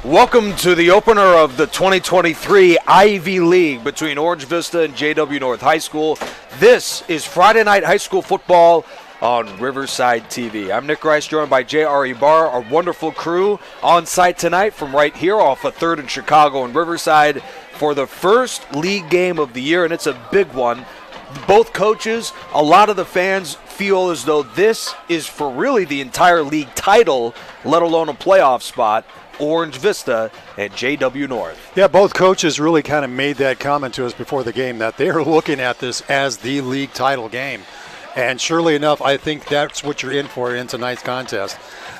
Welcome to the opener of the 2023 Ivy League between Orange Vista and JW North High School. This is Friday Night High School Football on Riverside TV. I'm Nick Rice, joined by J.R. Ibarra, our wonderful crew on site tonight from right here off of 3rd in Chicago and Riverside for the first league game of the year, and it's a big one. Both coaches, a lot of the fans feel as though this is for really the entire league title, let alone a playoff spot. Orange Vista and JW North. Yeah, both coaches really kind of made that comment to us before the game that they're looking at this as the league title game. And surely enough, I think that's what you're in for in tonight's contest.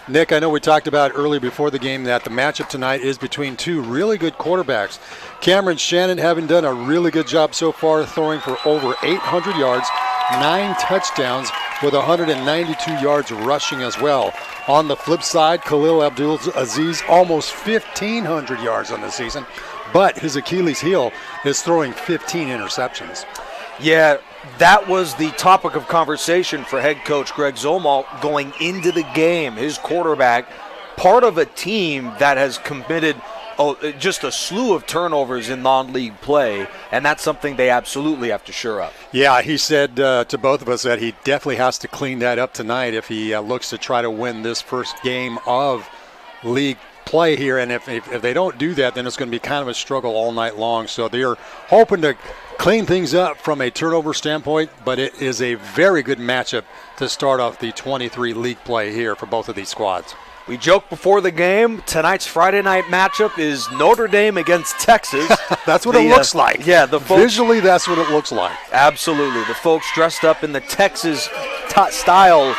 Nick, I know we talked about earlier before the game that the matchup tonight is between two really good quarterbacks. Cameron Shannon having done a really good job so far, throwing for over 800 yards, 9 touchdowns with 192 yards rushing as well. On the flip side, Khalil Abdul-Aziz almost 1,500 yards on the season, but his Achilles heel is throwing 15 interceptions. Yeah, that was the topic of conversation for head coach Greg Zolmalt going into the game. His quarterback, part of a team that has committed just a slew of turnovers in non-league play, and that's something they absolutely have to shore up. Yeah, he said to both of us that he definitely has to clean that up tonight if he looks to try to win this first game of league play here, and if they don't do that, then it's going to be kind of a struggle all night long. So they're hoping to clean things up from a turnover standpoint, but it is a very good matchup to start off the 23 league play here for both of these squads. We joked before the game, tonight's Friday night matchup is Notre Dame against Texas. That's what it looks like. Yeah, the folks, visually, that's what it looks like. Absolutely. The folks dressed up in the Texas style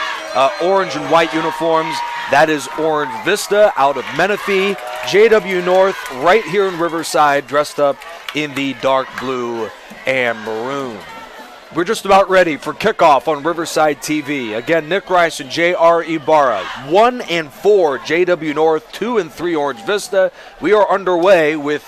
orange and white uniforms. That is Orange Vista out of Menifee. JW North right here in Riverside dressed up in the dark blue and maroon. We're just about ready for kickoff on Riverside TV. Again, Nick Rice and J.R. Ibarra. 1-4 JW North, 2-3 Orange Vista. We are underway with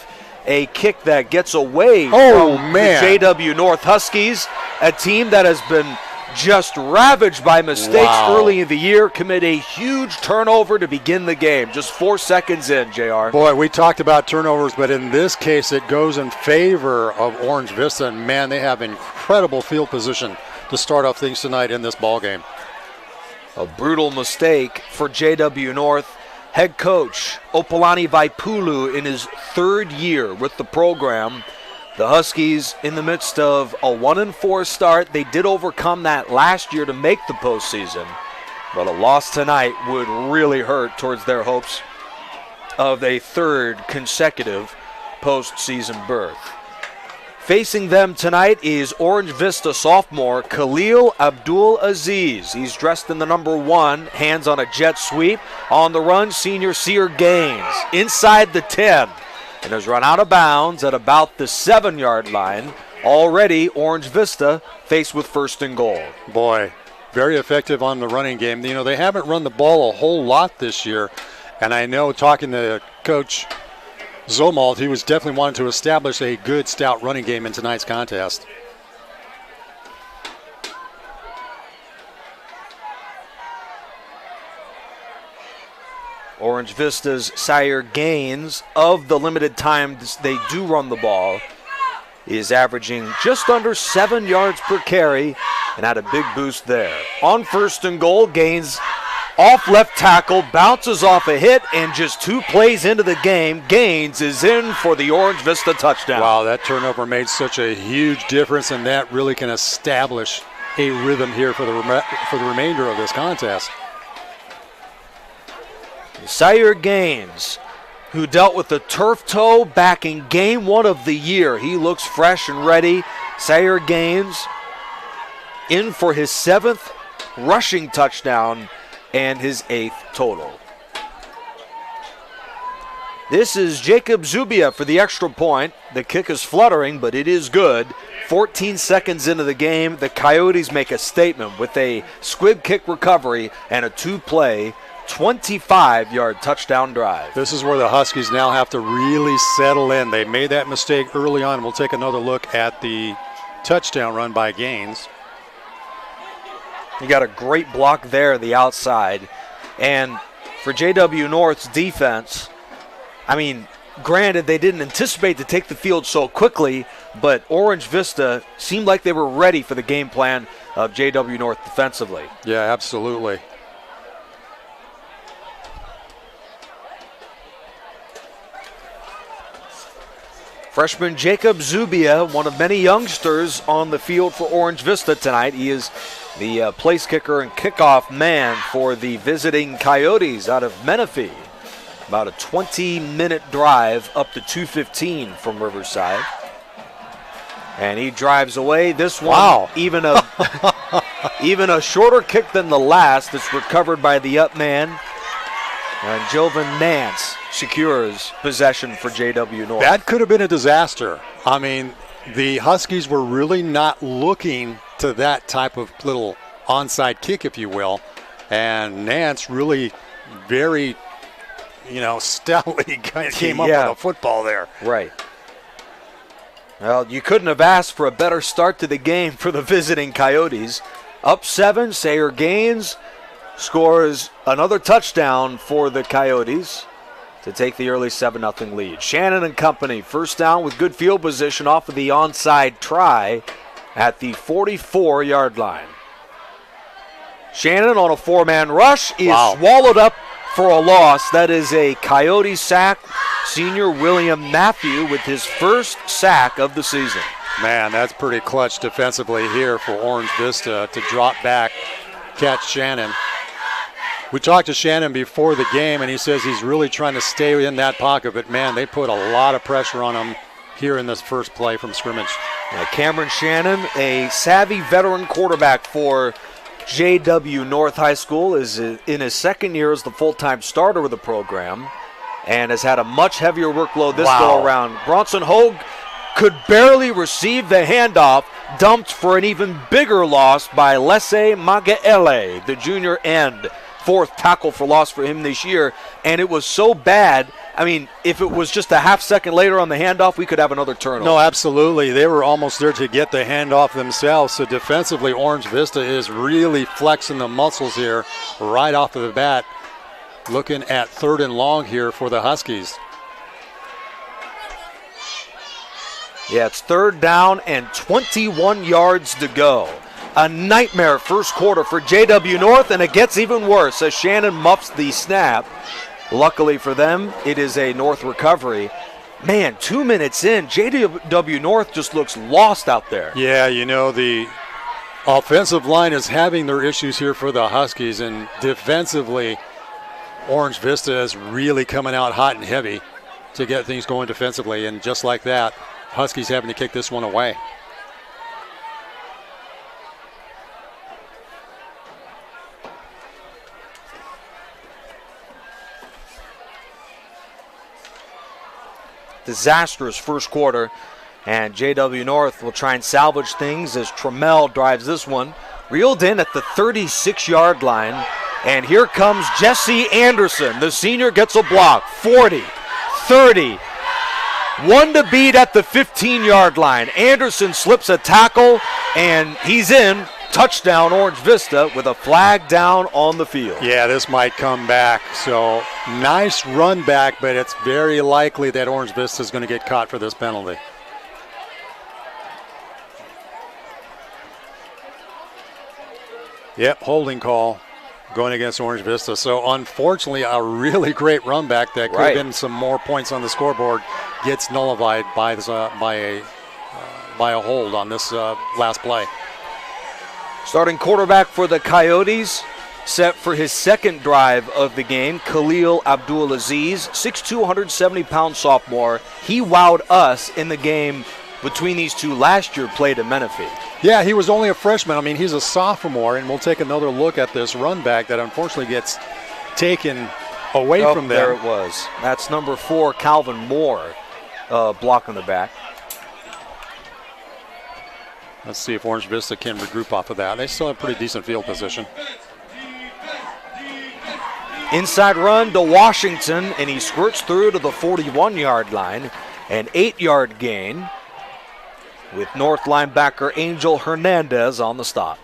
a kick that gets away from the JW North Huskies, a team that has been just ravaged by mistakes early in the year, commit a huge turnover to begin the game. Just 4 seconds in, JR. Boy, we talked about turnovers, but in this case it goes in favor of Orange Vista, and man, they have incredible field position to start off things tonight in this ball game. A brutal mistake for JW North. Head coach Opalani Vaipulu in his 3rd year with the program. The Huskies in the midst of a 1-4 start. They did overcome that last year to make the postseason, but a loss tonight would really hurt towards their hopes of a 3rd consecutive postseason berth. Facing them tonight is Orange Vista sophomore Khalil Abdul-Aziz. He's dressed in the number 1, hands on a jet sweep. On the run, senior Sear Gaines inside the 10. And has run out of bounds at about the 7-yard line. Already, Orange Vista faced with 1st and goal. Boy, very effective on the running game. You know, they haven't run the ball a whole lot this year. And I know talking to Coach Zolmalt, he was definitely wanting to establish a good, stout running game in tonight's contest. Orange Vista's Sire Gaines, of the limited time they do run the ball, is averaging just under 7 yards per carry and had a big boost there. On 1st and goal, Gaines off left tackle, bounces off a hit, and just 2 plays into the game, Gaines is in for the Orange Vista touchdown. Wow, that turnover made such a huge difference, and that really can establish a rhythm here for the remainder of this contest. Sire Gaines, who dealt with the turf toe back in game 1 of the year. He looks fresh and ready. Sire Gaines in for his 7th rushing touchdown and his 8th total. This is Jacob Zubia for the extra point. The kick is fluttering, but it is good. 14 seconds into the game, the Coyotes make a statement with a squib kick recovery and a 2-play 25-yard touchdown drive. This is where the Huskies now have to really settle in. They made that mistake early on. We'll take another look at the touchdown run by Gaines. You got a great block there, the outside. And for JW North's defense, I mean, granted, they didn't anticipate to take the field so quickly, but Orange Vista seemed like they were ready for the game plan of JW North defensively. Yeah, absolutely. Freshman Jacob Zubia, one of many youngsters on the field for Orange Vista tonight. He is the place kicker and kickoff man for the visiting Coyotes out of Menifee. About a 20-minute drive up to 215 from Riverside. And he drives away. This one, wow. even a shorter kick than the last. It's recovered by the up man. And Jovan Nance secures possession for JW North. That could have been a disaster. I mean, the Huskies were really not looking to that type of little onside kick, if you will. And Nance really very, stoutly came up with a football there. Right. Well, you couldn't have asked for a better start to the game for the visiting Coyotes. Up 7, Sayer Gaines scores another touchdown for the Coyotes to take the early 7-0 lead. Shannon and company, first down with good field position off of the onside try at the 44-yard line. Shannon on a 4-man rush is swallowed up for a loss. That is a Coyote sack. Senior William Matthew with his first sack of the season. Man, that's pretty clutch defensively here for Orange Vista to drop back, catch Shannon. We talked to Shannon before the game, and he says he's really trying to stay in that pocket, but, man, they put a lot of pressure on him here in this first play from scrimmage. Cameron Shannon, a savvy veteran quarterback for JW North High School, is in his second year as the full-time starter with the program and has had a much heavier workload this go-around. Bronson Hogue could barely receive the handoff, dumped for an even bigger loss by Lesse Magaele, the junior end. Fourth tackle for loss for him this year, and it was so bad. I mean, if it was just a half second later on the handoff, we could have another turnover. No, absolutely. They were almost there to get the handoff themselves. So defensively, Orange Vista is really flexing the muscles here right off of the bat. Looking at 3rd and long here for the Huskies. Yeah, it's 3rd down and 21 yards to go. A nightmare first quarter for JW North, and it gets even worse as Shannon muffs the snap. Luckily for them, it is a North recovery. Man, 2 minutes in, JW North just looks lost out there. Yeah, the offensive line is having their issues here for the Huskies, and defensively, Orange Vista is really coming out hot and heavy to get things going defensively, and just like that, Huskies having to kick this one away. Disastrous first quarter, and JW North will try and salvage things as Trammell drives this one. Reeled in at the 36-yard line, and here comes Jesse Anderson. The senior gets a block. 40, 30, one to beat at the 15-yard line. Anderson slips a tackle, and he's in. Touchdown Orange Vista with a flag down on the field. Yeah, this might come back. So nice run back, but it's very likely that Orange Vista is going to get caught for this penalty. Yep, holding call going against Orange Vista. So unfortunately, a really great run back that could have been some more points on the scoreboard gets nullified by a hold on this last play. Starting quarterback for the Coyotes, set for his second drive of the game, Khalil Abdulaziz, 6'2", 170-pound sophomore. He wowed us in the game between these two last year played at Menifee. Yeah, he was only a freshman. I mean, he's a sophomore, and we'll take another look at this run back that unfortunately gets taken away from them. There it was. That's number 4, Calvin Moore, blocking the back. Let's see if Orange Vista can regroup off of that. They still have pretty decent field position. Inside run to Washington, and he squirts through to the 41-yard line. An 8-yard gain with North linebacker Angel Hernandez on the stop.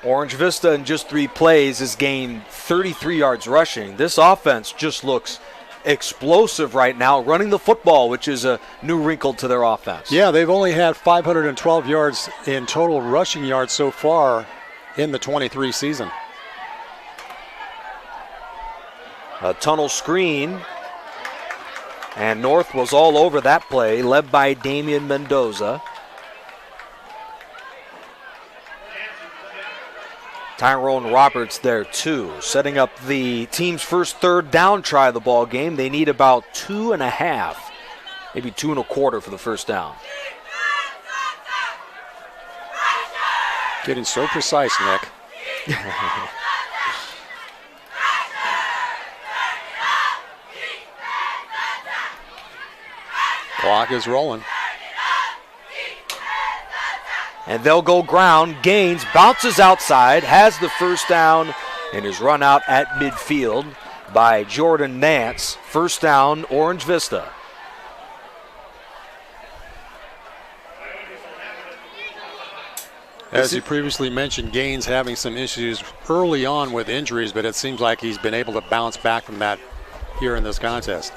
Orange Vista in just 3 plays has gained 33 yards rushing. This offense just looks explosive right now, running the football, which is a new wrinkle to their offense. Yeah, they've only had 512 yards in total rushing yards so far in the 23 season. A tunnel screen, and North was all over that play, led by Damian Mendoza. Tyrone Roberts there too, setting up the team's first 3rd down try of the ball game. They need about 2.5, maybe 2 1/4 for the first down. Getting so precise, Nick. Clock is rolling. And they'll go ground. Gaines bounces outside, has the first down, and is run out at midfield by Jordan Nance. First down, Orange Vista. As you previously mentioned, Gaines having some issues early on with injuries, but it seems like he's been able to bounce back from that here in this contest.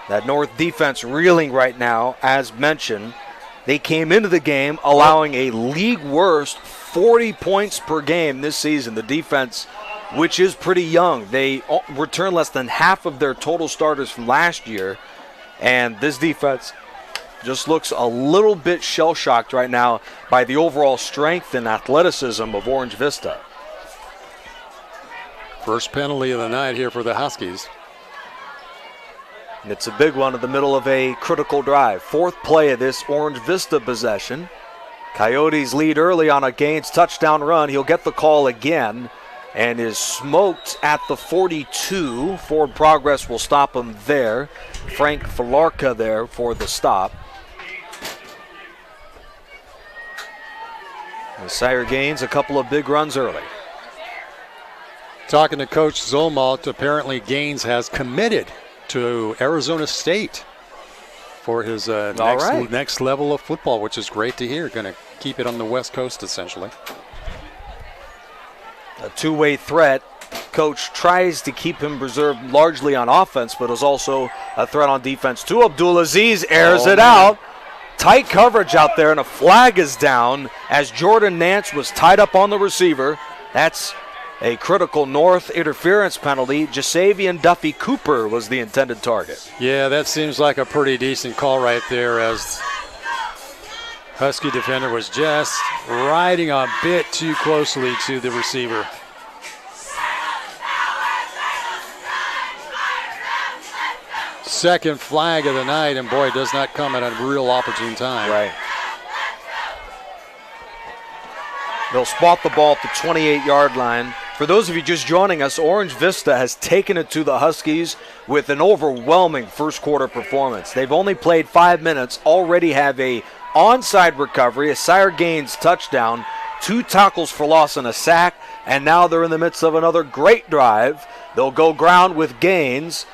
That North defense reeling right now, as mentioned. They came into the game allowing a league worst 40 points per game this season. The defense, which is pretty young, they return less than half of their total starters from last year. And this defense just looks a little bit shell-shocked right now by the overall strength and athleticism of Orange Vista. First penalty of the night here for the Huskies. And it's a big one in the middle of a critical drive. 4th play of this Orange Vista possession. Coyotes lead early on a Gaines touchdown run. He'll get the call again and is smoked at the 42. Forward progress will stop him there. Frank Falarka there for the stop. And Sire Gaines, a couple of big runs early. Talking to Coach Zolmalt, apparently Gaines has committed to Arizona State for his next level of football, which is great to hear. Going to keep it on the West Coast, essentially. A two-way threat. Coach tries to keep him reserved largely on offense, but is also a threat on defense too. Abdulaziz airs it out. Tight coverage out there, and a flag is down as Jordan Nance was tied up on the receiver. That's a critical North interference penalty. Jasavian Duffy Cooper was the intended target. Yeah, that seems like a pretty decent call right there, as Husky defender was just riding a bit too closely to the receiver. Second flag of the night, and boy, it does not come at a real opportune time. Right. They'll spot the ball at the 28-yard line. For those of you just joining us, Orange Vista has taken it to the Huskies with an overwhelming first quarter performance. They've only played 5 minutes, already have a onside recovery, a Sire Gaines touchdown, 2 tackles for loss and a sack, and now they're in the midst of another great drive. They'll go ground with Gaines.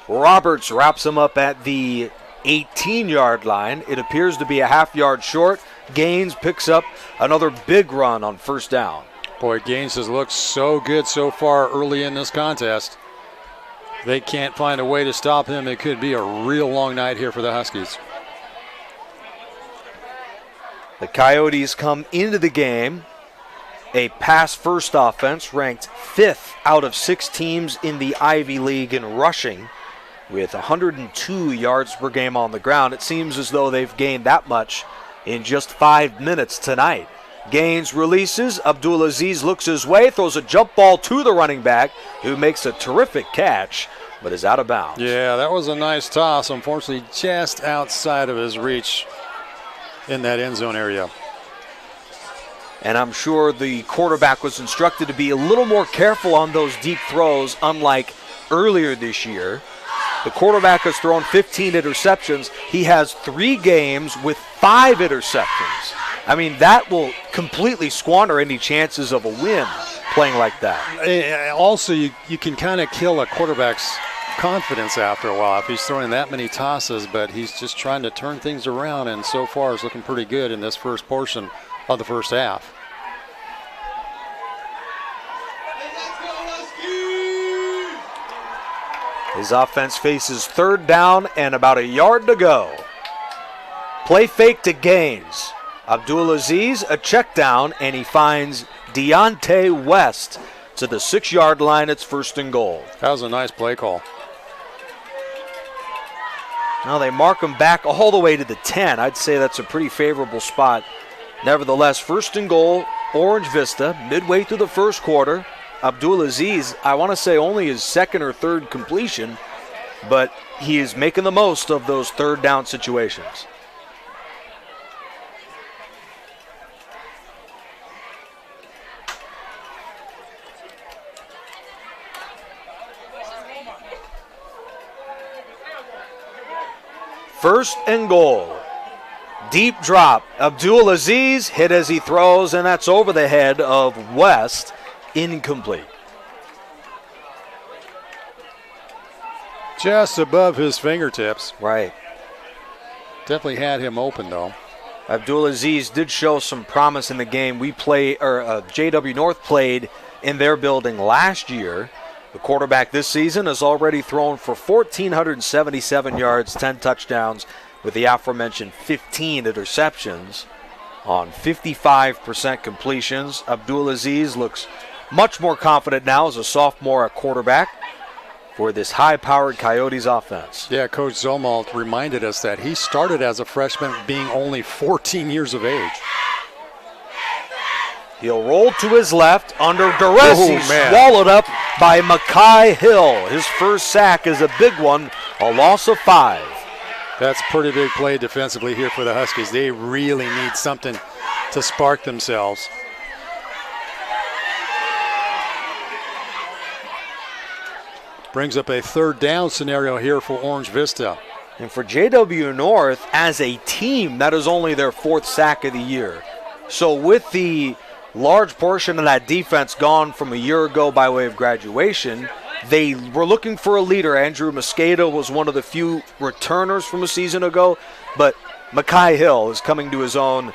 Roberts wraps him up at the 18-yard line. It appears to be a half-yard short. Gaines picks up another big run on first down. Boy, Gaines has looked so good so far early in this contest. They can't find a way to stop him. It could be a real long night here for the Huskies. The Coyotes come into the game a pass-first offense, ranked 5th out of 6 teams in the Ivy League in rushing, with 102 yards per game on the ground. It seems as though they've gained that much in just 5 minutes tonight. Gaines releases. Abdulaziz looks his way, throws a jump ball to the running back, who makes a terrific catch, but is out of bounds. Yeah, that was a nice toss. Unfortunately, just outside of his reach in that end zone area. And I'm sure the quarterback was instructed to be a little more careful on those deep throws, unlike earlier this year. The quarterback has thrown 15 interceptions. He has 3 games with 5 interceptions. I mean, that will completely squander any chances of a win playing like that. Also, you can kind of kill a quarterback's confidence after a while if he's throwing that many tosses, but he's just trying to turn things around, and so far is looking pretty good in this first portion of the first half. His offense faces third down and about a yard to go. Play fake to Gaines. Abdulaziz, a check down, and he finds Deontay West to the 6-yard line. It's first and goal. That was a nice play call. Now they mark him back all the way to the 10. I'd say that's a pretty favorable spot. Nevertheless, first and goal, Orange Vista, midway through the first quarter. Abdulaziz, I want to say only his second or third completion, but he is making the most of those third down situations. First and goal. Deep drop. Abdulaziz hit as he throws, and that's over the head of West. Incomplete. Just above his fingertips. Right. Definitely had him open, though. Abdulaziz did show some promise in the game. JW North played in their building last year. The quarterback this season has already thrown for 1,477 yards, 10 touchdowns, with the aforementioned 15 interceptions on 55% completions. Abdulaziz looks much more confident now as a sophomore at quarterback for this high-powered Coyotes offense. Yeah, Coach Zumwalt reminded us that he started as a freshman being only 14 years of age. He'll roll to his left under duress. Oh, He's man. swallowed up by Makai Hill. His first sack is a big one, a loss of 5. That's a pretty big play defensively here for the Huskies. They really need something to spark themselves. Brings up a third down scenario here for Orange Vista. And for JW North, as a team, that is only their 4th sack of the year. So with the large portion of that defense gone from a year ago by way of graduation, they were looking for a leader. Andrew Mosqueda was one of the few returners from a season ago, but Makai Hill is coming to his own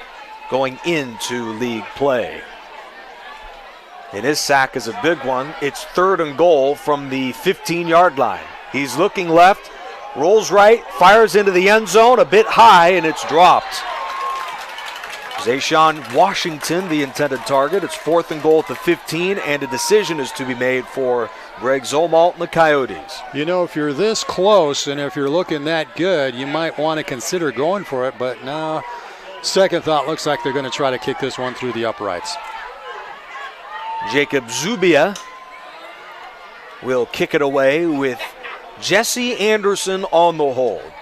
going into league play. And his sack is a big one. It's third and goal from the 15-yard line. He's looking left, rolls right, fires into the end zone a bit high, and it's dropped. Zayshawn Washington, the intended target. It's 4th and goal at the 15, and a decision is to be made for Greg Zumwalt and the Coyotes. You know, if you're this close and if you're looking that good, you might want to consider going for it, but no. Second thought, looks like they're going to try to kick this one through the uprights. Jacob Zubia will kick it away with Jesse Anderson on the hold.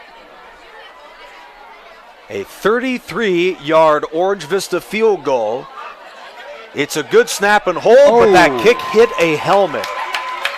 A 33-yard Orange Vista field goal. It's a good snap and hold, but that kick hit a helmet.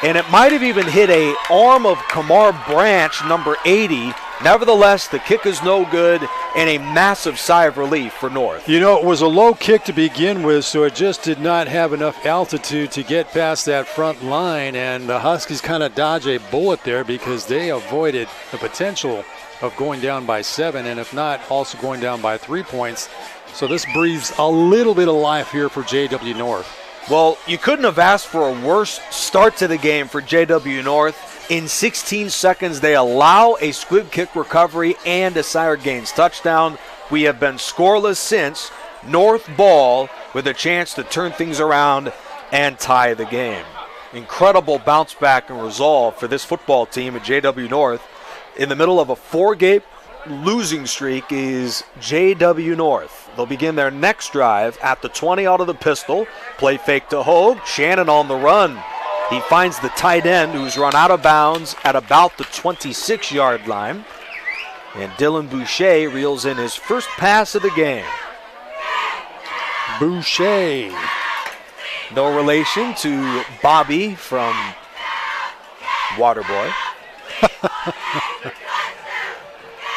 And it might have even hit a arm of Kamar Branch, number 80. Nevertheless, the kick is no good, and a massive sigh of relief for North. You know, it was a low kick to begin with, so it just did not have enough altitude to get past that front line, and the Huskies kind of dodge a bullet there because they avoided the potential of going down by 7, and if not, also going down by 3 points. So this breathes a little bit of life here for JW North. Well, you couldn't have asked for a worse start to the game for JW North. In 16 seconds, they allow a squib kick recovery and a Sire Gaines touchdown. We have been scoreless since. North ball with a chance to turn things around and tie the game. Incredible bounce back and resolve for this football team at JW North. In the middle of a 4-game losing streak is JW North. They'll begin their next drive at the 20 out of the pistol. Play fake to Hogue. Shannon on the run. He finds the tight end who's run out of bounds at about the 26-yard line. And Dylan Boucher reels in his first pass of the game. Boucher. No relation to Bobby from Waterboy.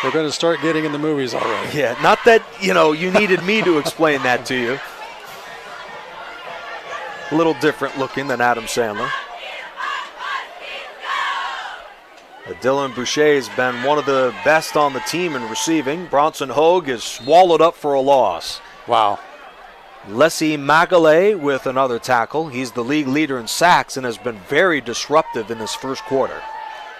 We're going to start getting in the movies already. Yeah, not that, you needed me to explain that to you. A little different looking than Adam Sandler. Dylan Boucher has been one of the best on the team in receiving. Bronson Hogue is swallowed up for a loss. Wow. Leslie Magale with another tackle. He's the league leader in sacks and has been very disruptive in this first quarter.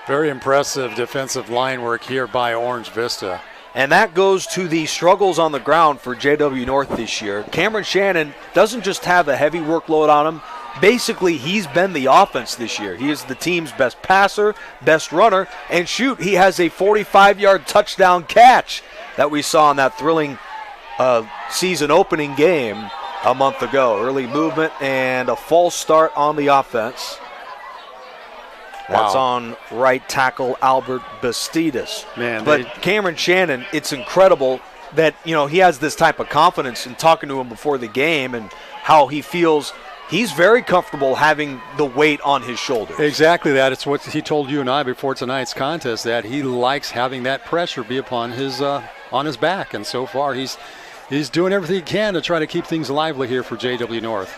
Very impressive defensive line work here by Orange Vista. And that goes to the struggles on the ground for JW North this year. Cameron Shannon doesn't just have a heavy workload on him. Basically, he's been the offense this year. He is the team's best passer, best runner, and shoot, he has a 45-yard touchdown catch that we saw in that thrilling season opening game a month ago. Early movement and a false start on the offense. That's on right tackle Albert Bastidas. But Cameron Shannon, it's incredible that, he has this type of confidence in talking to him before the game and how he feels. He's very comfortable having the weight on his shoulders. Exactly that. It's what he told you and I before tonight's contest, that he likes having that pressure be upon his on his back. And so far, he's doing everything he can to try to keep things lively here for JW North.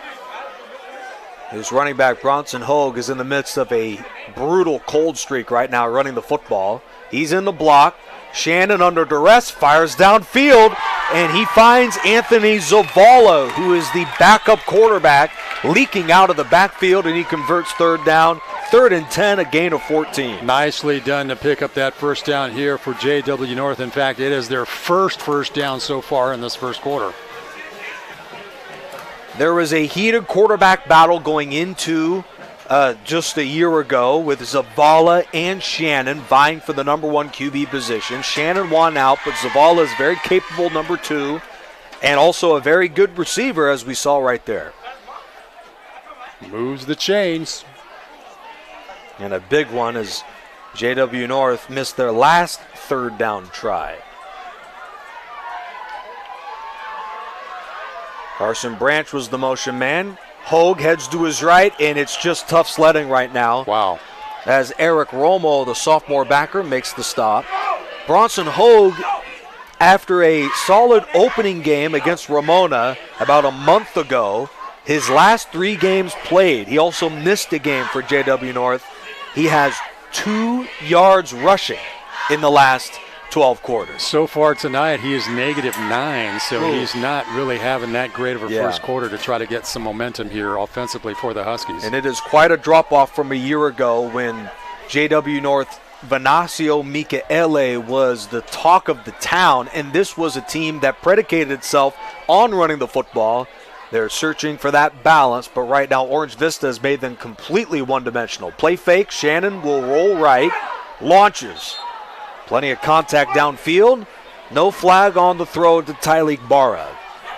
His running back, Bronson Hogue, is in the midst of a brutal cold streak right now running the football. He's in the block. Shannon under duress fires downfield, and he finds Anthony Zavala, who is the backup quarterback, leaking out of the backfield, and he converts third down. 3rd and 10, a gain of 14. Nicely done to pick up that first down here for JW North. In fact, it is their first down so far in this first quarter. There was a heated quarterback battle going into just a year ago with Zavala and Shannon vying for the number 1 QB position. Shannon won out, but Zavala is very capable number 2 and also a very good receiver, as we saw right there. Moves the chains. And a big one as JW North missed their last 3rd down try. Carson Branch was the motion man. Hogue heads to his right, and it's just tough sledding right now. Wow. As Eric Romo, the sophomore backer, makes the stop. Bronson Hogue, after a solid opening game against Ramona about a month ago, his last 3 games played. He also missed a game for JW North. He has 2 yards rushing in the last 12 quarters. So far tonight, he is -9, so he's not really having that great of a first quarter to try to get some momentum here offensively for the Huskies. And it is quite a drop-off from a year ago when JW North Venancio Michaele was the talk of the town, and this was a team that predicated itself on running the football. They're searching for that balance, but right now Orange Vista has made them completely one-dimensional. Play fake, Shannon will roll right, launches. Plenty of contact downfield. No flag on the throw to Tyleek Barra.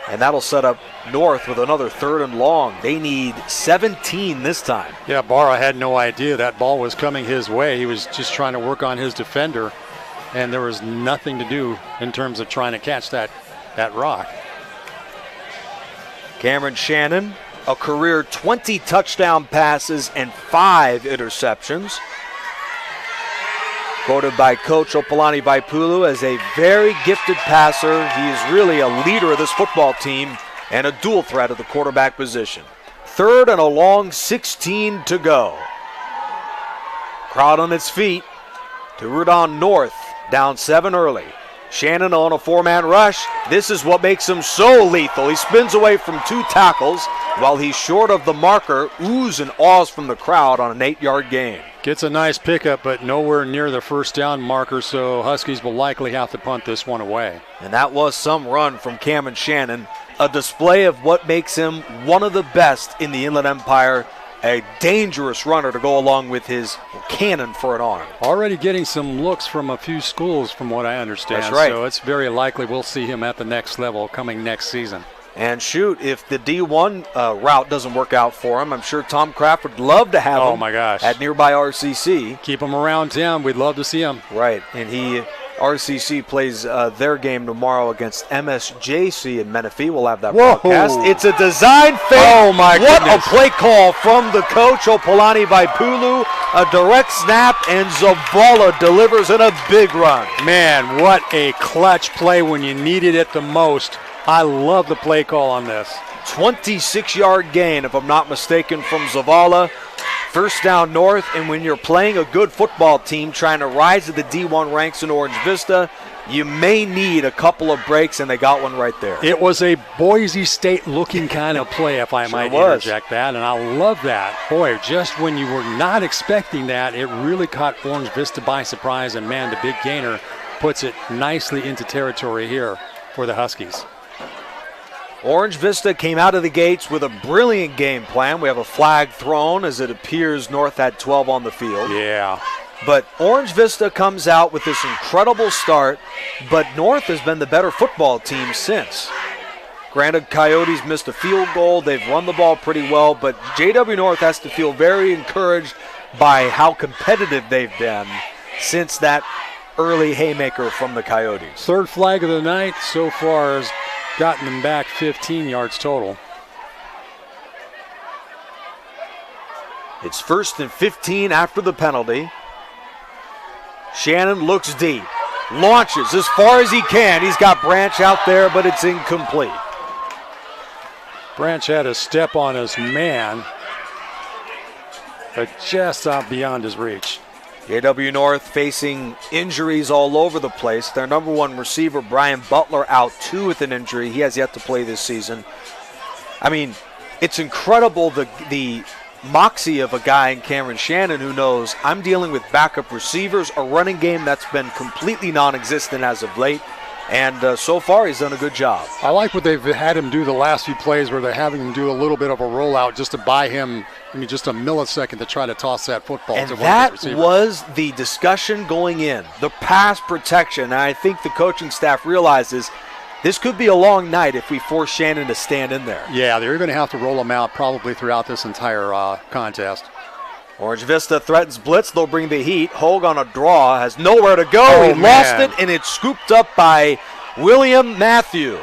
And that'll set up North with another 3rd and long. They need 17 this time. Yeah, Barra had no idea that ball was coming his way. He was just trying to work on his defender, and there was nothing to do in terms of trying to catch that rock. Cameron Shannon, a career 20 touchdown passes and 5 interceptions. Quoted by Coach Opalani Vaipulu as a very gifted passer. He is really a leader of this football team and a dual threat at the quarterback position. 3rd and a long, 16 to go. Crowd on its feet to root on North, down 7 early. Shannon on a 4-man rush. This is what makes him so lethal. He spins away from 2 tackles while he's short of the marker. Oohs and ahs from the crowd on an 8-yard gain. Gets a nice pickup, but nowhere near the first down marker, so Huskies will likely have to punt this one away. And that was some run from Cameron Shannon, a display of what makes him one of the best in the Inland Empire, a dangerous runner to go along with his cannon for an arm. Already getting some looks from a few schools from what I understand. That's right. So it's very likely we'll see him at the next level coming next season. And shoot, if the D1 route doesn't work out for him, I'm sure Tom Kraft would love to have him at nearby RCC. Keep him around town. We'd love to see him. Right, and RCC plays their game tomorrow against MSJC in Menifee. We'll have that broadcast. It's a design fake. Oh, my goodness. What a play call from the coach, Opalani Vaipulu. A direct snap, and Zavala delivers in a big run. Man, what a clutch play when you needed it the most. I love the play call on this. 26-yard gain, if I'm not mistaken, from Zavala. First down North, and when you're playing a good football team trying to rise to the D1 ranks in Orange Vista, you may need a couple of breaks, and they got one right there. It was a Boise State-looking kind of play, if I might interject that, and I love that. Boy, just when you were not expecting that, it really caught Orange Vista by surprise, and, man, the big gainer puts it nicely into territory here for the Huskies. Orange Vista came out of the gates with a brilliant game plan. We have a flag thrown as it appears North had 12 on the field. Yeah. But Orange Vista comes out with this incredible start, but North has been the better football team since. Granted, Coyotes missed a field goal. They've run the ball pretty well, but JW North has to feel very encouraged by how competitive they've been since that early haymaker from the Coyotes. Third flag of the night so far has gotten them back 15 yards total. It's 1st and 15 after the penalty. Shannon looks deep, launches as far as he can. He's got Branch out there, but it's incomplete. Branch had a step on his man, but just out beyond his reach. JW North facing injuries all over the place. Their number one receiver, Brian Butler, out too with an injury. He has yet to play this season. I mean, it's incredible the moxie of a guy in Cameron Shannon who knows I'm dealing with backup receivers, a running game that's been completely non-existent as of late, and so far he's done a good job. I like what they've had him do the last few plays where they're having him do a little bit of a rollout just to buy him, just a millisecond to try to toss that football and to one of his that receivers. was the discussion going in, the pass protection. And I think the coaching staff realizes this could be a long night if we force Shannon to stand in there. Yeah, they're going to have to roll him out probably throughout this entire contest. Orange Vista threatens blitz. They'll bring the heat. Hogue on a draw has nowhere to go. Oh, he lost it, and it's scooped up by William Matthew.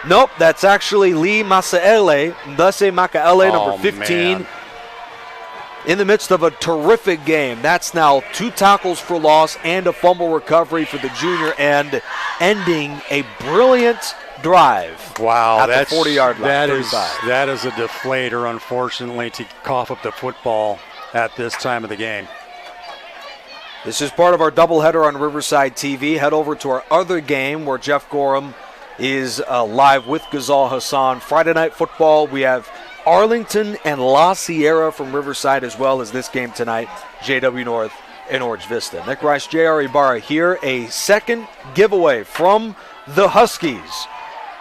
Nope, that's actually Lee Masaele. Ndase Makaele, number 15. Man. In the midst of a terrific game. That's now 2 tackles for loss and a fumble recovery for the junior end, ending a brilliant drive. Wow, at that's the 40-yard line. That is a deflator, unfortunately, to cough up the football at this time of the game. This is part of our doubleheader on Riverside TV. Head over to our other game where Jeff Gorham is live with Ghazal Hassan. Friday Night Football, we have Arlington and La Sierra from Riverside, as well as this game tonight, JW North and Orange Vista. Nick Rice, J.R. Ibarra here. A second giveaway from the Huskies.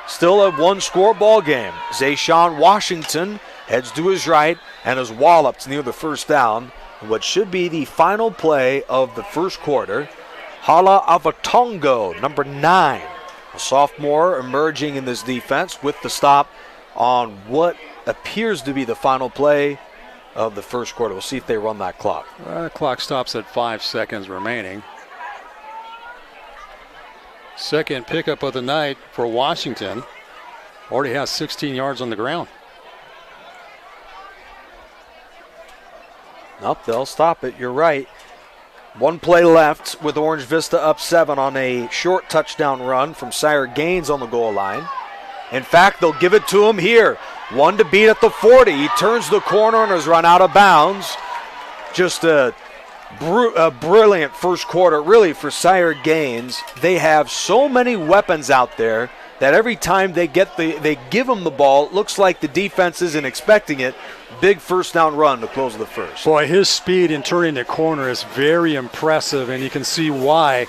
Still a one-score ball game. Zayshawn Washington heads to his right and is walloped near the first down. What should be the final play of the first quarter. Hala Avatongo, number 9. A sophomore emerging in this defense with the stop on what appears to be the final play of the first quarter. We'll see if they run that clock. The clock stops at 5 seconds remaining. Second pickup of the night for Washington. Already has 16 yards on the ground. Nope, they'll stop it. You're right. One play left with Orange Vista up 7 on a short touchdown run from Sire Gaines on the goal line. In fact, they'll give it to him here. 1 to beat at the 40. He turns the corner and has run out of bounds. Just a brilliant first quarter, really, for Sire Gaines. They have so many weapons out there that every time they give them the ball, it looks like the defense isn't expecting it. Big first down run to close the first. Boy, his speed in turning the corner is very impressive, and you can see why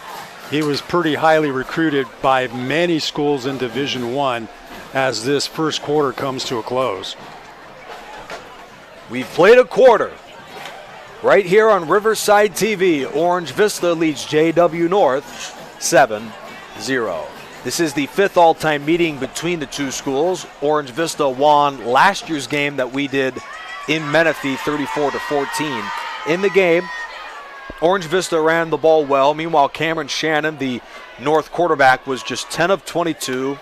he was pretty highly recruited by many schools in Division I as this first quarter comes to a close. We've played a quarter. Right here on Riverside TV, Orange Vista leads JW North 7-0. This is the 5th all-time meeting between the two schools. Orange Vista won last year's game that we did in Menifee 34-14. In the game, Orange Vista ran the ball well. Meanwhile, Cameron Shannon, the North quarterback, was just 10 of 22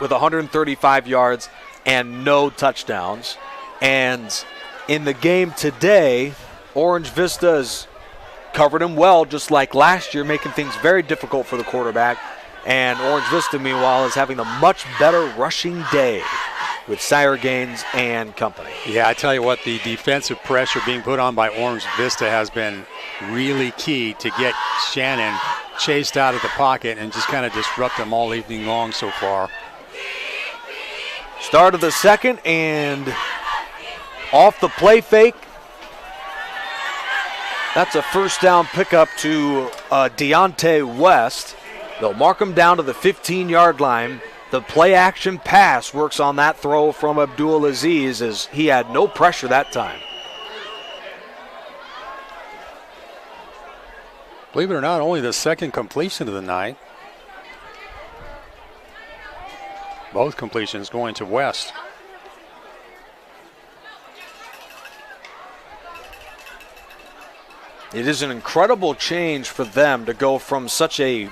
with 135 yards and no touchdowns. And in the game today, Orange Vista has covered him well, just like last year, making things very difficult for the quarterback. And Orange Vista, meanwhile, is having a much better rushing day. with Sire Gaines and company. Yeah, I tell you what, the defensive pressure being put on by Orange Vista has been really key to get Shannon chased out of the pocket and just kind of disrupt them all evening long so far. Start of the second, and off the play fake. That's a first down pickup to Deontay West. They'll mark him down to the 15-yard line. The play action pass works on that throw from Abdul Aziz, as he had no pressure that time. Believe it or not, only the second completion of the night. Both completions going to West. It is an incredible change for them to go from such a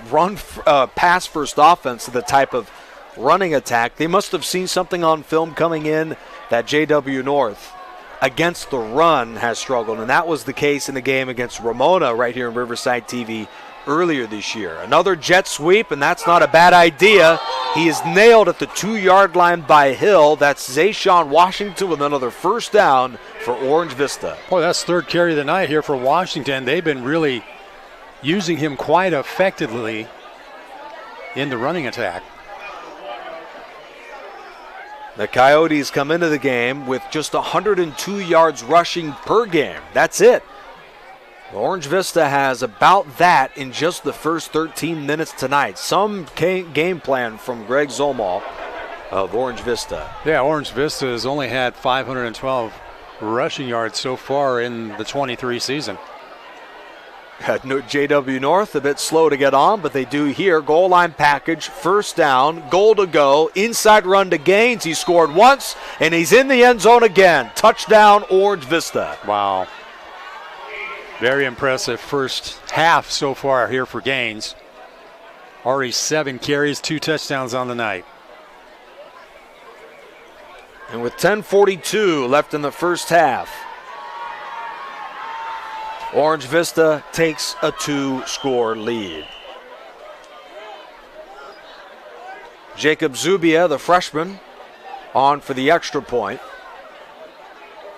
pass-first offense to the type of running attack. They must have seen something on film coming in that JW North against the run has struggled, and that was the case in the game against Ramona right here in Riverside TV earlier this year. Another jet sweep, and that's not a bad idea. He is nailed at the 2-yard line by Hill. That's Zayshawn Washington with another first down for Orange Vista. Boy, that's third carry of the night here for Washington. They've been really using him quite effectively in the running attack. The Coyotes come into the game with just 102 yards rushing per game. That's it. Orange Vista has about that in just the first 13 minutes tonight. Some game plan from Greg Zolmal of Orange Vista. Yeah, Orange Vista has only had 512 rushing yards so far in the 23 season. JW North a bit slow to get on, but they do here. Goal line package, first down, goal to go, inside run to Gaines. He scored once, and he's in the end zone again. Touchdown, Orange Vista. Wow. Very impressive first half so far here for Gaines. Already 7 carries, 2 touchdowns on the night. And with 10:42 left in the first half, Orange Vista takes a 2-score lead. Jacob Zubia, the freshman, on for the extra point,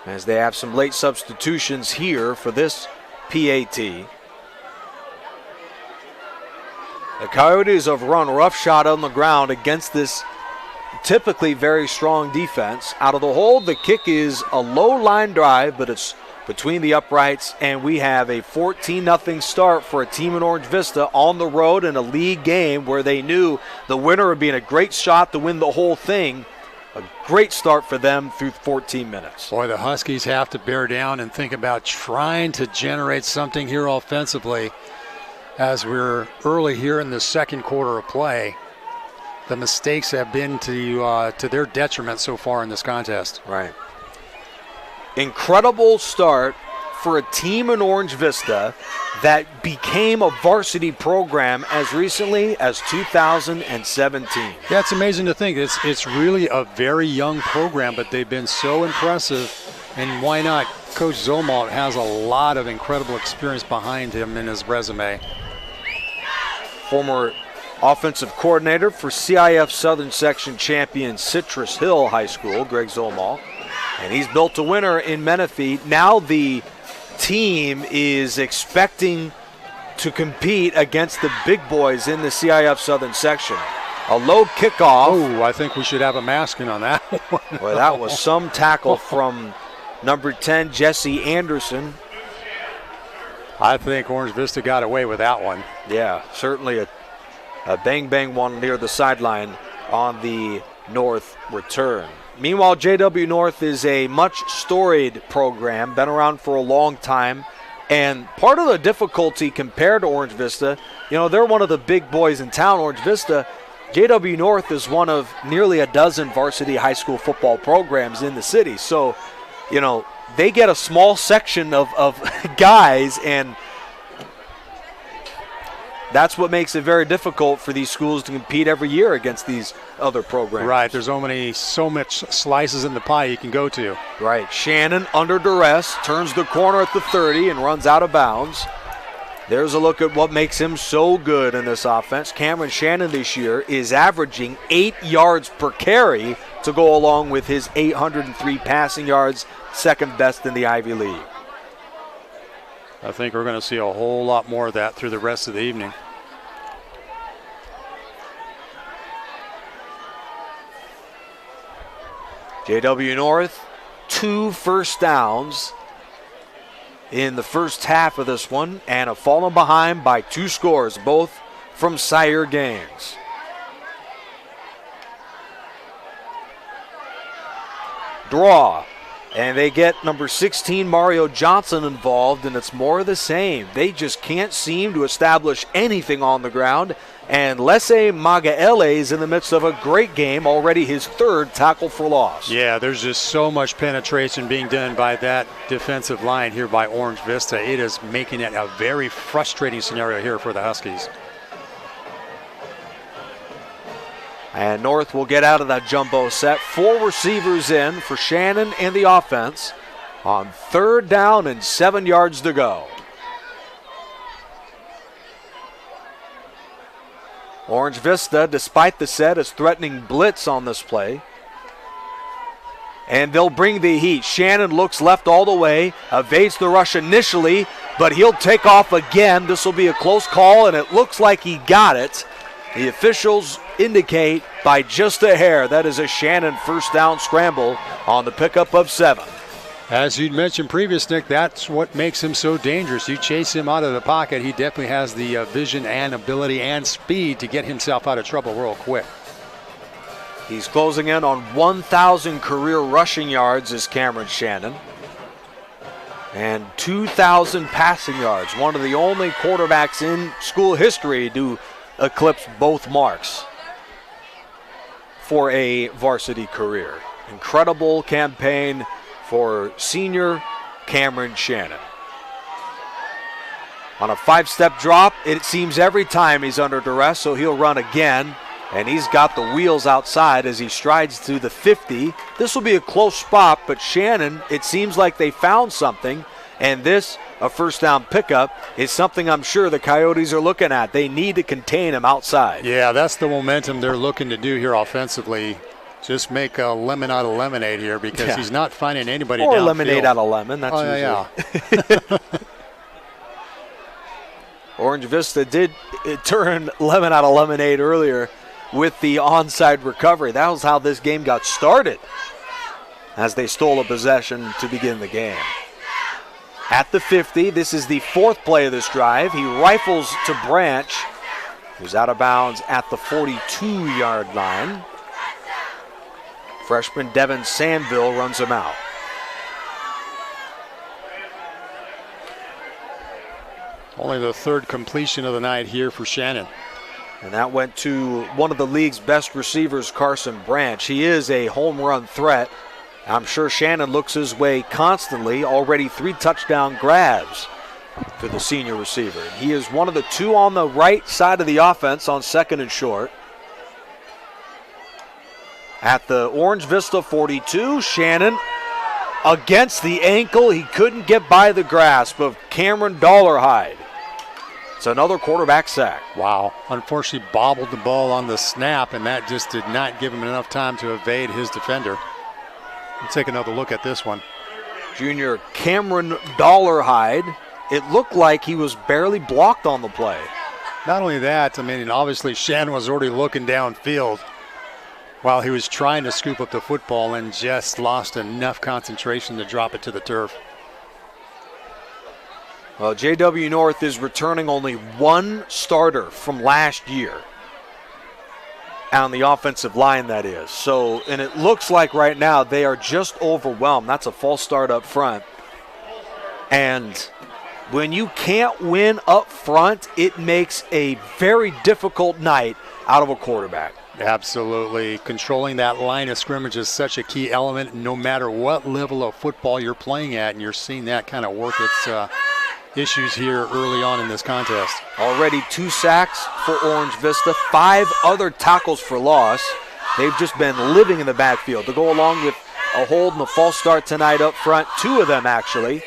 as they have some late substitutions here for this PAT. The Coyotes have run roughshod on the ground against this typically very strong defense. Out of the hole, the kick is a low line drive, but it's between the uprights, and we have a 14-0 start for a team in Orange Vista on the road in a league game where they knew the winner would be in a great shot to win the whole thing. A great start for them through 14 minutes. Boy, the Huskies have to bear down and think about trying to generate something here offensively as we're early here in the second quarter of play. The mistakes have been to their detriment so far in this contest. Right. Incredible start for a team in Orange Vista that became a varsity program as recently as 2017. Yeah, it's amazing to think. It's really a very young program, but they've been so impressive. And why not? Coach Zolmal has a lot of incredible experience behind him in his resume. Former offensive coordinator for CIF Southern Section champion Citrus Hill High School, Greg Zolmal. And he's built a winner in Menifee. Now the team is expecting to compete against the big boys in the CIF Southern Section. A low kickoff. Oh, I think we should have a masking on that one. Well, that was some tackle from number 10, Jesse Anderson. I think Orange Vista got away with that one. Yeah, certainly a bang-bang one near the sideline on the North return. Meanwhile, JW North is a much storied program, been around for a long time, and part of the difficulty compared to Orange Vista, they're one of the big boys in town, Orange Vista. JW North is one of nearly a dozen varsity high school football programs in the city. So, they get a small section of guys, and that's what makes it very difficult for these schools to compete every year against these other programs. Right, there's so much slices in the pie you can go to. Right, Shannon under duress, turns the corner at the 30 and runs out of bounds. There's a look at what makes him so good in this offense. Cameron Shannon this year is averaging 8 yards per carry to go along with his 803 passing yards, second best in the Ivy League. I think we're going to see a whole lot more of that through the rest of the evening. JW North, 2 first downs in the first half of this one and have fallen behind by 2 scores, both from Sire Gaines. Draw, and they get number 16 Mario Johnson involved, and it's more of the same. They just can't seem to establish anything on the ground, and Lesse Magaele is in the midst of a great game, already his 3rd tackle for loss. Yeah, there's just so much penetration being done by that defensive line here by Orange Vista. It is making it a very frustrating scenario here for the Huskies. And North will get out of that jumbo set. 4 receivers in for Shannon and the offense on 3rd down and 7 yards to go. Orange Vista, despite the set, is threatening blitz on this play. And they'll bring the heat. Shannon looks left all the way, evades the rush initially, but he'll take off again. This will be a close call, and it looks like he got it. The officials indicate by just a hair that is a Shannon first down scramble on the pickup of 7. As you'd mentioned previous, Nick, that's what makes him so dangerous. You chase him out of the pocket, he definitely has the vision and ability and speed to get himself out of trouble real quick. He's closing in on 1,000 career rushing yards as Cameron Shannon. And 2,000 passing yards. One of the only quarterbacks in school history to eclipse both marks for a varsity career. Incredible campaign for senior Cameron Shannon. On a 5-step drop, it seems every time he's under duress, so he'll run again. And he's got the wheels outside as he strides to the 50. This will be a close spot, but Shannon, it seems like they found something. And this, a first down pickup, is something I'm sure the Coyotes are looking at. They need to contain him outside. Yeah, that's the momentum they're looking to do here offensively. Just make a lemon out of lemonade here because he's not finding anybody downfield. Or lemonade out of lemon. That's usually. Orange Vista did turn lemon out of lemonade earlier with the onside recovery. That was how this game got started as they stole a possession to begin the game. At the 50, this is the 4th play of this drive. He rifles to Branch, who's out of bounds at the 42-yard line. Freshman Devin Sandville runs him out. Only the 3rd completion of the night here for Shannon. And that went to one of the league's best receivers, Carson Branch. He is a home run threat. I'm sure Shannon looks his way constantly. Already 3 touchdown grabs for the senior receiver. He is one of the 2 on the right side of the offense on 2nd and short. At the Orange Vista 42, Shannon against the ankle. He couldn't get by the grasp of Cameron Dollarhide. It's another quarterback sack. Wow. Unfortunately bobbled the ball on the snap, and that just did not give him enough time to evade his defender. Let's take another look at this one. Junior Cameron Dollarhide. It looked like he was barely blocked on the play. Not only that, I mean, obviously Shannon was already looking downfield while he was trying to scoop up the football and just lost enough concentration to drop it to the turf. Well, JW North is returning only 1 starter from last year. On the offensive line, that is. So, and it looks like right now they are just overwhelmed. That's a false start up front. And when you can't win up front, it makes a very difficult night out of a quarterback. Absolutely. Controlling that line of scrimmage is such a key element no matter what level of football you're playing at, and you're seeing that kind of work its issues here early on in this contest. Already 2 sacks for Orange Vista, 5 other tackles for loss. They've just been living in the backfield to go along with a hold and a false start tonight up front, 2 of them actually.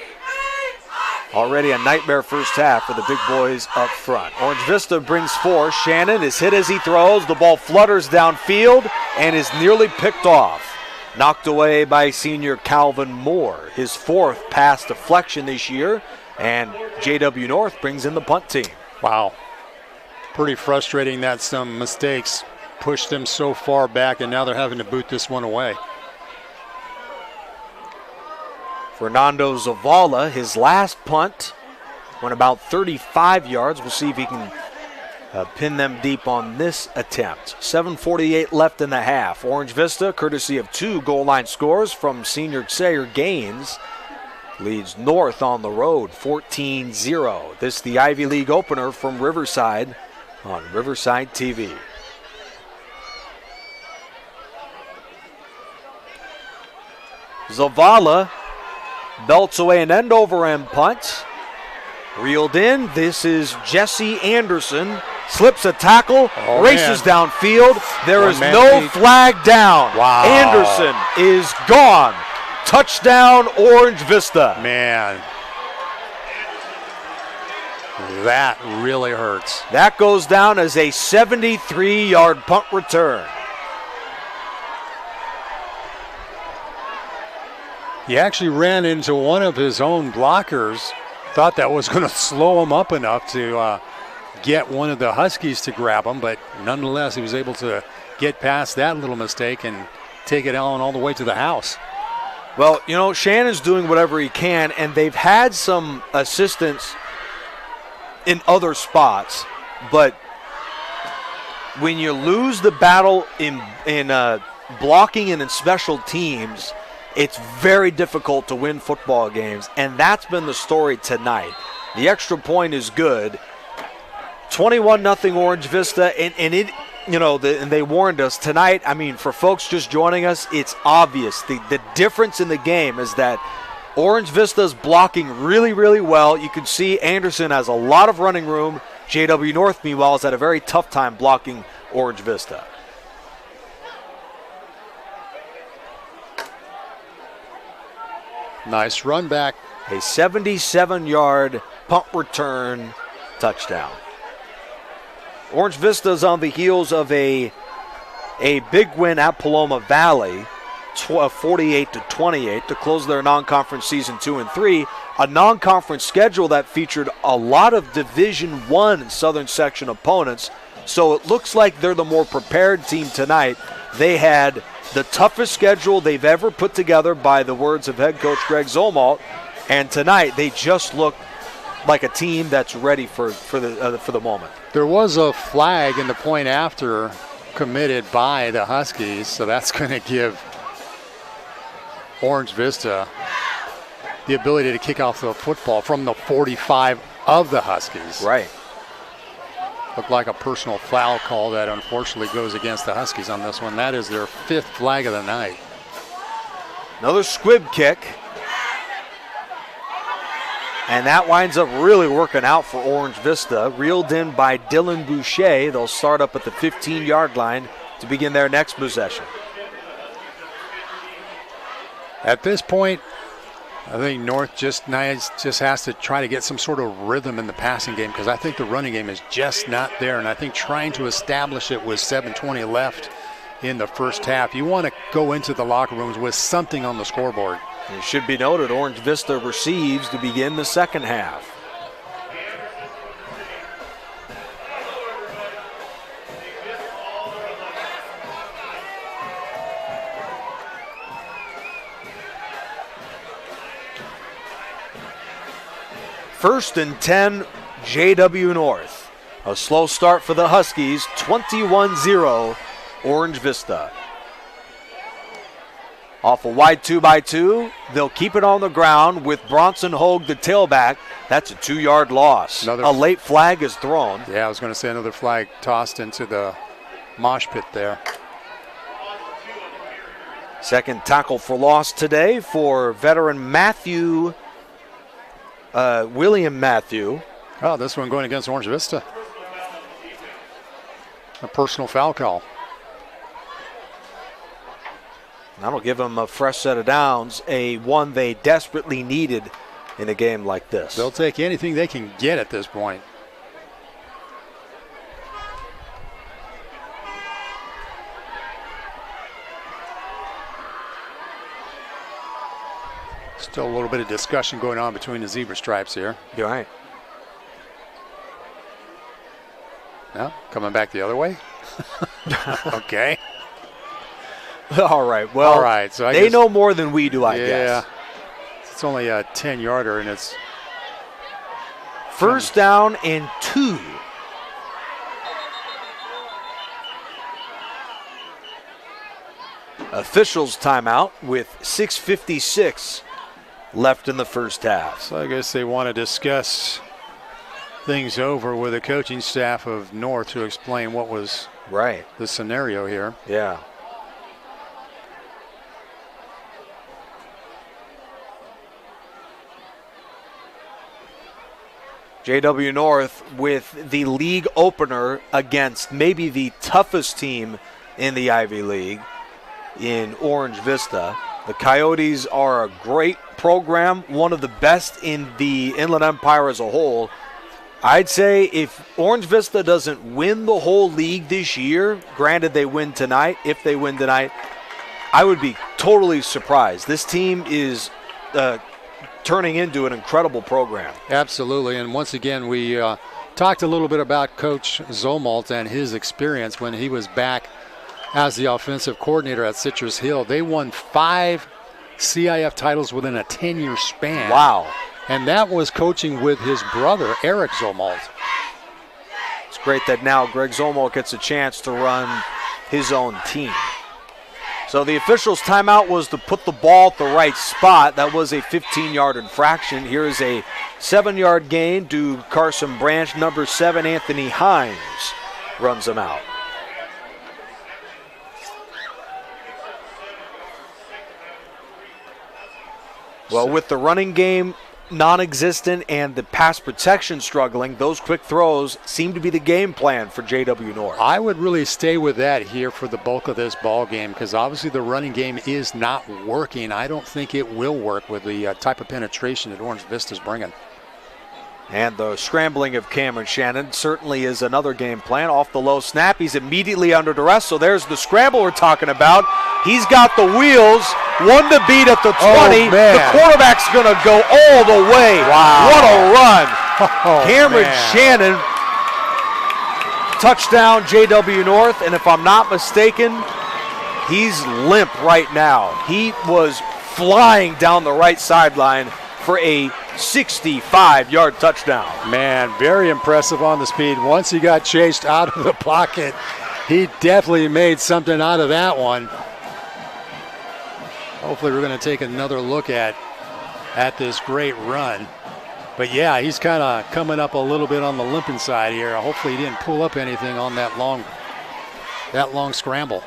Already a nightmare first half for the big boys up front. Orange Vista brings 4. Shannon is hit as he throws. The ball flutters downfield and is nearly picked off. knocked away by senior Calvin Moore, his 4th pass deflection this year, and JW North brings in the punt team. Wow. Pretty frustrating that some mistakes pushed them so far back, and now they're having to boot this one away. Fernando Zavala, his last punt, went about 35 yards. We'll see if he can pin them deep on this attempt. 7:48 left in the half. Orange Vista, courtesy of 2 goal line scores from senior Sayer Gaines, leads North on the road 14-0. This is the Ivy League opener from Riverside on Riverside TV. Zavala belts away an end-over-end punt. Reeled in. This is Jesse Anderson. Slips a tackle, races downfield. There is no flag down. Wow. Anderson is gone. Touchdown, Orange Vista. Man, that really hurts. That goes down as a 73-yard punt return. He actually ran into one of his own blockers. Thought that was going to slow him up enough to get one of the Huskies to grab him, but nonetheless, he was able to get past that little mistake and take it on all the way to the house. Well, you know, Shannon's doing whatever he can, and they've had some assistance in other spots, but when you lose the battle in blocking and in special teams, it's very difficult to win football games, and that's been the story tonight. The extra point is good. 21-0 Orange Vista, and it, you know, and they warned us tonight. I mean, for folks just joining us, it's obvious. The difference in the game is that Orange Vista's blocking really, really well. You can see Anderson has a lot of running room. JW North, meanwhile, has had a very tough time blocking Orange Vista. Nice run back. A 77-yard punt return touchdown. Orange Vista's on the heels of a big win at Paloma Valley, 48-28 to close their non-conference season 2 and 3. A non-conference schedule that featured a lot of Division I Southern Section opponents. So it looks like they're the more prepared team tonight. They had the toughest schedule they've ever put together, by the words of head coach Greg Zolmalt, and tonight they just look like a team that's ready for the moment. There was a flag in the point after committed by the Huskies, so that's going to give Orange Vista the ability to kick off the football from the 45 of the Huskies. Right. Looked like a personal foul call that unfortunately goes against the Huskies on this one. That is their 5th flag of the night. Another squib kick. And that winds up really working out for Orange Vista. Reeled in by Dylan Boucher. They'll start up at the 15-yard line to begin their next possession. At this point, I think North just has to try to get some sort of rhythm in the passing game, because I think the running game is just not there. And I think trying to establish it with 7:20 left in the first half, you want to go into the locker rooms with something on the scoreboard. It should be noted, Orange Vista receives to begin the second half. First and 10, JW North. A slow start for the Huskies, 21-0, Orange Vista. Off a wide 2x2, they'll keep it on the ground with Bronson Hogue, the tailback. That's a 2-yard loss. A late flag is thrown. Yeah, I was going to say another flag tossed into the mosh pit there. Second tackle for loss today for veteran William Matthew. Oh, this one going against Orange Vista. A personal foul call. That'll give them a fresh set of downs, a one they desperately needed in a game like this. They'll take anything they can get at this point. Still a little bit of discussion going on between the zebra stripes here. You're right. No, coming back the other way. Okay. All right. Well, all right. So they know more than we do, I guess. Yeah. It's only a 10-yarder, and it's first down and 2. Officials timeout with 6:56 left in the first half. So I guess they want to discuss things over with the coaching staff of North to explain what was right the scenario here. Yeah. JW North with the league opener against maybe the toughest team in the Ivy League in Orange Vista. The Coyotes are a great program, one of the best in the Inland Empire as a whole. I'd say if Orange Vista doesn't win the whole league this year, granted they win tonight, if they win tonight, I would be totally surprised. This team is turning into an incredible program. Absolutely, and once again, we talked a little bit about Coach Zolmalt and his experience when he was back as the offensive coordinator at Citrus Hill. They won 5 CIF titles within a 10-year span. Wow. And that was coaching with his brother, Eric Zolmalt. It's great that now Greg Zolmalt gets a chance to run his own team. So the officials' timeout was to put the ball at the right spot. That was a 15-yard infraction. Here is a 7-yard gain to Carson Branch. Number 7, Anthony Hines, runs him out. Well, with the running game non-existent and the pass protection struggling, those quick throws seem to be the game plan for JW North. I would really stay with that here for the bulk of this ball game because obviously the running game is not working. I don't think it will work with the type of penetration that Orange Vista is bringing. And the scrambling of Cameron Shannon certainly is another game plan. Off the low snap, he's immediately under duress. So there's the scramble we're talking about. He's got the wheels, one to beat at the 20. Oh, the quarterback's going to go all the way. Wow. What a run. Oh, Cameron Shannon, touchdown JW North. And if I'm not mistaken, he's limp right now. He was flying down the right sideline for a 65-yard touchdown. Man, very impressive on the speed. Once he got chased out of the pocket, he definitely made something out of that one. Hopefully we're going to take another look at this great run. But yeah, he's kind of coming up a little bit on the limping side here. Hopefully he didn't pull up anything on that long scramble.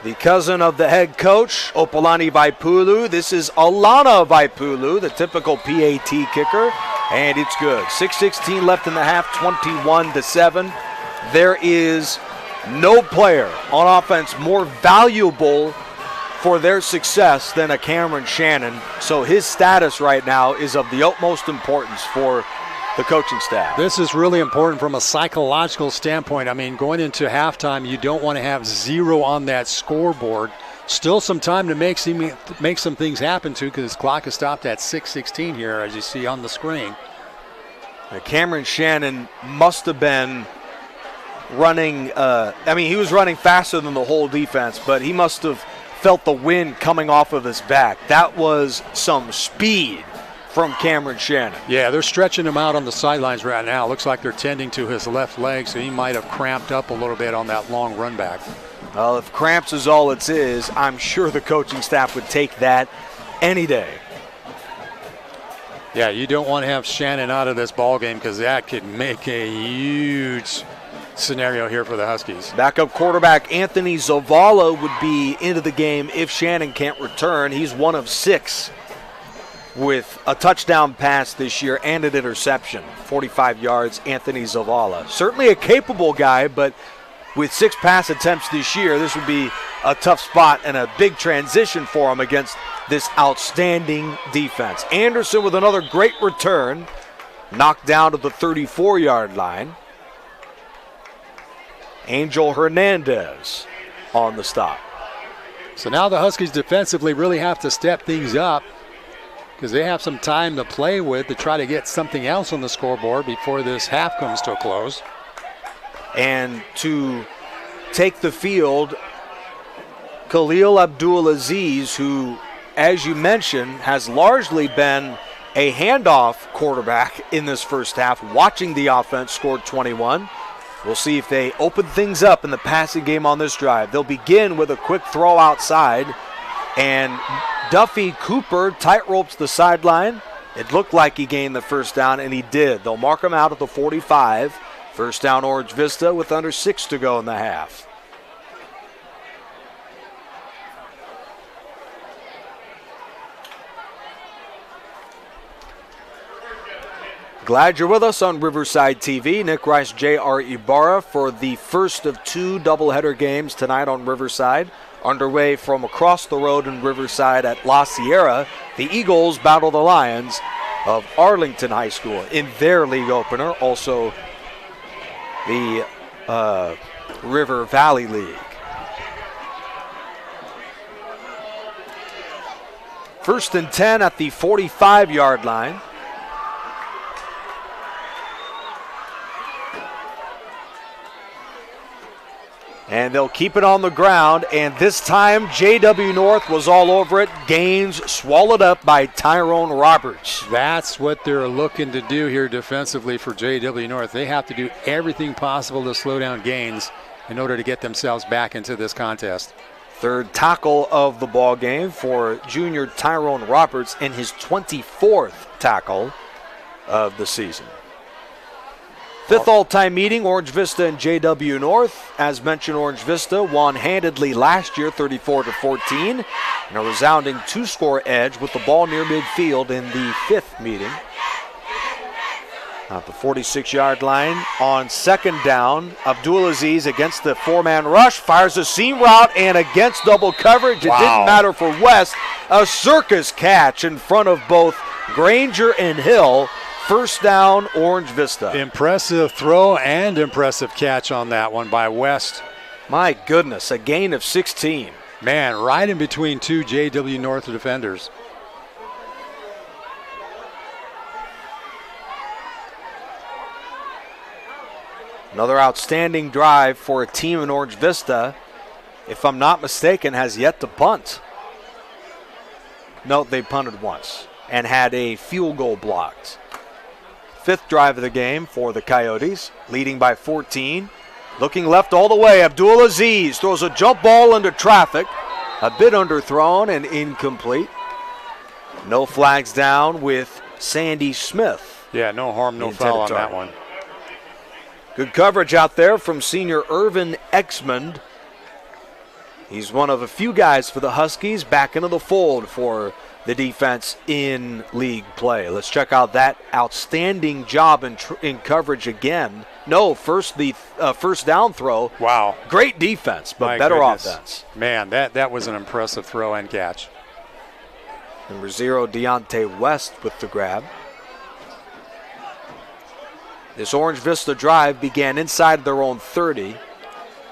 The cousin of the head coach, Opalani Vaipulu. This is Alana Vaipulu, the typical PAT kicker, and it's good. 6:16 left in the half, 21-7. There is no player on offense more valuable for their success than a Cameron Shannon, so his status right now is of the utmost importance for the coaching staff. This is really important from a psychological standpoint. I mean, going into halftime, you don't want to have 0 on that scoreboard. Still some time to make some things happen too, because his clock is stopped at 6:16 here, as you see on the screen. Cameron Shannon must have been running, he was running faster than the whole defense, but he must have felt the wind coming off of his back. That was some speed from Cameron Shannon. Yeah, they're stretching him out on the sidelines right now. Looks like they're tending to his left leg, so he might have cramped up a little bit on that long run back. Well, if cramps is all it is, I'm sure the coaching staff would take that any day. Yeah, you don't want to have Shannon out of this ball game because that could make a huge scenario here for the Huskies. Backup quarterback Anthony Zavala would be into the game if Shannon can't return. He's 1 of 6 with a touchdown pass this year and an interception. 45 yards, Anthony Zavala. Certainly a capable guy, but with 6 pass attempts this year, this would be a tough spot and a big transition for him against this outstanding defense. Anderson with another great return, knocked down to the 34-yard line. Angel Hernandez on the stop. So now the Huskies defensively really have to step things up because they have some time to play with to try to get something else on the scoreboard before this half comes to a close. And to take the field, Khalil Abdulaziz, who, as you mentioned, has largely been a handoff quarterback in this first half, watching the offense, scored 21. We'll see if they open things up in the passing game on this drive. They'll begin with a quick throw outside, and Duffy Cooper tight ropes the sideline. It looked like he gained the first down, and he did. They'll mark him out at the 45. First down, Orange Vista, with under 6 to go in the half. Glad you're with us on Riverside TV. Nick Rice, J.R. Ibarra for the first of 2 doubleheader games tonight on Riverside. Underway from across the road in Riverside at La Sierra, the Eagles battle the Lions of Arlington High School in their league opener. Also the River Valley League. First and 10 at the 45-yard line. And they'll keep it on the ground, and this time J.W. North was all over it. Gaines swallowed up by Tyrone Roberts. That's what they're looking to do here defensively for J.W. North. They have to do everything possible to slow down Gaines in order to get themselves back into this contest. Third tackle of the ball game for junior Tyrone Roberts, and his 24th tackle of the season. Fifth all-time meeting, Orange Vista and J.W. North. As mentioned, Orange Vista won handedly last year, 34-14, and a resounding 2-score edge with the ball near midfield in the 5th meeting. At the 46-yard line on second down, Abdulaziz against the 4-man rush, fires a seam route, and against double coverage. Wow. It didn't matter for West. A circus catch in front of both Granger and Hill. First down, Orange Vista. Impressive throw and impressive catch on that one by West. My goodness, a gain of 16. Man, right in between 2 J.W. North defenders. Another outstanding drive for a team in Orange Vista, if I'm not mistaken, has yet to punt. No, they punted once and had a field goal blocked. 5th drive of the game for the Coyotes, leading by 14. Looking left all the way, Abdulaziz throws a jump ball into traffic. A bit underthrown and incomplete. No flags down with Sandy Smith. Yeah, no harm, no foul on that one. Good coverage out there from senior Irvin Exmond. He's one of a few guys for the Huskies back into the fold for the defense in league play. Let's check out that outstanding job in coverage again. No, first the first down throw. Wow. Great defense, but My better goodness. offense. Man, that was an impressive throw and catch. Number 0, Deontay West with the grab. This Orange Vista drive began inside their own 30.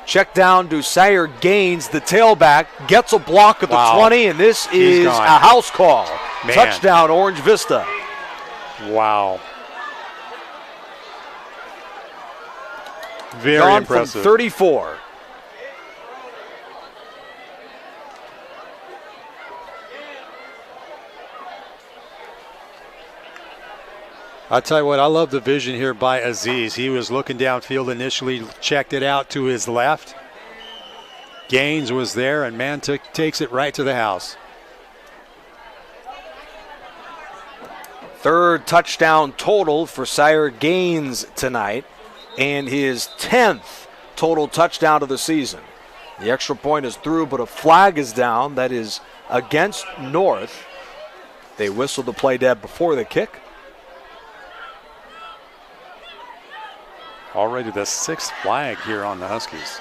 Check down to Sire Gaines, the tailback, gets a block at the 20, and this is a house call. Man. Touchdown, Orange Vista. Wow. Very gone impressive. From 34. I'll tell you what, I love the vision here by Aziz. He was looking downfield initially, checked it out to his left. Gaines was there, and man takes it right to the house. Third touchdown total for Sire Gaines tonight, and his 10th total touchdown of the season. The extra point is through, but a flag is down. That is against North. They whistled the play dead before the kick. Already the 6th flag here on the Huskies.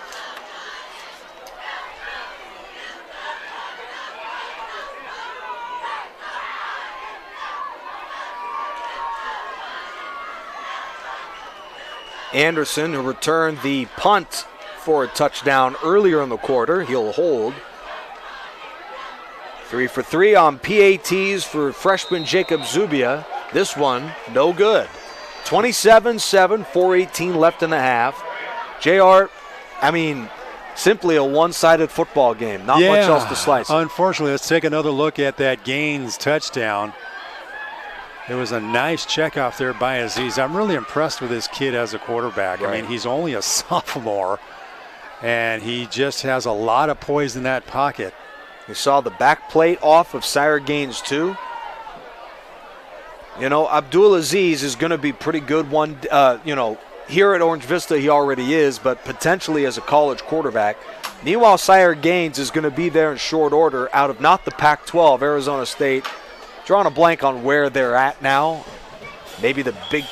Anderson, who returned the punt for a touchdown earlier in the quarter, he'll hold. 3 for 3 on PATs for freshman Jacob Zubia. This one, no good. 27-7, 4:18 left in the half. JR, simply a one-sided football game. Not much else to slice. Unfortunately, let's take another look at that Gaines touchdown. It was a nice checkoff there by Aziz. I'm really impressed with this kid as a quarterback. Right. He's only a sophomore, and he just has a lot of poise in that pocket. You saw the back plate off of Sire Gaines, too. Abdul Aziz is going to be pretty good here at Orange Vista he already is, but potentially as a college quarterback. Meanwhile, Sire Gaines is going to be there in short order out of not the Pac-12, Arizona State. Drawing a blank on where they're at now. Maybe the Big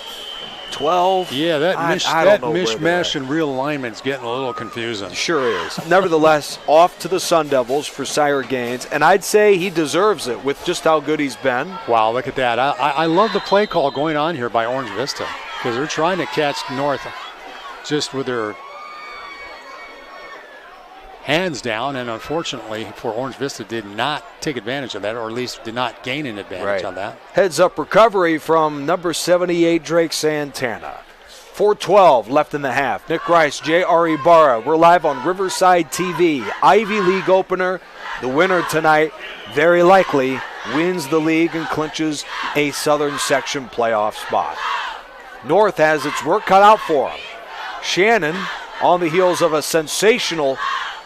12? Yeah, that mishmash and realignment's getting a little confusing. Sure is. Nevertheless, off to the Sun Devils for Sire Gaines, and I'd say he deserves it with just how good he's been. Wow, look at that. I love the play call going on here by Orange Vista because they're trying to catch North just with their hands down, and unfortunately for Orange Vista did not take advantage of that, or at least did not gain an advantage on that. Heads up recovery from number 78 Drake Santana. 4:12 left in the half. Nick Rice, J.R. Ibarra. We're live on Riverside TV. Ivy League opener. The winner tonight very likely wins the league and clinches a Southern Section playoff spot. North has its work cut out for him. Shannon, on the heels of a sensational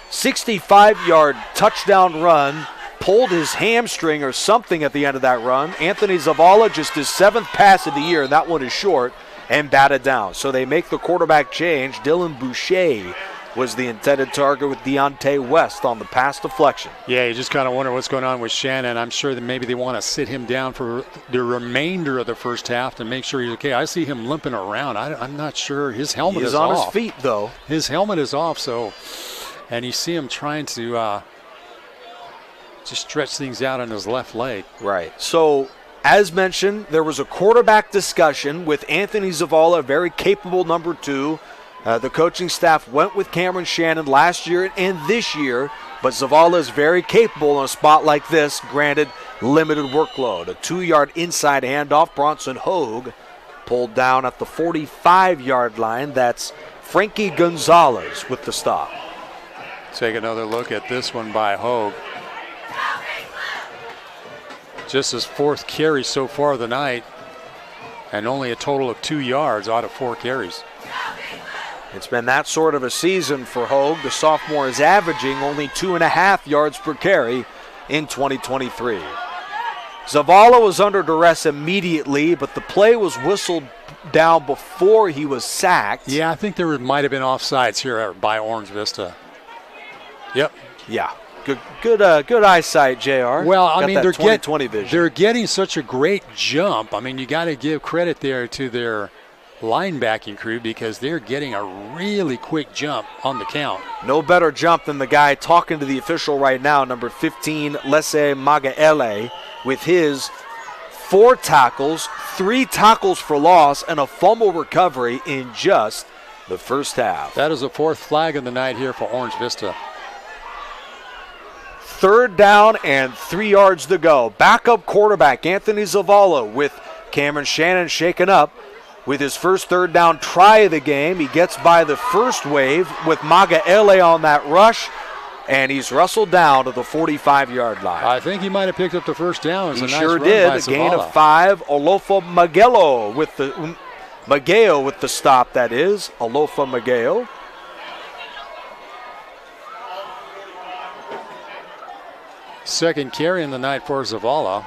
65-yard touchdown run, pulled his hamstring or something at the end of that run. Anthony Zavala, just his 7th pass of the year, and that one is short, and batted down. So they make the quarterback change. Dylan Boucher was the intended target with Deontay West on the pass deflection. Yeah, you just kind of wonder what's going on with Shannon. I'm sure that maybe they want to sit him down for the remainder of the first half to make sure he's okay. I see him limping around. I'm not sure. His helmet is off. He's on his feet, though. His helmet is off, so... And you see him trying to just stretch things out on his left leg. Right. So, as mentioned, there was a quarterback discussion with Anthony Zavala, a very capable number 2. The coaching staff went with Cameron Shannon last year and this year, but Zavala is very capable in a spot like this, granted limited workload. A 2-yard inside handoff. Bronson Hogue pulled down at the 45-yard line. That's Frankie Gonzalez with the stop. Take another look at this one by Hogue. Just his 4th carry so far of the night, and only a total of 2 yards out of 4 carries. It's been that sort of a season for Hogue. The sophomore is averaging only 2.5 yards per carry in 2023. Zavala was under duress immediately, but the play was whistled down before he was sacked. Yeah, I think there might have been offsides here by Orange Vista. Yep. Yeah. Good eyesight, JR. Well, they're getting such a great jump. You got to give credit there to their linebacking crew because they're getting a really quick jump on the count. No better jump than the guy talking to the official right now, number 15, Lese Magaele, with his 4 tackles, 3 tackles for loss, and a fumble recovery in just the first half. That is the 4th flag of the night here for Orange Vista. 3rd down and 3 yards to go. Backup quarterback Anthony Zavala with Cameron Shannon shaken up with his first 3rd down try of the game. He gets by the first wave with Magaele on that rush, and he's wrestled down to the 45-yard line. I think he might have picked up the first down. He sure did. A gain of 5. Olofa Magelo with the stop, that is. Olofa Mageo. Second carry in the night for Zavala.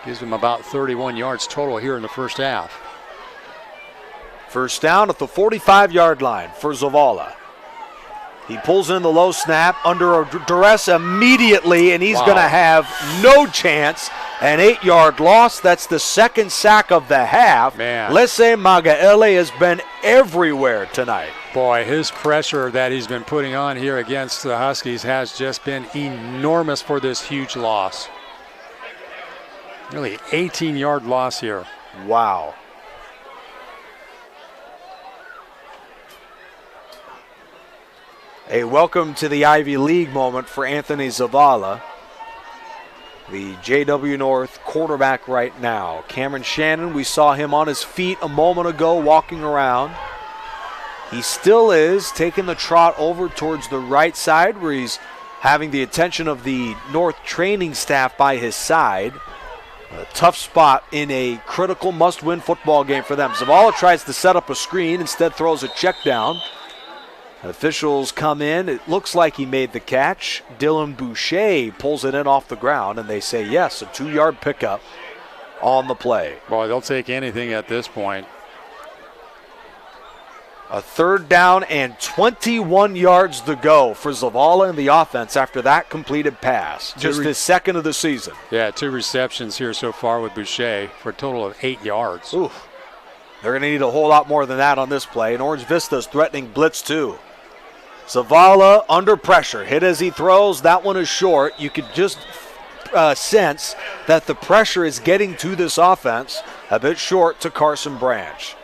Gives him about 31 yards total here in the first half. First down at the 45-yard line for Zavala. He pulls in the low snap under duress immediately, and he's going to have no chance. An 8-yard loss. That's the 2nd sack of the half. Lese Magaele has been everywhere tonight. Boy, his pressure that he's been putting on here against the Huskies has just been enormous for this huge loss. Really 18-yard loss here. Wow. A welcome to the Ivy League moment for Anthony Zavala, the JW North quarterback right now. Cameron Shannon, we saw him on his feet a moment ago walking around. He still is taking the trot over towards the right side where he's having the attention of the North training staff by his side. A tough spot in a critical must-win football game for them. Zavala tries to set up a screen, instead throws a check down. Officials come in. It looks like he made the catch. Dylan Boucher pulls it in off the ground, and they say yes, a 2-yard pickup on the play. Boy, they'll take anything at this point. A 3rd down and 21 yards to go for Zavala and the offense after that completed pass. Just his second of the season. Yeah, 2 receptions here so far with Boucher for a total of 8 yards. Oof. They're going to need a whole lot more than that on this play, and Orange Vista's threatening blitz too. Zavala under pressure, hit as he throws. That one is short. You could just sense that the pressure is getting to this offense. A bit short to Carson Branch.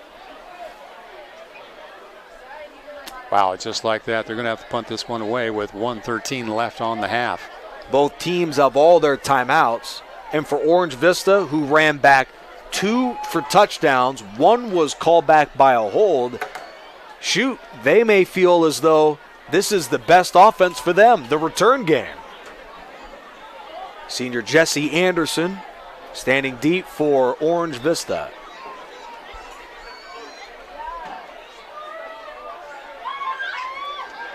Wow, just like that, they're going to have to punt this one away with 1:13 left on the half. Both teams have all their timeouts. And for Orange Vista, who ran back 2 for touchdowns, 1 was called back by a hold. Shoot, they may feel as though this is the best offense for them, the return game. Senior Jesse Anderson standing deep for Orange Vista.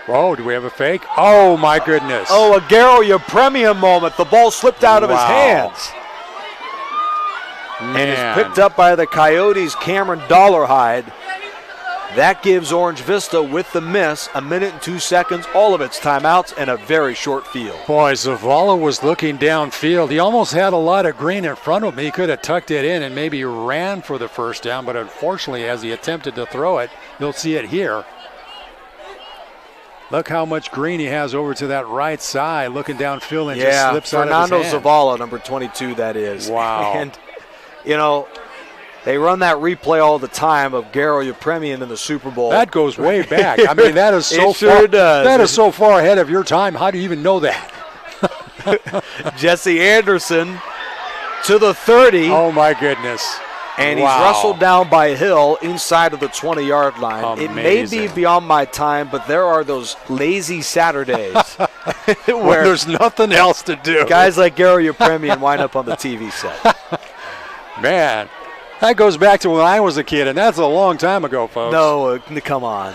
Whoa, do we have a fake? Oh, my goodness. Oh, a Garo Premium moment. The ball slipped out of his hands. Man. And is picked up by the Coyotes' Cameron Dollarhide. That gives Orange Vista, with the miss, 1 minute and 2 seconds, all of its timeouts, and a very short field. Boy, Zavala was looking downfield. He almost had a lot of green in front of him. He could have tucked it in and maybe ran for the first down, but unfortunately, as he attempted to throw it, you'll see it here. Look how much green he has over to that right side, looking downfield and just slips out of his hand. Fernando Zavala, number 22, that is. Wow. And, you know, they run that replay all the time of Garo Yepremian in the Super Bowl. That goes way back. I mean, that is so sure does. That is so far ahead of your time. How do you even know that? Jesse Anderson to the 30. Oh, my goodness. And he's wrestled down by Hill inside of the 20-yard line. Amazing. It may be beyond my time, but there are those lazy Saturdays where there's nothing else to do. Guys like Garo Yepremian wind up on the TV set. Man, that goes back to when I was a kid, and that's a long time ago, folks. No, come on.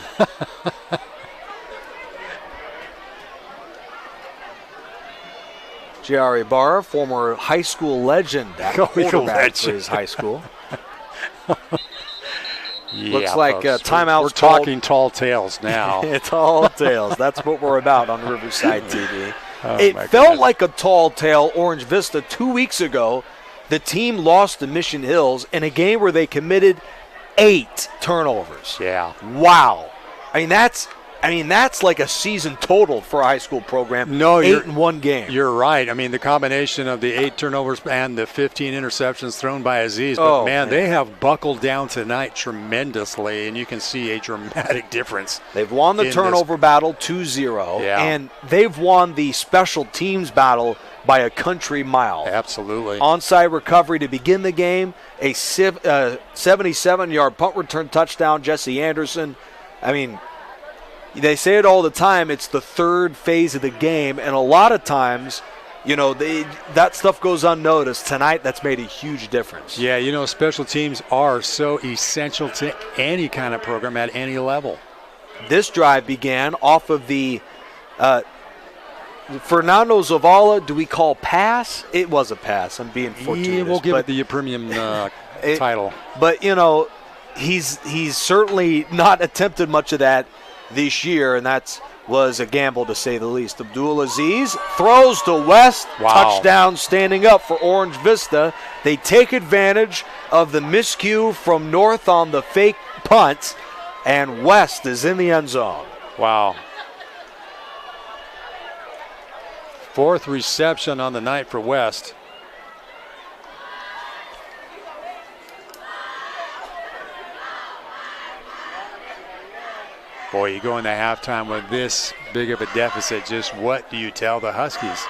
J.R. Ibarra, former high school legend at quarterback for his high school. Looks like timeouts. We're talking tall tales now. Tall tales. That's what we're about on Riverside TV. It felt like a tall tale, Orange Vista, 2 weeks ago. The team lost to Mission Hills in a game where they committed 8 turnovers. Yeah. Wow. I mean, that's like a season total for a high school program. No, 8 in one game. You're right. I mean, the combination of the 8 turnovers and the 15 interceptions thrown by Aziz. But, man, they have buckled down tonight tremendously, and you can see a dramatic difference. They've won the turnover battle 2-0, and they've won the special teams battle by a country mile. Absolutely. Onside recovery to begin the game, a 77-yard punt return touchdown, Jesse Anderson. I mean, they say it all the time, it's the third phase of the game, and a lot of times, you know, that stuff goes unnoticed. Tonight, that's made a huge difference. Yeah, you know, special teams are so essential to any kind of program at any level. This drive began off of the Fernando Zavala, do we call pass? It was a pass. I'm being fortuitous. Yeah, we'll give it the premium title. But, you know, he's certainly not attempted much of that this year, and that was a gamble to say the least. Abdul Aziz throws to West. Touchdown standing up for Orange Vista. They take advantage of the miscue from North on the fake punt, and West is in the end zone. Wow. 4th reception on the night for West. Boy, you go into halftime with this big of a deficit. Just what do you tell the Huskies?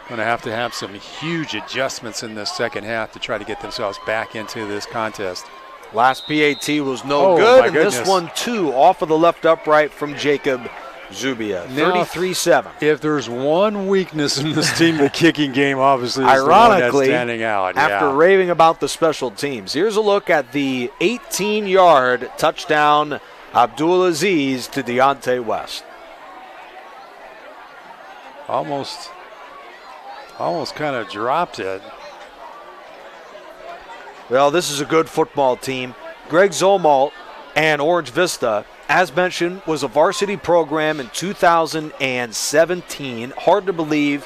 Going to have some huge adjustments in the second half to try to get themselves back into this contest. Last PAT was no good, and this one too, off of the left upright from Jacob Zubia, 33-7. If there's one weakness in this team, the kicking game obviously is ironically, the one that's standing out. After raving about the special teams, here's a look at the 18-yard touchdown Abdulaziz to Deontay West. Almost kind of dropped it. Well, this is a good football team. Greg Zolmalt and Orange Vista, as mentioned, was a varsity program in 2017. Hard to believe,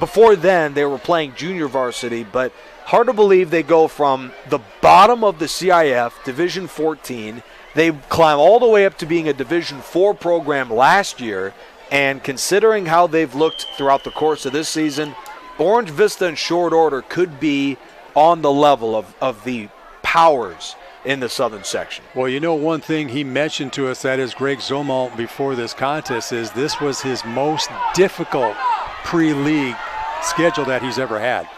before then they were playing junior varsity, but hard to believe they go from the bottom of the CIF, Division 14. They climb all the way up to being a Division 4 program last year, and considering how they've looked throughout the course of this season, Orange Vista in short order could be on the level of the powers in the southern section. Well, one thing he mentioned to us, that is Greg Zolmalt before this contest, is this was his most difficult pre-league schedule that he's ever had.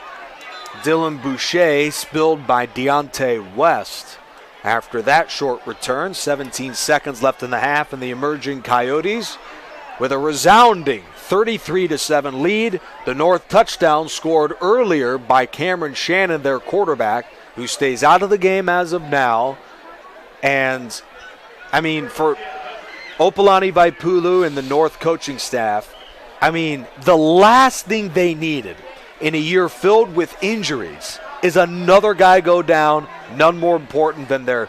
Dylan Boucher spilled by Deontay West. After that short return, 17 seconds left in the half, and the emerging Coyotes with a resounding 33-7 lead. The North touchdown scored earlier by Cameron Shannon, their quarterback, who stays out of the game as of now. And, for Opalani Vaipulu and the North coaching staff, the last thing they needed in a year filled with injuries is another guy go down, none more important than their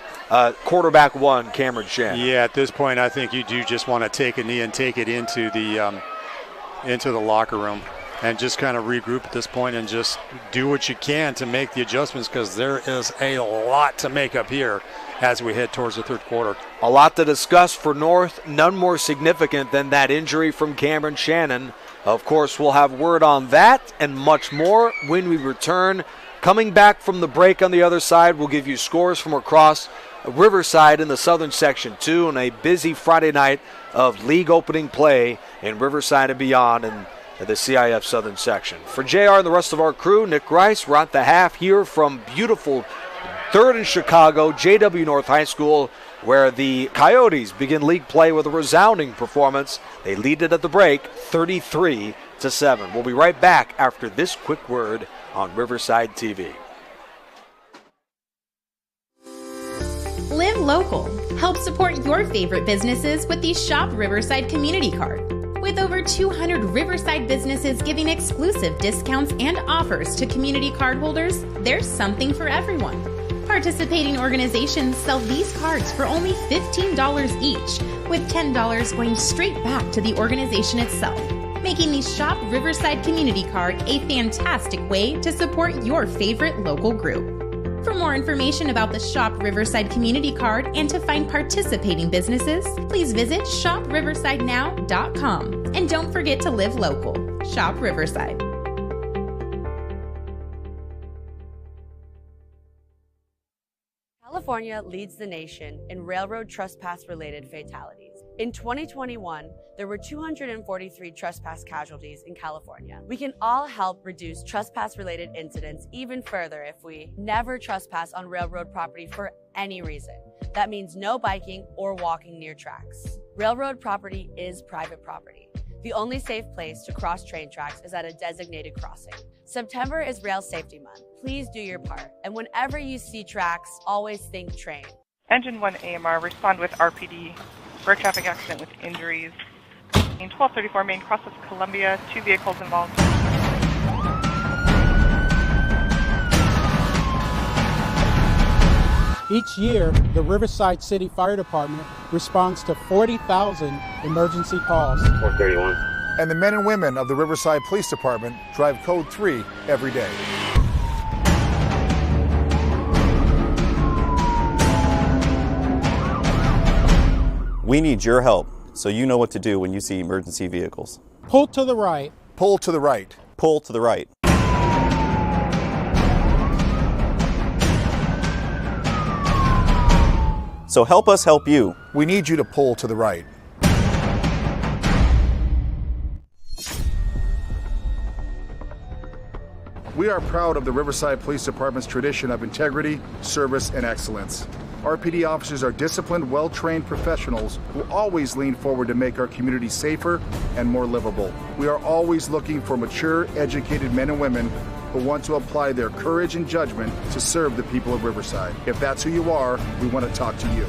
quarterback one, Cameron Shannon. Yeah, at this point, I think you do just want to take a knee and take it into the locker room and just kind of regroup at this point and just do what you can to make the adjustments, because there is a lot to make up here as we head towards the third quarter. A lot to discuss for North, none more significant than that injury from Cameron Shannon. Of course, we'll have word on that and much more when we return. Coming back from the break on the other side, we'll give you scores from across Riverside in the southern section too, and a busy Friday night of league opening play in Riverside and beyond in the CIF southern section. For JR and the rest of our crew, Nick Rice, we're at the half here from beautiful 3rd and Chicago, JW North High School, where the Coyotes begin league play with a resounding performance. They lead it at the break, 33-7. We'll be right back after this quick word on Riverside TV. Live local. Help support your favorite businesses with the Shop Riverside Community Card. With over 200 Riverside businesses giving exclusive discounts and offers to community card holders, there's something for everyone. Participating organizations sell these cards for only $15 each, with $10 going straight back to the organization itself, making the Shop Riverside Community Card a fantastic way to support your favorite local group. For more information about the Shop Riverside Community Card and to find participating businesses, please visit shopriversidenow.com. And don't forget to live local. Shop Riverside. California leads the nation in railroad trespass-related fatalities. In 2021, there were 243 trespass casualties in California. We can all help reduce trespass-related incidents even further if we never trespass on railroad property for any reason. That means no biking or walking near tracks. Railroad property is private property. The only safe place to cross train tracks is at a designated crossing. September is Rail Safety Month. Please do your part. And whenever you see tracks, always think train. Engine 1 AMR, respond with RPD. Road traffic accident with injuries. In 1234 Main, cross of Columbia, 2 vehicles involved. Each year, the Riverside City Fire Department responds to 40,000 emergency calls. 431. And the men and women of the Riverside Police Department drive Code 3 every day. We need your help so you know what to do when you see emergency vehicles. Pull to the right. Pull to the right. Pull to the right. So help us help you. We need you to pull to the right. We are proud of the Riverside Police Department's tradition of integrity, service, and excellence. RPD officers are disciplined, well-trained professionals who always lean forward to make our community safer and more livable. We are always looking for mature, educated men and women who want to apply their courage and judgment to serve the people of Riverside. If that's who you are, we want to talk to you.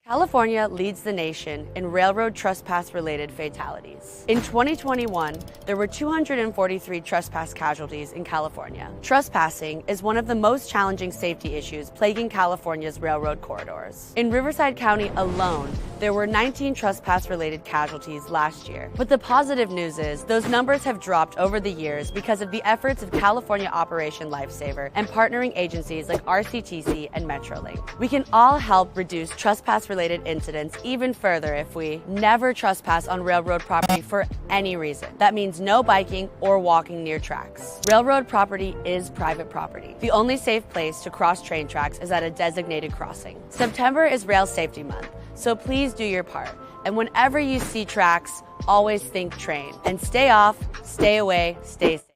California leads the nation in railroad trespass-related fatalities. In 2021, there were 243 trespass casualties in California. Trespassing is one of the most challenging safety issues plaguing California's railroad corridors. In Riverside County alone, there were 19 trespass-related casualties last year. But the positive news is those numbers have dropped over the years because of the efforts of California Operation Lifesaver and partnering agencies like RCTC and Metrolink. We can all help reduce trespass-related incidents even further if we never trespass on railroad property for any reason. That means no biking or walking near tracks. Railroad property is private property. The only safe place to cross train tracks is at a designated crossing. September is Rail Safety Month, so please do your part. And whenever you see tracks, always think train. And stay off, stay away, stay safe.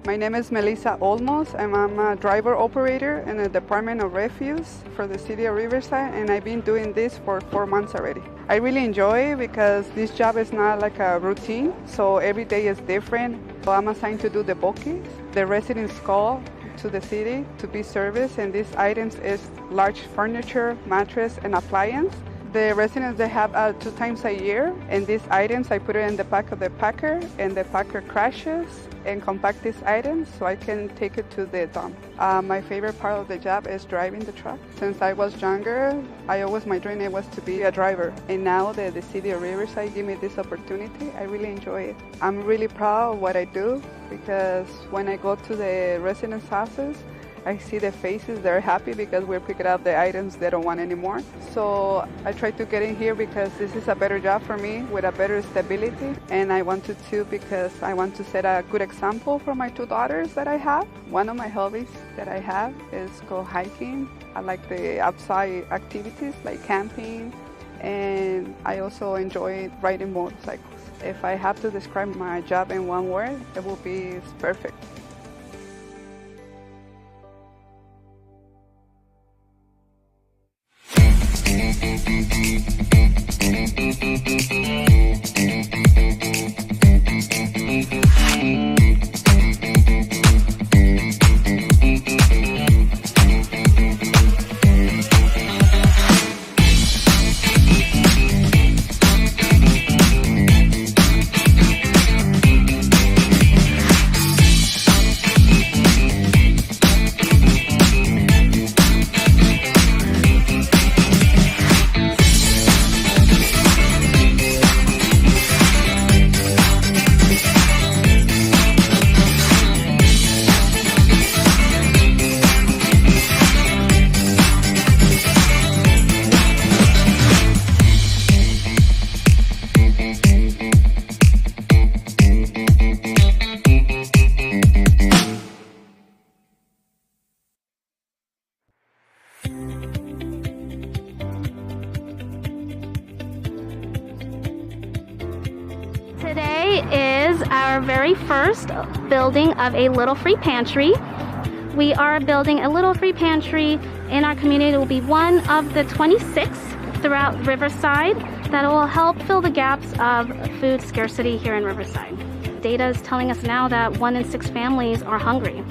My name is Melissa Olmos, and I'm a driver operator in the Department of Refuse for the City of Riverside, and I've been doing this for 4 months already. I really enjoy it because this job is not like a routine, so every day is different. So I'm assigned to do the bookings. The residents call to the city to be serviced, and these items is large furniture, mattress, and appliance. The residents, they have 2 times a year, and these items, I put it in the back of the packer, and the packer crashes and compact these items so I can take it to the dump. My favorite part of the job is driving the truck. Since I was younger, my dream was to be a driver. And now that the City of Riverside gave me this opportunity, I really enjoy it. I'm really proud of what I do because when I go to the residents' houses, I see the faces, they're happy because we're picking up the items they don't want anymore. So I try to get in here because this is a better job for me with a better stability. And I wanted to because I want to set a good example for my 2 daughters that I have. One of my hobbies that I have is go hiking. I like the outside activities like camping, and I also enjoy riding motorcycles. If I have to describe my job in one word, it will be it's perfect. Today is our very first building of a Little Free Pantry. We are building a Little Free Pantry in our community. It will be one of the 26 throughout Riverside that will help fill the gaps of food scarcity here in Riverside. Data is telling us now that 1 in 6 families are hungry.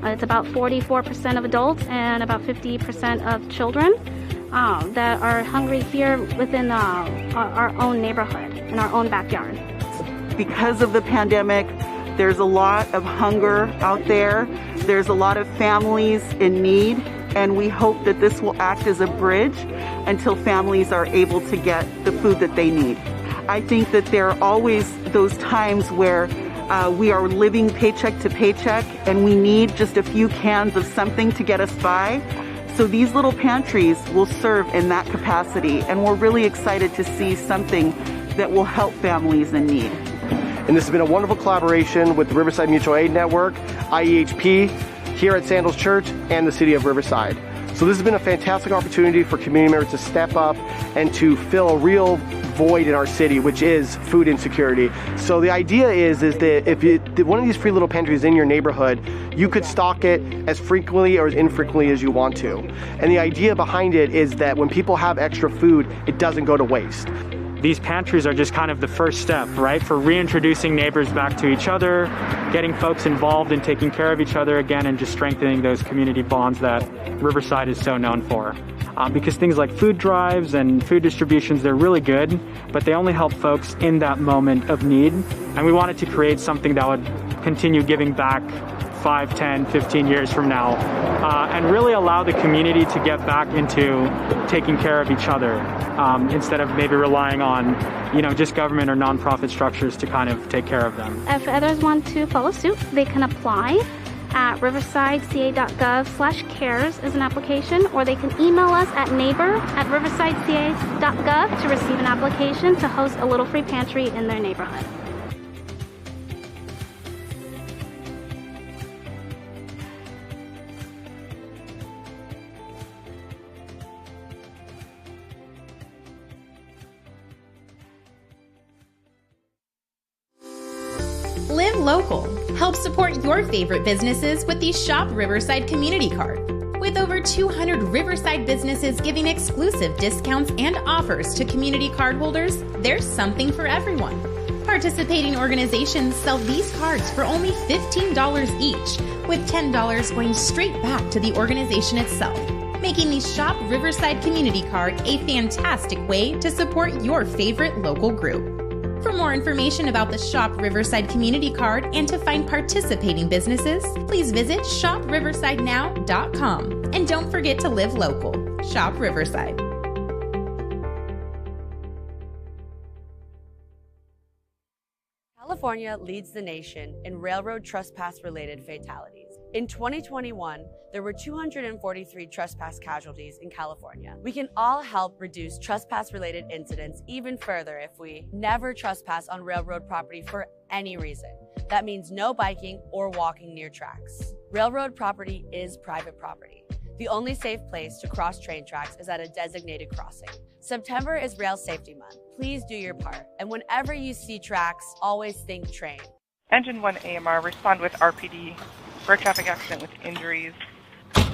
It's about 44% of adults and about 50% of children that are hungry here within our own neighborhood, in our own backyard. Because of the pandemic, there's a lot of hunger out there. There's a lot of families in need, and we hope that this will act as a bridge until families are able to get the food that they need. I think that there are always those times where we are living paycheck to paycheck and we need just a few cans of something to get us by. So these little pantries will serve in that capacity, and we're really excited to see something that will help families in need. And this has been a wonderful collaboration with the Riverside Mutual Aid Network, IEHP, here at Sandals Church, and the City of Riverside. So this has been a fantastic opportunity for community members to step up and to fill a real void in our city, which is food insecurity. So the idea is that if one of these free little pantries in your neighborhood, you could stock it as frequently or as infrequently as you want to. And the idea behind it is that when people have extra food, it doesn't go to waste. These pantries are just kind of the first step, right, for reintroducing neighbors back to each other, getting folks involved in taking care of each other again, and just strengthening those community bonds that Riverside is so known for. Because things like food drives and food distributions, they're really good, but they only help folks in that moment of need. And we wanted to create something that would continue giving back 5, 10, 15 years from now, and really allow the community to get back into taking care of each other, instead of maybe relying on, just government or nonprofit structures to kind of take care of them. If others want to follow suit, they can apply at riversideca.gov/cares is an application, or they can email us at neighbor@riversideca.gov to receive an application to host a little free pantry in their neighborhood. Live local. Help support your favorite businesses with the Shop Riverside Community Card. With over 200 Riverside businesses giving exclusive discounts and offers to community card holders, there's something for everyone. Participating organizations sell these cards for only $15 each, with $10 going straight back to the organization itself, making the Shop Riverside Community Card a fantastic way to support your favorite local group. For more information about the Shop Riverside Community Card and to find participating businesses, please visit shopriversidenow.com. And don't forget to live local. Shop Riverside. California leads the nation in railroad trespass-related fatalities. In 2021, there were 243 trespass casualties in California. We can all help reduce trespass-related incidents even further if we never trespass on railroad property for any reason. That means no biking or walking near tracks. Railroad property is private property. The only safe place to cross train tracks is at a designated crossing. September is Rail Safety Month. Please do your part. And whenever you see tracks, always think train. Engine 1 AMR, respond with RPD for a traffic accident with injuries.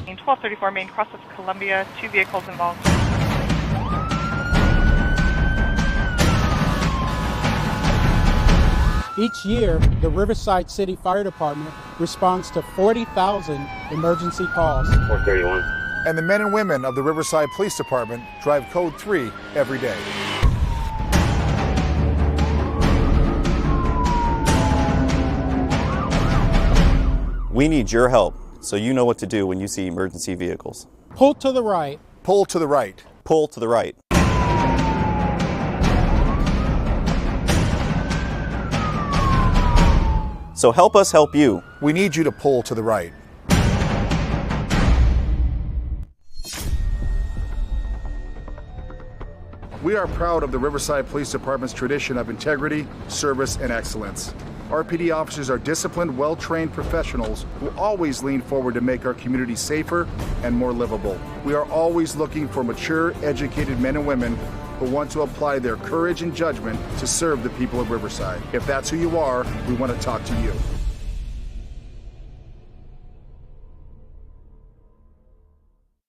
In 1234 Main, cross of Columbia, 2 vehicles involved. Each year, the Riverside City Fire Department responds to 40,000 emergency calls. 431. And the men and women of the Riverside Police Department drive Code 3 every day. We need your help, so you know what to do when you see emergency vehicles. Pull to the right. Pull to the right. Pull to the right. So help us help you. We need you to pull to the right. We are proud of the Riverside Police Department's tradition of integrity, service, and excellence. RPD officers are disciplined, well-trained professionals who always lean forward to make our community safer and more livable. We are always looking for mature, educated men and women who want to apply their courage and judgment to serve the people of Riverside. If that's who you are, we want to talk to you.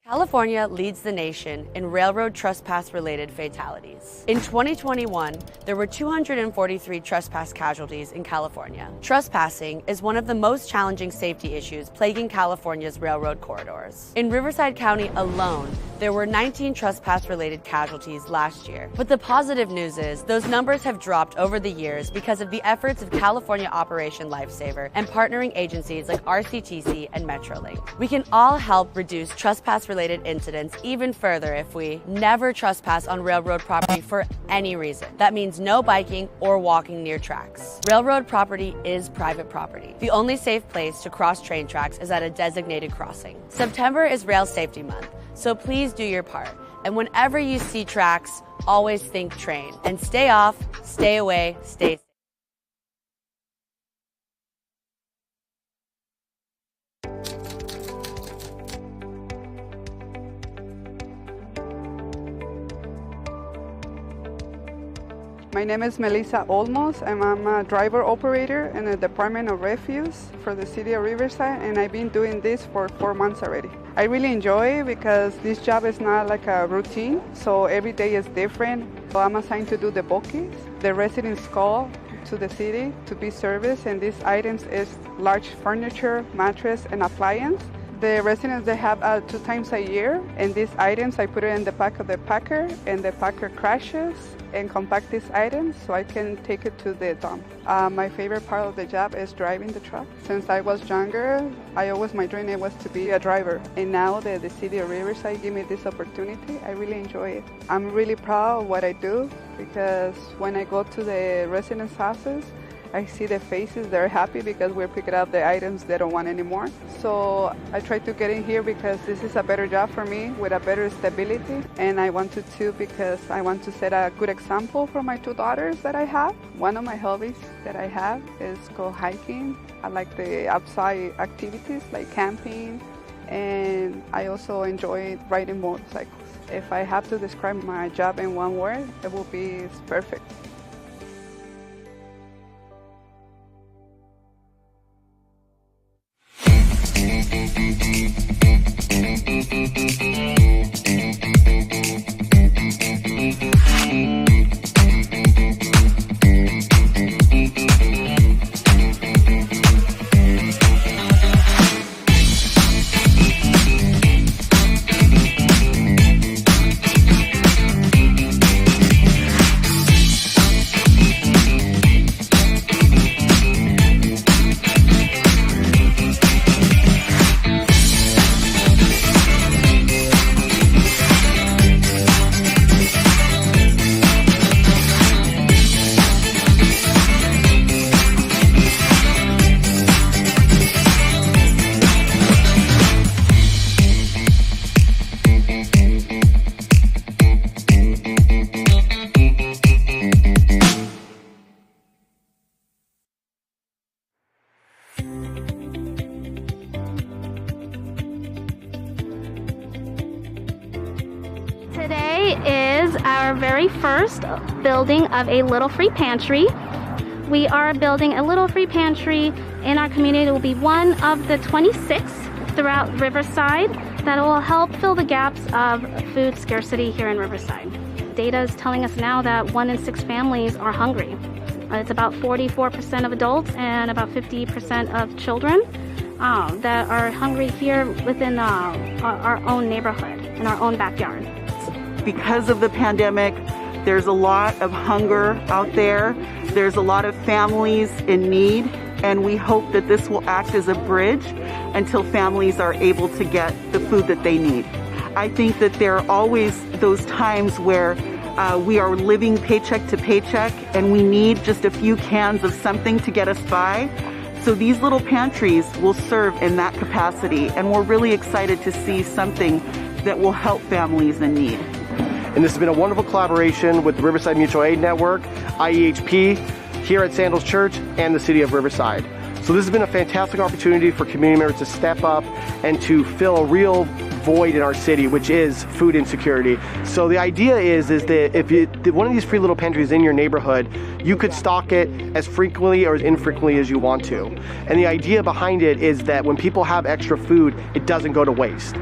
California leads the nation in railroad trespass-related fatalities. In 2021, there were 243 trespass casualties in California. Trespassing is one of the most challenging safety issues plaguing California's railroad corridors. In Riverside County alone, there were 19 trespass-related casualties last year. But the positive news is those numbers have dropped over the years because of the efforts of California Operation Lifesaver and partnering agencies like RCTC and Metrolink. We can all help reduce trespass-related related incidents even further if we never trespass on railroad property for any reason. That means no biking or walking near tracks. Railroad property is private property. The only safe place to cross train tracks is at a designated crossing. September is Rail Safety Month, so please do your part. And whenever you see tracks, always think train. And stay off, stay away, stay safe. My name is Melissa Olmos, and I'm a driver operator in the Department of Refuse for the City of Riverside, and I've been doing this for 4 months already. I really enjoy it because this job is not like a routine, so every day is different. So I'm assigned to do the bookings. The residents call to the city to be serviced, and these items is large furniture, mattress, and appliance. The residents, they have 2 times a year, and these items, I put it in the back of the packer, and the packer crashes and compact these items so I can take it to the dump. My favorite part of the job is driving the truck. Since I was younger, my dream was to be a driver. And now that the City of Riverside gave me this opportunity, I really enjoy it. I'm really proud of what I do because when I go to the residents' houses, I see the faces, they're happy because we're picking up the items they don't want anymore. So I try to get in here because this is a better job for me with a better stability. And I wanted to because I want to set a good example for my 2 daughters that I have. One of my hobbies that I have is go hiking. I like the outside activities like camping, and I also enjoy riding motorcycles. If I have to describe my job in one word, it will be it's perfect. Today is our very first building of a little free pantry. We are building a little free pantry in our community. It will be one of the 26 throughout Riverside that will help fill the gaps of food scarcity here in Riverside. Data is telling us now that 1 in 6 families are hungry. It's about 44% of adults and about 50% of children that are hungry here within our own neighborhood, in our own backyard. Because of the pandemic, there's a lot of hunger out there. There's a lot of families in need, and we hope that this will act as a bridge until families are able to get the food that they need. I think that there are always those times where we are living paycheck to paycheck and we need just a few cans of something to get us by. So these little pantries will serve in that capacity, and we're really excited to see something that will help families in need. And this has been a wonderful collaboration with the Riverside Mutual Aid Network, IEHP, here at Sandals Church, and the City of Riverside. So this has been a fantastic opportunity for community members to step up and to fill a real void in our city, which is food insecurity. So the idea is that if one of these free little pantries in your neighborhood, you could stock it as frequently or as infrequently as you want to. And the idea behind it is that when people have extra food, it doesn't go to waste.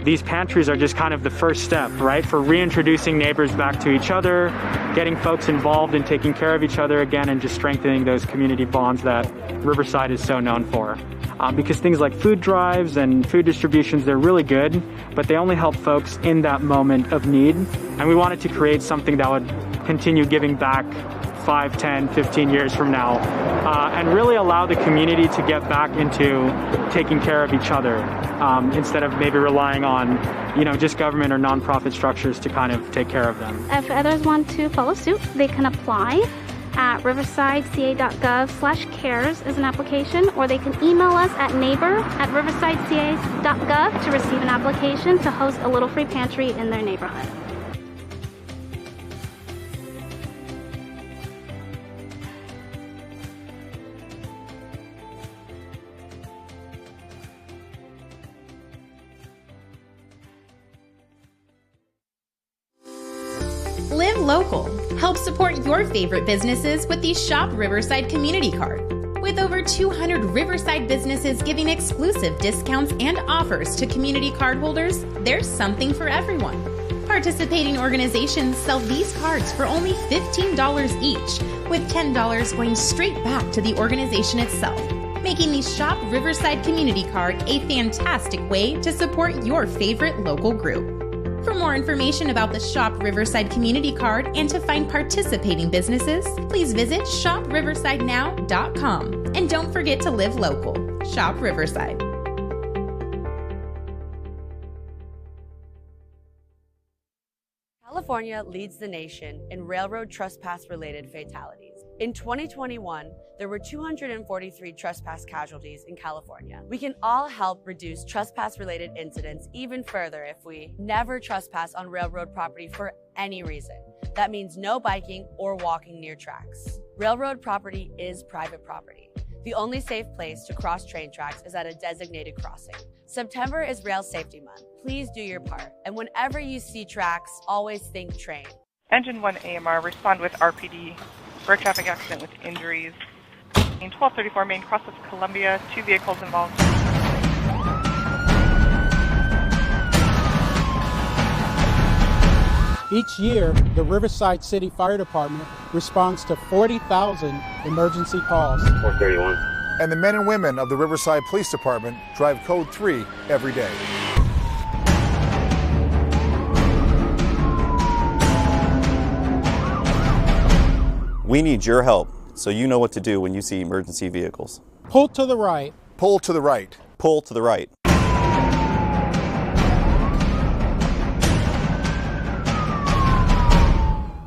These pantries are just kind of the first step, right, for reintroducing neighbors back to each other, getting folks involved in taking care of each other again, and just strengthening those community bonds that Riverside is so known for. Because things like food drives and food distributions, they're really good, but they only help folks in that moment of need. And we wanted to create something that would continue giving back 5, 10, 15 years from now, and really allow the community to get back into taking care of each other instead of maybe relying on, just government or nonprofit structures to kind of take care of them. If others want to follow suit, they can apply at riversideca.gov/cares is an application, or they can email us at neighbor@riversideca.gov to receive an application to host a little free pantry in their neighborhood. Live local. Help support your favorite businesses with the Shop Riverside Community Card. With over 200 Riverside businesses giving exclusive discounts and offers to community card holders, there's something for everyone. Participating organizations sell these cards for only $15 each, with $10 going straight back to the organization itself, making the Shop Riverside Community Card a fantastic way to support your favorite local group. For more information about the Shop Riverside Community Card and to find participating businesses, please visit shopriversidenow.com. And don't forget to live local. Shop Riverside. California leads the nation in railroad trespass-related fatalities. In 2021, there were 243 trespass casualties in California. We can all help reduce trespass-related incidents even further if we never trespass on railroad property for any reason. That means no biking or walking near tracks. Railroad property is private property. The only safe place to cross train tracks is at a designated crossing. September is Rail Safety Month. Please do your part. And whenever you see tracks, always think train. Engine 1 AMR, respond with RPD. Road traffic accident with injuries. In 1234 Main, cross of Columbia, 2 vehicles involved. Each year, the Riverside City Fire Department responds to 40,000 emergency calls. 431. And the men and women of the Riverside Police Department drive Code 3 every day. We need your help, so you know what to do when you see emergency vehicles. Pull to the right. Pull to the right. Pull to the right.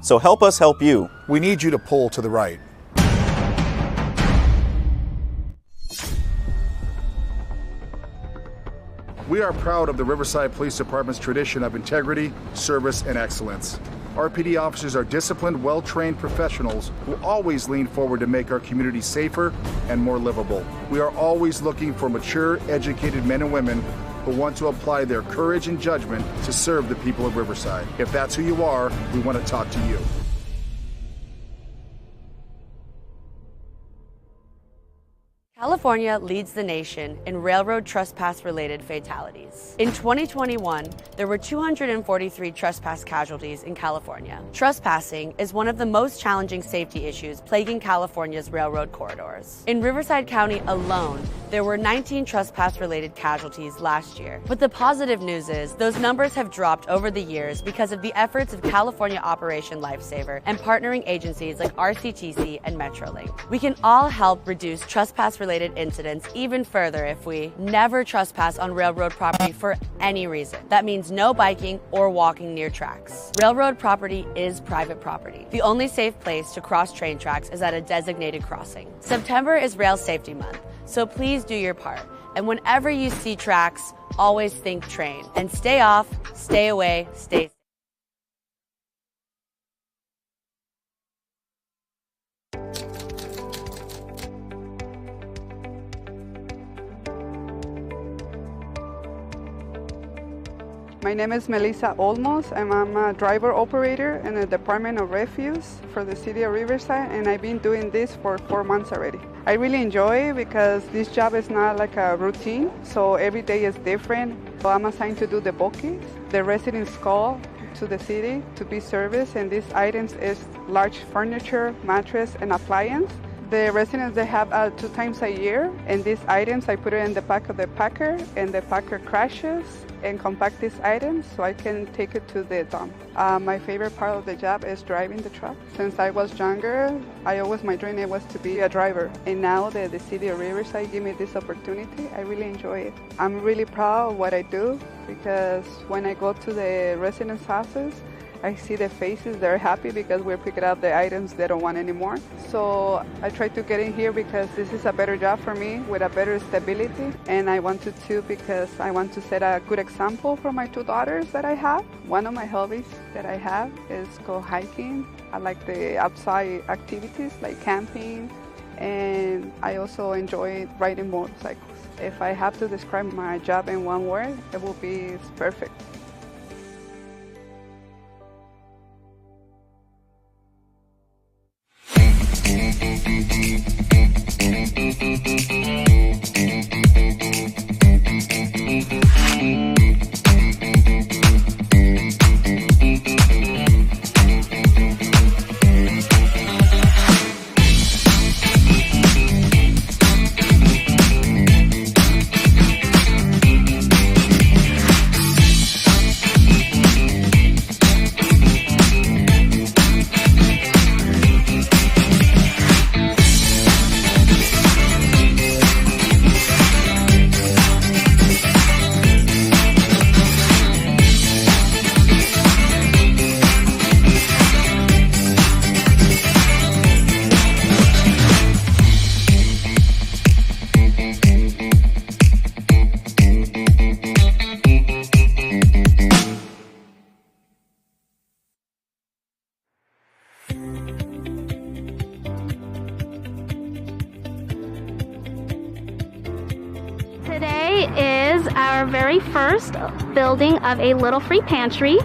So help us help you. We need you to pull to the right. We are proud of the Riverside Police Department's tradition of integrity, service, and excellence. RPD officers are disciplined, well-trained professionals who always lean forward to make our community safer and more livable. We are always looking for mature, educated men and women who want to apply their courage and judgment to serve the people of Riverside. If that's who you are, we want to talk to you. California leads the nation in railroad trespass-related fatalities. In 2021, there were 243 trespass casualties in California. Trespassing is one of the most challenging safety issues plaguing California's railroad corridors. In Riverside County alone, there were 19 trespass-related casualties last year. But the positive news is those numbers have dropped over the years because of the efforts of California Operation Lifesaver and partnering agencies like RCTC and Metrolink. We can all help reduce trespass-related incidents even further if we never trespass on railroad property for any reason. That means no biking or walking near tracks. Railroad property is private property. The only safe place to cross train tracks is at a designated crossing. September is Rail Safety Month, so please do your part. And whenever you see tracks, always think train. And stay off, stay away, stay safe. My name is Melissa Olmos, and I'm a driver operator in the Department of Refuse for the City of Riverside, and I've been doing this for 4 months already. I really enjoy it because this job is not like a routine, so every day is different. So I'm assigned to do the bookings. The residents call to the city to be serviced, and these items is large furniture, mattress, and appliance. The residents, they have 2 times a year, and these items, I put it in the back of the packer, and the packer crashes and compact these items so I can take it to the dump. My favorite part of the job is driving the truck. Since I was younger, my dream was to be a driver. And now that the city of Riverside gave me this opportunity, I really enjoy it. I'm really proud of what I do because when I go to the residents' houses, I see the faces, they're happy because we're picking up the items they don't want anymore. So I try to get in here because this is a better job for me with a better stability. And I wanted to because I want to set a good example for my 2 daughters that I have. One of my hobbies that I have is go hiking. I like the outside activities like camping, and I also enjoy riding motorcycles. If I have to describe my job in one word, it will be perfect. Today is our very first building of a little free pantry.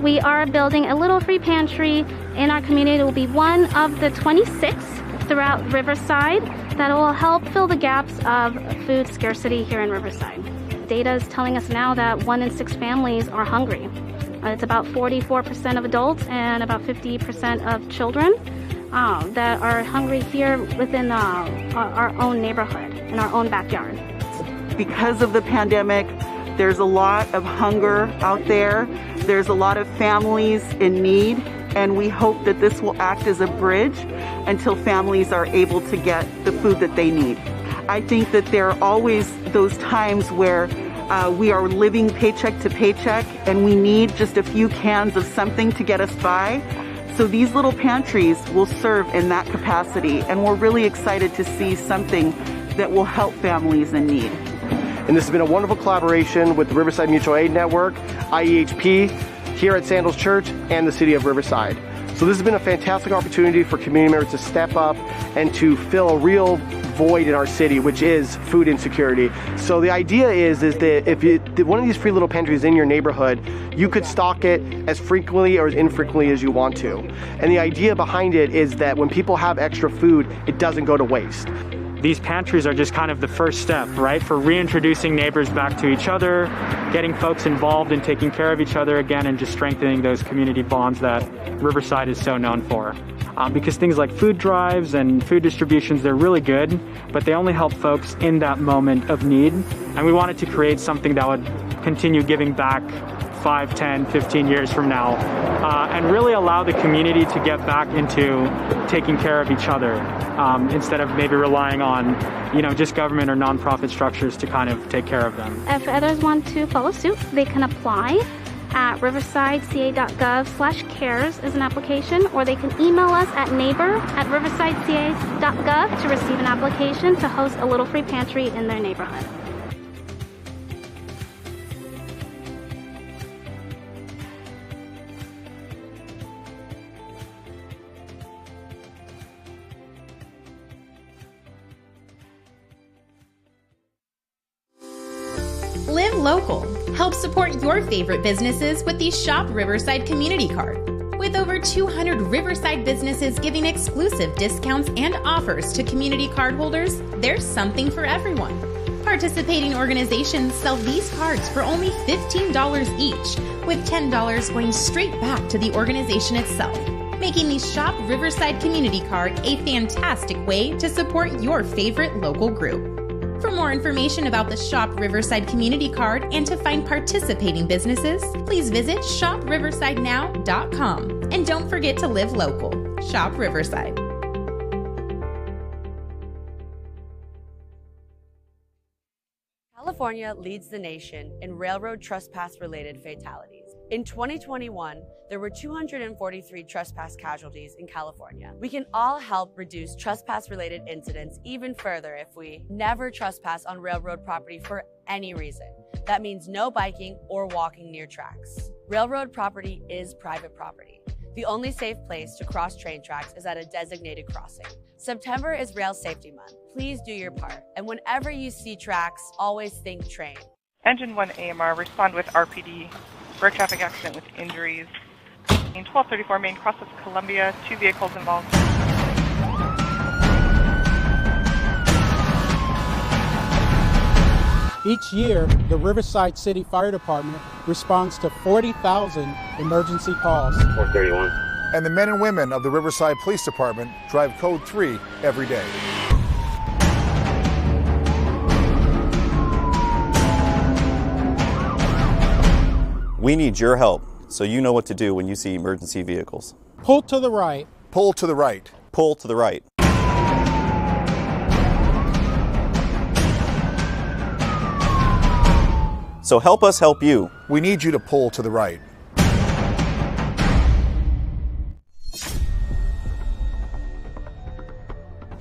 We are building a little free pantry in our community. It will be one of the 26 throughout Riverside that will help fill the gaps of food scarcity here in Riverside. Data is telling us now that 1 in 6 families are hungry. It's about 44% of adults and about 50% of children that are hungry here within our own neighborhood, in our own backyard. Because of the pandemic, there's a lot of hunger out there. There's a lot of families in need, and we hope that this will act as a bridge until families are able to get the food that they need. I think that there are always those times where we are living paycheck to paycheck and we need just a few cans of something to get us by. So these little pantries will serve in that capacity, and we're really excited to see something that will help families in need. And this has been a wonderful collaboration with the Riverside Mutual Aid Network, IEHP, here at Sandals Church, and the City of Riverside. So this has been a fantastic opportunity for community members to step up and to fill a real void in our city, which is food insecurity. So the idea is that if one of these free little pantries in your neighborhood, you could stock it as frequently or as infrequently as you want to. And the idea behind it is that when people have extra food, it doesn't go to waste. These pantries are just kind of the first step, right, for reintroducing neighbors back to each other, getting folks involved in taking care of each other again, and just strengthening those community bonds that Riverside is so known for. Because things like food drives and food distributions, they're really good, but they only help folks in that moment of need. And we wanted to create something that would continue giving back 5, 10, 15 years from now, and really allow the community to get back into taking care of each other instead of maybe relying on, just government or nonprofit structures to kind of take care of them. If others want to follow suit, they can apply at riversideca.gov/cares is an application, or they can email us at neighbor@riversideca.gov to receive an application to host a little free pantry in their neighborhood. Live local. Help support your favorite businesses with the Shop Riverside Community Card. With over 200 Riverside businesses giving exclusive discounts and offers to community card holders, there's something for everyone. Participating organizations sell these cards for only $15 each, with $10 going straight back to the organization itself. making the Shop Riverside Community Card a fantastic way to support your favorite local group. For more information about the Shop Riverside Community Card and to find participating businesses, please visit shopriversidenow.com. And don't forget to live local. Shop Riverside. California leads the nation in railroad trespass-related fatalities. In 2021, there were 243 trespass casualties in California. We can all help reduce trespass-related incidents even further if we never trespass on railroad property for any reason. That means no biking or walking near tracks. Railroad property is private property. The only safe place to cross train tracks is at a designated crossing. September is Rail Safety Month. Please do your part. And whenever you see tracks, always think train. Engine 1 AMR, respond with RPD. Road traffic accident with injuries. In 1234 Main, cross of Columbia, 2 vehicles involved. Each year, the Riverside City Fire Department responds to 40,000 emergency calls. 431. And the men and women of the Riverside Police Department drive Code 3 every day. We need your help, so you know what to do when you see emergency vehicles. Pull to the right. Pull to the right. Pull to the right. So help us help you. We need you to pull to the right.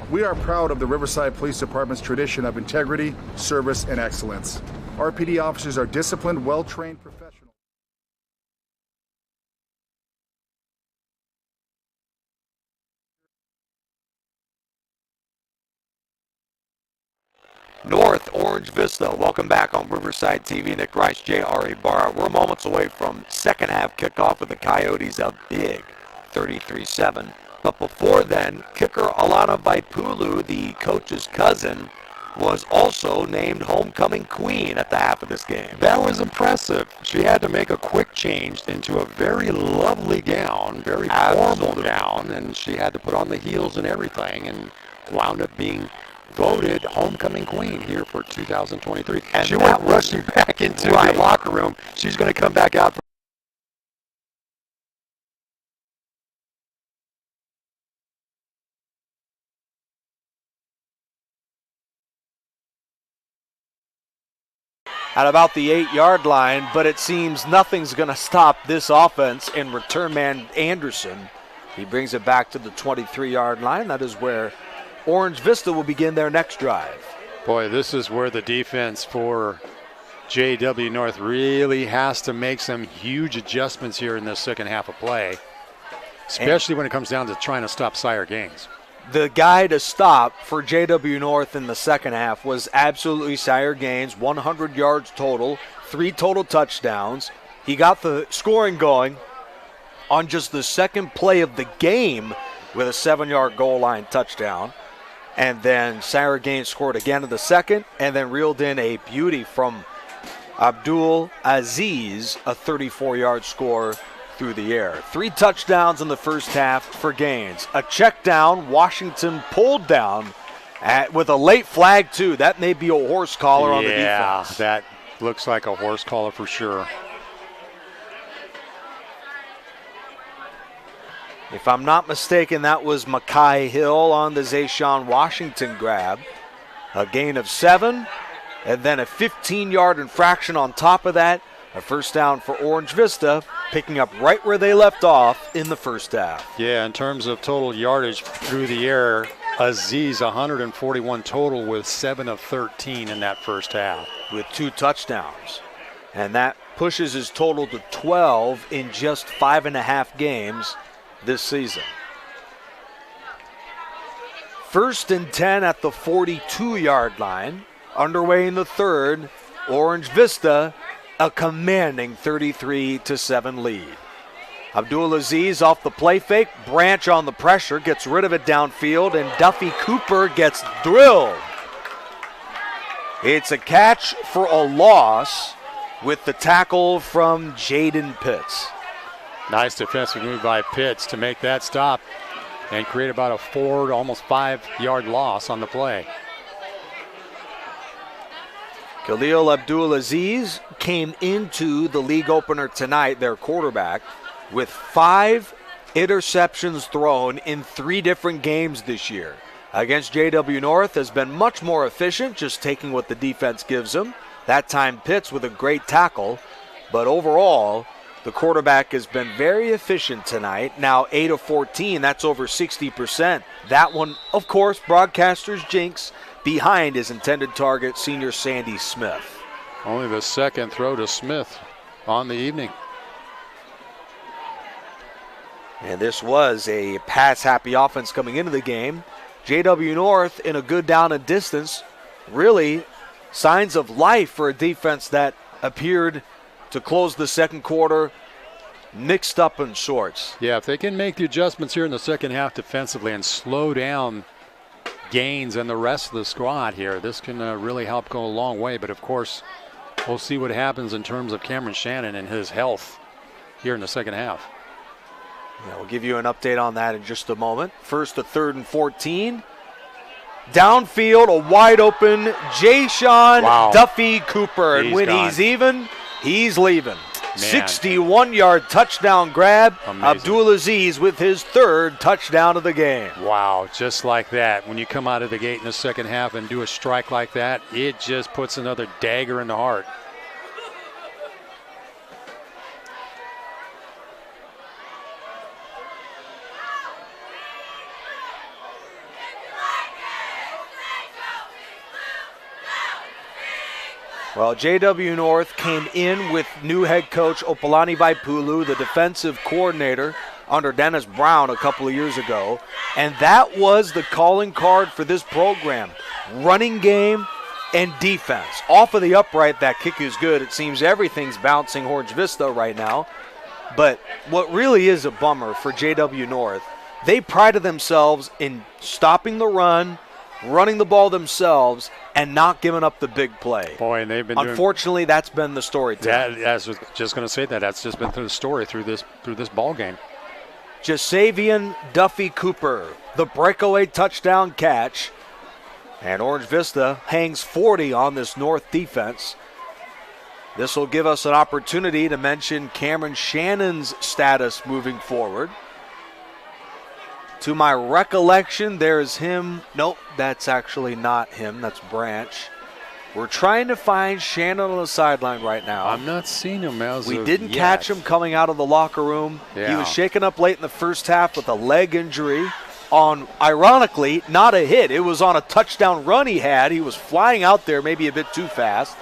We are proud of the Riverside Police Department's tradition of integrity, service, and excellence. RPD officers are disciplined, well-trained professionals. North Orange Vista. Welcome back on Riverside TV. Nick Rice, J.R. Ibarra. We're moments away from second half kickoff with the Coyotes up big, 33-7. But before then, kicker Alana Vaipulu, the coach's cousin, was also named homecoming queen at the half of this game. That was impressive. She had to make a quick change into a very lovely gown, very formal gown, and she had to put on the heels and everything, and wound up being voted homecoming queen here for 2023. And she went rushing back into the locker room. She's going to come back out. At about the 8-yard line, but it seems nothing's going to stop this offense and return man Anderson. He brings it back to the 23-yard line. That is where Orange Vista will begin their next drive. Boy, this is where the defense for JW North really has to make some huge adjustments here in this second half of play, especially when it comes down to trying to stop Sire Gaines. The guy to stop for JW North in the second half was absolutely Sire Gaines, 100 yards total, 3 total touchdowns. He got the scoring going on just the second play of the game with a 7-yard goal line touchdown. And then Sire Gaines scored again in the second and then reeled in a beauty from Abdul Aziz, a 34-yard score through the air. 3 touchdowns in the first half for Gaines. A check down, Washington pulled down with a late flag too. That may be a horse collar on the defense. Yeah, that looks like a horse collar for sure. If I'm not mistaken, that was Makai Hill on the Zayshawn Washington grab. A gain of 7, and then a 15-yard infraction on top of that. A first down for Orange Vista, picking up right where they left off in the first half. Yeah, in terms of total yardage through the air, Aziz 141 total with 7 of 13 in that first half. With 2 touchdowns. And that pushes his total to 12 in just 5.5 games this season. 1st and 10 at the 42-yard line. Underway in the third. Orange Vista, a commanding 33-7 lead. Abdul Aziz off the play fake. Branch on the pressure, gets rid of it downfield, and Duffy Cooper gets drilled. It's a catch for a loss with the tackle from Jaden Pitts. Nice defensive move by Pitts to make that stop and create about a 4 to almost 5-yard loss on the play. Khalil Abdulaziz came into the league opener tonight, their quarterback, with 5 interceptions thrown in 3 different games this year. Against JW North has been much more efficient, just taking what the defense gives him. That time Pitts with a great tackle. But overall, the quarterback has been very efficient tonight. Now 8 of 14, that's over 60%. That one, of course, broadcasters jinx, behind his intended target, senior Sandy Smith. Only the second throw to Smith on the evening. And this was a pass-happy offense coming into the game. JW North in a good down and distance. Really signs of life for a defense that appeared to close the second quarter mixed up in sorts. Yeah, if they can make the adjustments here in the second half defensively and slow down Gaines and the rest of the squad here, this can really help go a long way. But, of course, we'll see what happens in terms of Cameron Shannon and his health here in the second half. Yeah, we'll give you an update on that in just a moment. First to 3rd and 14. Downfield, a wide open Jayshon Duffy Cooper. And when he's even, he's leaving. 61-yard touchdown grab. Abdulaziz with his 3rd touchdown of the game. Wow, just like that. When you come out of the gate in the second half and do a strike like that, it just puts another dagger in the heart. Well, JW North came in with new head coach Opalani Vaipulu, the defensive coordinator under Dennis Brown a couple of years ago, and that was the calling card for this program. Running game and defense. Off of the upright, that kick is good. It seems everything's bouncing Orange Vista right now, but what really is a bummer for JW North, they prided themselves in stopping the run, running the ball themselves, and not giving up the big play. Boy, and they've been unfortunately, that's been the story today. I was just going to say that. That's just been through the story through this ball game. Jasavian Duffy Cooper, the breakaway touchdown catch. And Orange Vista hangs 40 on this North defense. This will give us an opportunity to mention Cameron Shannon's status moving forward. To my recollection, there's him. Nope, that's actually not him. That's Branch. We're trying to find Shannon on the sideline right now. I'm not seeing him as we didn't catch him coming out of the locker room. Yeah. He was shaken up late in the first half with a leg injury on, ironically, not a hit. It was on a touchdown run he had. He was flying out there maybe a bit too fast.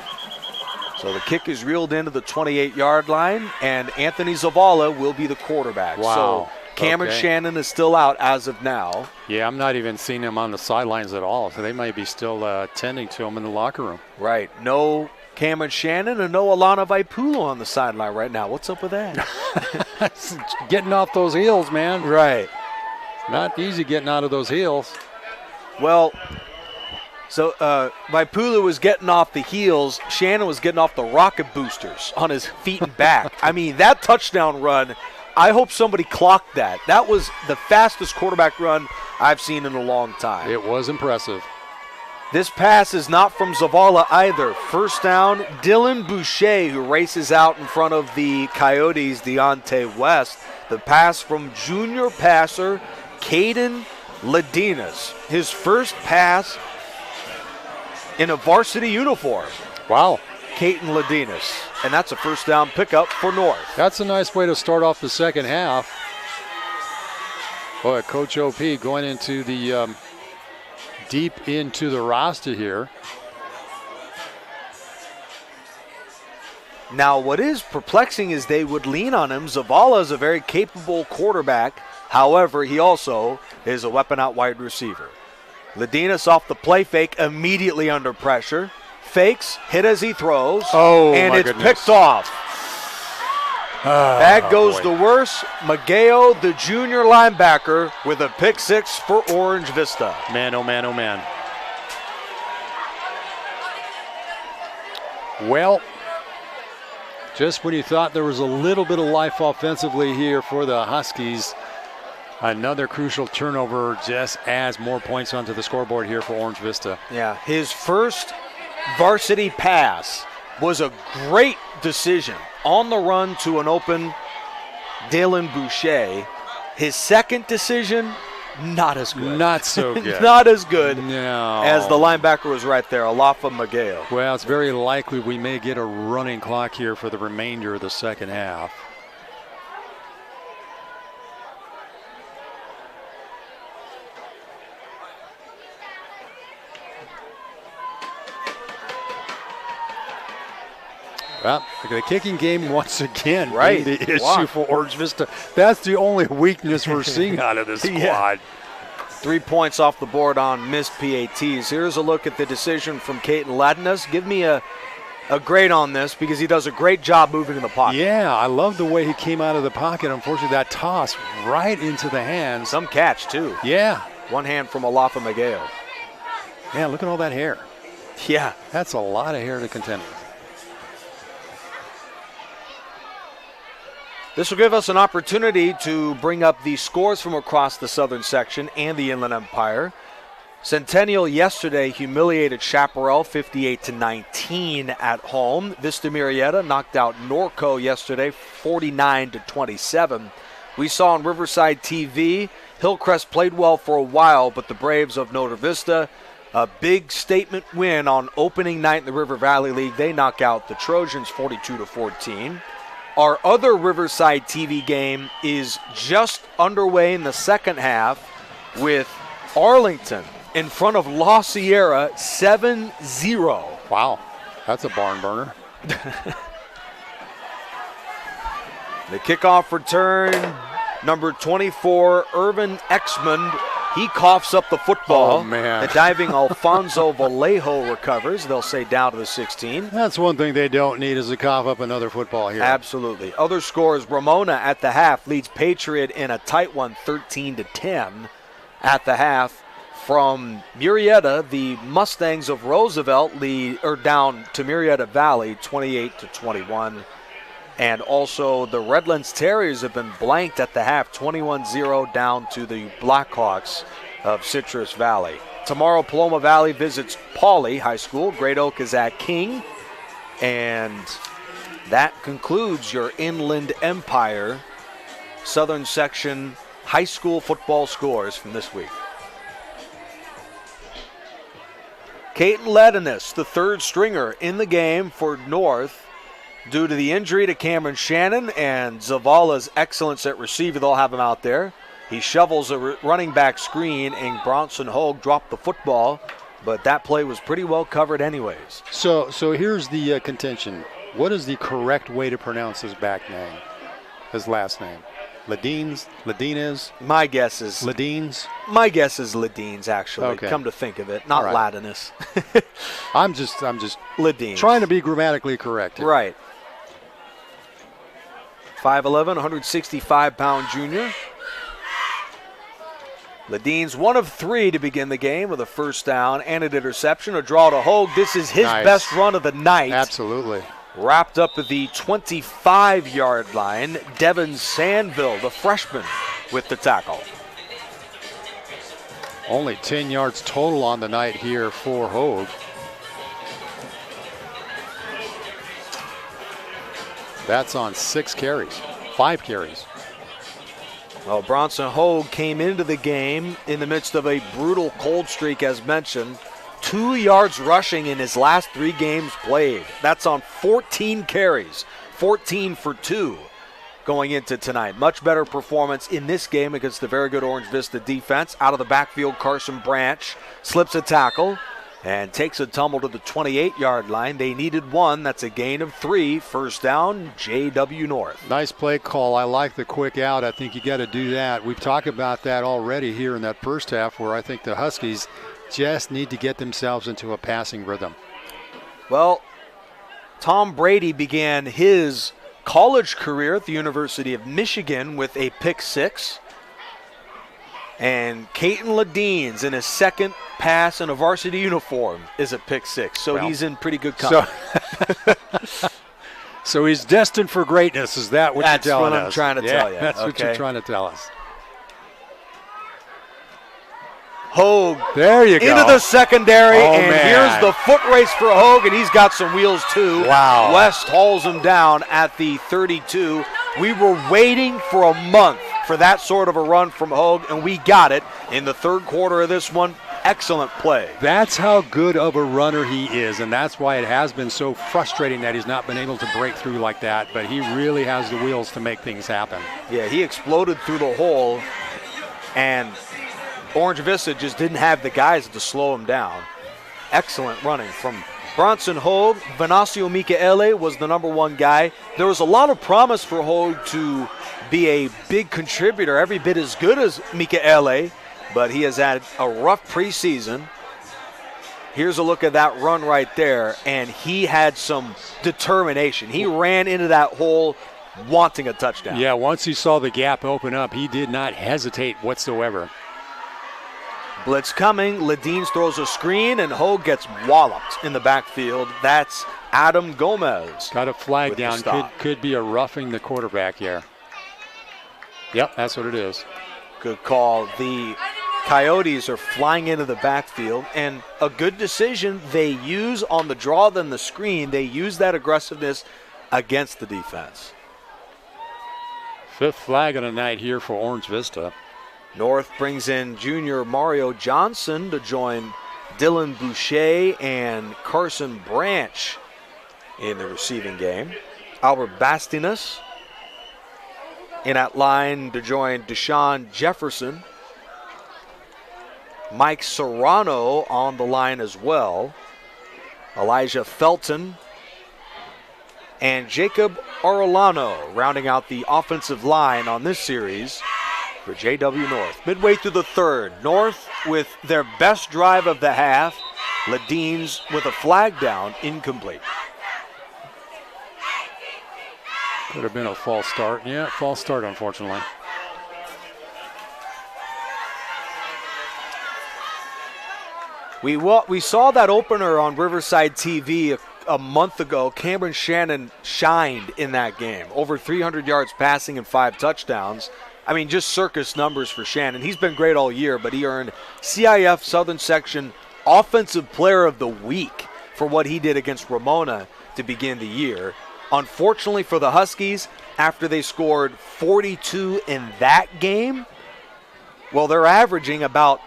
So the kick is reeled into the 28-yard line, and Anthony Zavala will be the quarterback. Wow. So Cameron Shannon is still out as of now. Yeah, I'm not even seeing him on the sidelines at all, so they might be still tending to him in the locker room. Right. No Cameron Shannon and no Alana Vaipulu on the sideline right now. What's up with that? Getting off those heels, man. Right. Not easy getting out of those heels. Well, so Vaipulu was getting off the heels. Shannon was getting off the rocket boosters on his feet and back. I mean, that touchdown run, I hope somebody clocked that. That was the fastest quarterback run I've seen in a long time. It was impressive. This pass is not from Zavala either. First down, Dylan Boucher, who races out in front of the Coyotes' Deontay West. The pass from junior passer Caden Ladinas. His first pass in a varsity uniform. Wow. Caden Ladinas. And that's a first down pickup for North. That's a nice way to start off the second half. Boy, Coach OP going into the deep into the roster here. Now, what is perplexing is they would lean on him. Zavala is a very capable quarterback. However, he also is a weapon out wide receiver. Ladinas off the play fake, immediately under pressure. Fakes, hit as he throws, and it's picked off. That goes to worse. Mageo, the junior linebacker, with a pick six for Orange Vista. Man, oh man, oh man. Well, Just when you thought there was a little bit of life offensively here for the Huskies, another crucial turnover just adds more points onto the scoreboard here for Orange Vista. Yeah, his first varsity pass was a great decision on the run to an open Dalen Boucher. His second decision, not as good. Not so good. Not as good No. as the linebacker was right there, Alafa Mageo. Well, it's very likely we may get a running clock here for the remainder of the second half. Well, the kicking game once again Right. being the issue Wow. for Orange Vista. That's the only weakness we're seeing out of this squad. Yeah. 3 points off the board on missed PATs. Here's a look at the decision from Caton Latinus. Give me a grade on this because he does a great job moving in the pocket. Yeah, I love the way he came out of the pocket. Unfortunately, that toss right into the hands. Some catch, too. Yeah. One hand from Alafa Mageo. Yeah, look at all that hair. Yeah. That's a lot of hair to contend with. This will give us an opportunity to bring up the scores from across the southern section and the Inland Empire. Centennial yesterday humiliated Chaparral 58-19 at home. Vista Murrieta knocked out Norco yesterday 49-27. We saw on Riverside TV, Hillcrest played well for a while, but the Braves of Notre Vista, a big statement win on opening night in the River Valley League. They knock out the Trojans 42-14. Our other Riverside TV game is just underway in the second half with Arlington in front of La Sierra 7-0. Wow, that's a barn burner. The kickoff return, number 24, Irvin Exmond. He coughs up the football. Oh, man. The diving Alfonso Vallejo recovers. They'll say down to the 16. That's one thing they don't need is to cough up another football here. Absolutely. Other scores, Ramona at the half leads Patriot in a tight one, 13-10 at the half. From Murrieta, the Mustangs of Roosevelt down to Murrieta Valley, 28-21. And also the Redlands Terriers have been blanked at the half, 21-0 down to the Blackhawks of Citrus Valley. Tomorrow, Paloma Valley visits Pauley High School. Great Oak is at King. And that concludes your Inland Empire Southern Section high school football scores from this week. Caton Latinus, the third stringer in the game for North. Due to the injury to Cameron Shannon and Zavala's excellence at receiver, they'll have him out there. He shovels a running back screen, and Bronson Hogue dropped the football, but that play was pretty well covered anyways. So here's the contention. What is the correct way to pronounce his back name, his last name? Ladines? My guess is Ladines? My guess is Ladines, actually. Okay. Come to think of it, not right. Latinus. I'm just Ladines. trying to be grammatically correct here. Right. 5'11", 165-pound junior. Ladines 1 of 3 to begin the game with a first down and an interception. A draw to Hogue. This is his Nice. best run of the night. Absolutely. Wrapped up at the 25-yard line. Devin Sandville, the freshman, with the tackle. Only 10 yards total on the night here for Hogue. That's on 5 carries. Well, Bronson Hogue came into the game in the midst of a brutal cold streak, as mentioned. 2 yards rushing in his last 3 games played. That's on 14 carries, 14 for 2 going into tonight. Much better performance in this game against the very good Orange Vista defense. Out of the backfield, Carson Branch slips a tackle and takes a tumble to the 28-yard line. They needed 1. That's a gain of 3. First down, JW North. Nice play call. I like the quick out. I think you got to do that. We've talked about that already here in that first half, where I think the Huskies just need to get themselves into a passing rhythm. Well, Tom Brady began his college career at the University of Michigan with a pick 6. And Caton Ladines, in his second pass in a varsity uniform, is a pick 6. So Well, he's in pretty good company. So he's destined for greatness. Is that what you're telling us? That's what I'm trying to tell you. That's what you're trying to tell us. Hogue there you go. Into the secondary, and man. Here's the foot race for Hogue, and he's got some wheels too. Wow. West hauls him down at the 32. We were waiting for a month for that sort of a run from Hogue, and we got it in the third quarter of this one. Excellent play. That's how good of a runner he is, and that's why it has been so frustrating that he's not been able to break through like that, but he really has the wheels to make things happen. Yeah, he exploded through the hole, and Orange Vista just didn't have the guys to slow him down. Excellent running from Bronson Hogue. Venancio Michaele was the number one guy. There was a lot of promise for Hogue to be a big contributor, every bit as good as Michaele, but he has had a rough preseason. Here's a look at that run right there, and he had some determination. He ran into that hole wanting a touchdown. Yeah, once he saw the gap open up, he did not hesitate whatsoever. Blitz coming. Ledeen throws a screen, and Hogue gets walloped in the backfield. That's Adam Gomez. Got a flag down. Could be a roughing the quarterback here. Yep, that's what it is. Good call. The Coyotes are flying into the backfield, and a good decision they use on the draw than the screen. They use that aggressiveness against the defense. Fifth flag of the night here for Orange Vista. North brings in junior Mario Johnson to join Dylan Boucher and Carson Branch in the receiving game. Albert Bastinas in at line to join Deshaun Jefferson. Mike Serrano on the line as well. Elijah Felton and Jacob Arellano rounding out the offensive line on this series for JW North. Midway through the third, North with their best drive of the half. Ledeen's with a flag down, incomplete. Could have been a false start. Yeah, false start, unfortunately. We saw that opener on Riverside TV a month ago. Cameron Shannon shined in that game. Over 300 yards passing and 5 touchdowns. I mean, just circus numbers for Shannon. He's been great all year, but he earned CIF Southern Section Offensive Player of the Week for what he did against Ramona to begin the year. Unfortunately for the Huskies, after they scored 42 in that game, well, they're averaging about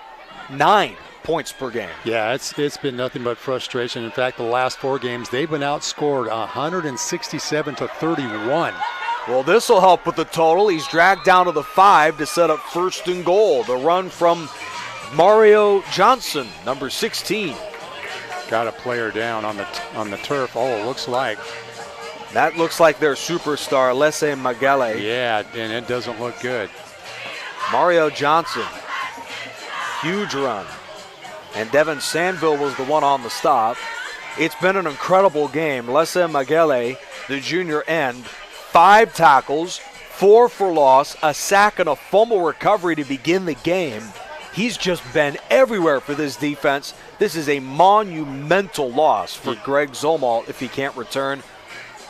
9 points per game. Yeah, it's been nothing but frustration. In fact, the last 4 games, they've been outscored 167-31. Well, this will help with the total. He's dragged down to the 5 to set up first and goal. The run from Mario Johnson, number 16. Got a player down on the turf. Oh, it looks like. That looks like their superstar, Lesse Magale. Yeah, and it doesn't look good. Mario Johnson, huge run. And Devin Sandville was the one on the stop. It's been an incredible game. Lesse Magale, the junior end, 5 tackles, 4 for loss, a sack and a fumble recovery to begin the game. He's just been everywhere for this defense. This is a monumental loss for Greg Zolmalt if he can't return.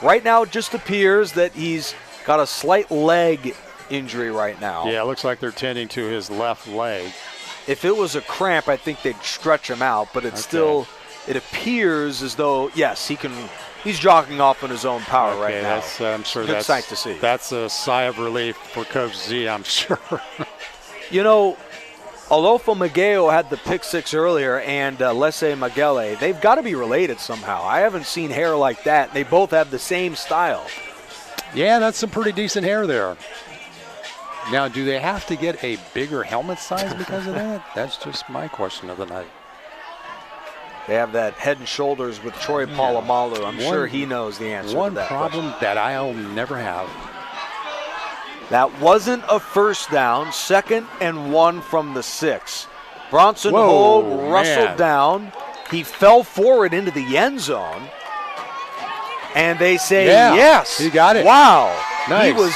Right now, it just appears that he's got a slight leg injury right now. Yeah, it looks like they're tending to his left leg. If it was a cramp, I think they'd stretch him out, but it's still, it appears as though, yes, he's jogging off on his own power right now. I'm sure Good sight to see. That's a sigh of relief for Coach Z, I'm sure. You know, Alofo Mageo had the pick 6 earlier, and Lesse Magale, they've got to be related somehow. I haven't seen hair like that. They both have the same style. Yeah, that's some pretty decent hair there. Now, do they have to get a bigger helmet size because of that? That's just my question of the night. They have that head and shoulders with Troy Polamalu. I'm sure he knows the answer to that One problem that I'll never have. That wasn't a first down. 2nd and 1 from the 6. Bronson Hogue wrestled down. He fell forward into the end zone. And they say, yes. He got it. Wow. Nice.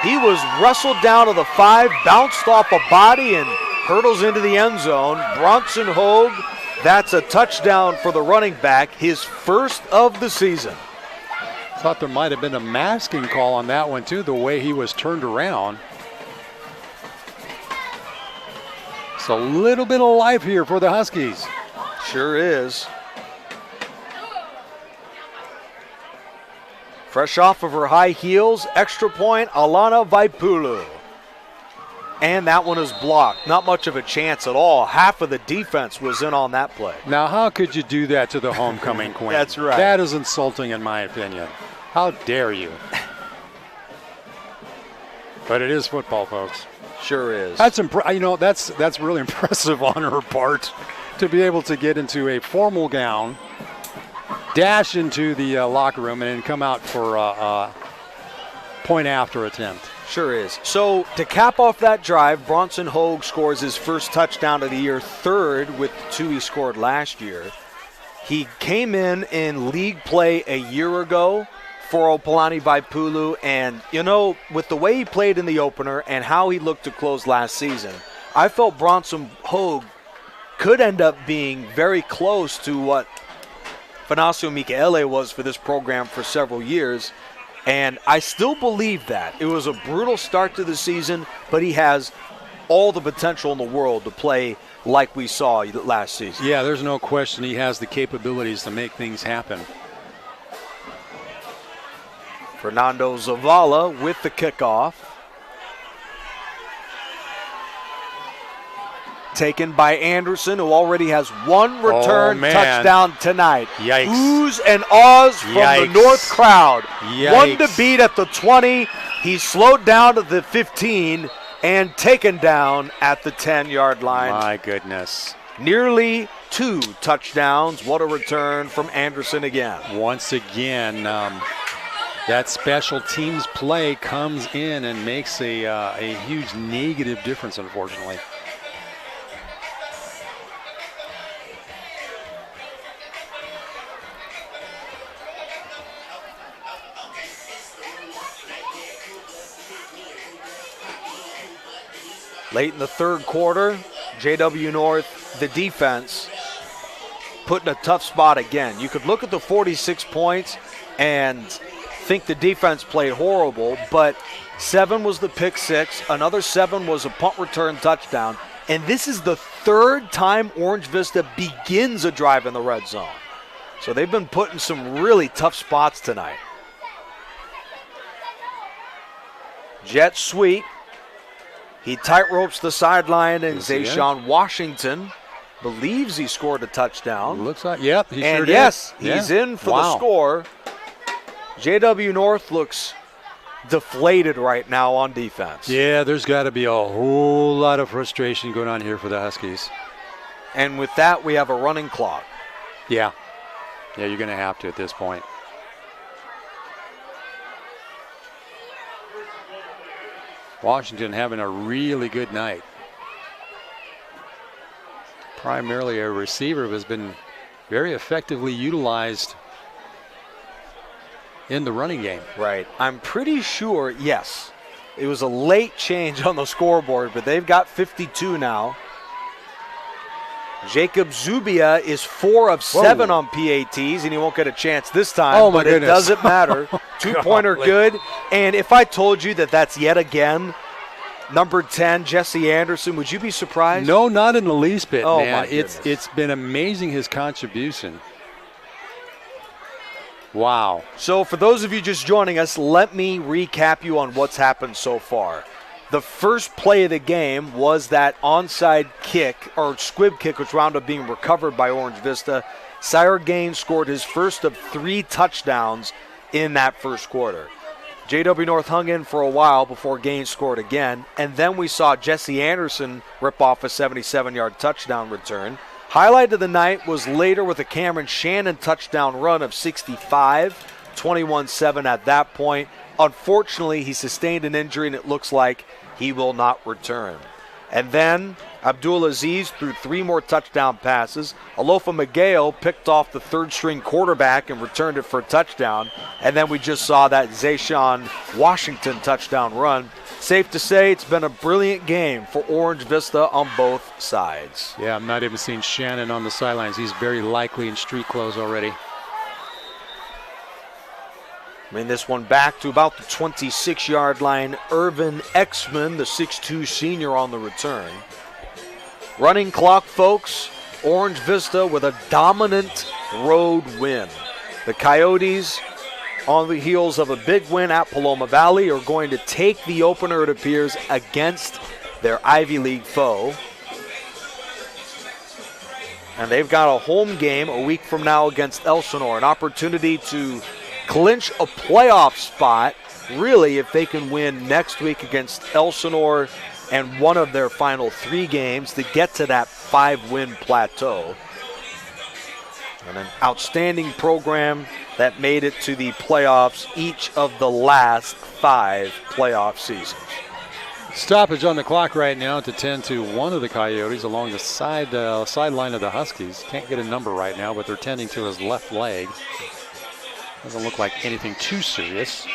He was wrestled down to the 5, bounced off a body, and hurdles into the end zone. Bronson Hogue, that's a touchdown for the running back, his first of the season. Thought there might have been a masking call on that one, too, the way he was turned around. So a little bit of life here for the Huskies. Sure is. Fresh off of her high heels, extra point, Alana Vaipulu. And that one is blocked. Not much of a chance at all. Half of the defense was in on that play. Now, how could you do that to the homecoming queen? That's right. That is insulting, in my opinion. How dare you? But it is football, folks. Sure is. That's that's really impressive on her part to be able to get into a formal gown, dash into the locker room, and then come out for a point after attempt. Sure is. So to cap off that drive, Bronson Hogue scores his first touchdown of the year, third with the 2 he scored last year. He came in league play a year ago for Opalani Vaipulu, and with the way he played in the opener and how he looked to close last season, I felt Bronson Hogue could end up being very close to what Fanasio Michaele was for this program for several years, and I still believe that. It was a brutal start to the season, but he has all the potential in the world to play like we saw last season. Yeah, there's no question he has the capabilities to make things happen. Fernando Zavala with the kickoff. Taken by Anderson, who already has one return touchdown tonight. Yikes. Oohs and ahs from the North crowd. Yikes. One to beat at the 20. He's slowed down to the 15 and taken down at the 10-yard line. My goodness. Nearly 2 touchdowns. What a return from Anderson again. Once again, that special teams play comes in and makes a huge negative difference, unfortunately. Late in the third quarter, JW North, the defense, put in a tough spot again. You could look at the 46 points and think the defense played horrible, but 7 was the pick 6, another 7 was a punt return touchdown, and this is the third time Orange Vista begins a drive in the red zone. So they've been put in some really tough spots tonight. Jet sweep. He tight ropes the sideline, and Zayshawn Washington believes he scored a touchdown. Looks like, yep, he sure and did. yes, he's in for the score. JW North looks deflated right now on defense. Yeah, there's got to be a whole lot of frustration going on here for the Huskies. And with that, we have a running clock. Yeah, you're going to have to at this point. Washington having a really good night. Primarily a receiver who has been very effectively utilized in the running game. Right. I'm pretty sure, yes, it was a late change on the scoreboard, but they've got 52 now. Jacob Zubia is 4 of 7 on PATs, and he won't get a chance this time, but it doesn't matter. 2-pointer good. And if I told you that that's yet again number 10, Jesse Anderson, would you be surprised? No, not in the least bit, man. My goodness. It's been amazing, his contribution. Wow. So for those of you just joining us, let me recap you on what's happened so far. The first play of the game was that onside kick, or squib kick, which wound up being recovered by Orange Vista. Sire Gaines scored his first of 3 touchdowns in that first quarter. JW North hung in for a while before Gaines scored again, and then we saw Jesse Anderson rip off a 77-yard touchdown return. Highlight of the night was later with a Cameron Shannon touchdown run of 65, 21-7 at that point. Unfortunately, he sustained an injury, and it looks like he will not return. And then Abdul Aziz threw 3 more touchdown passes. Alofa Miguel picked off the third-string quarterback and returned it for a touchdown. And then we just saw that Zayshawn Washington touchdown run. Safe to say it's been a brilliant game for Orange Vista on both sides. Yeah, I'm not even seeing Shannon on the sidelines. He's very likely in street clothes already. Bring this one back to about the 26-yard line. Irvin Exman, the 6'2 senior, on the return. Running clock, folks. Orange Vista with a dominant road win. The Coyotes, on the heels of a big win at Paloma Valley, are going to take the opener, it appears, against their Ivy League foe. And they've got a home game a week from now against Elsinore, an opportunity to clinch a playoff spot, really, if they can win next week against Elsinore and one of their final 3 games to get to that 5-win plateau. And an outstanding program that made it to the playoffs each of the last 5 playoff seasons. Stoppage on the clock right now to tend to one of the Coyotes along the sideline of the Huskies. Can't get a number right now, but they're tending to his left leg. Doesn't look like anything too serious.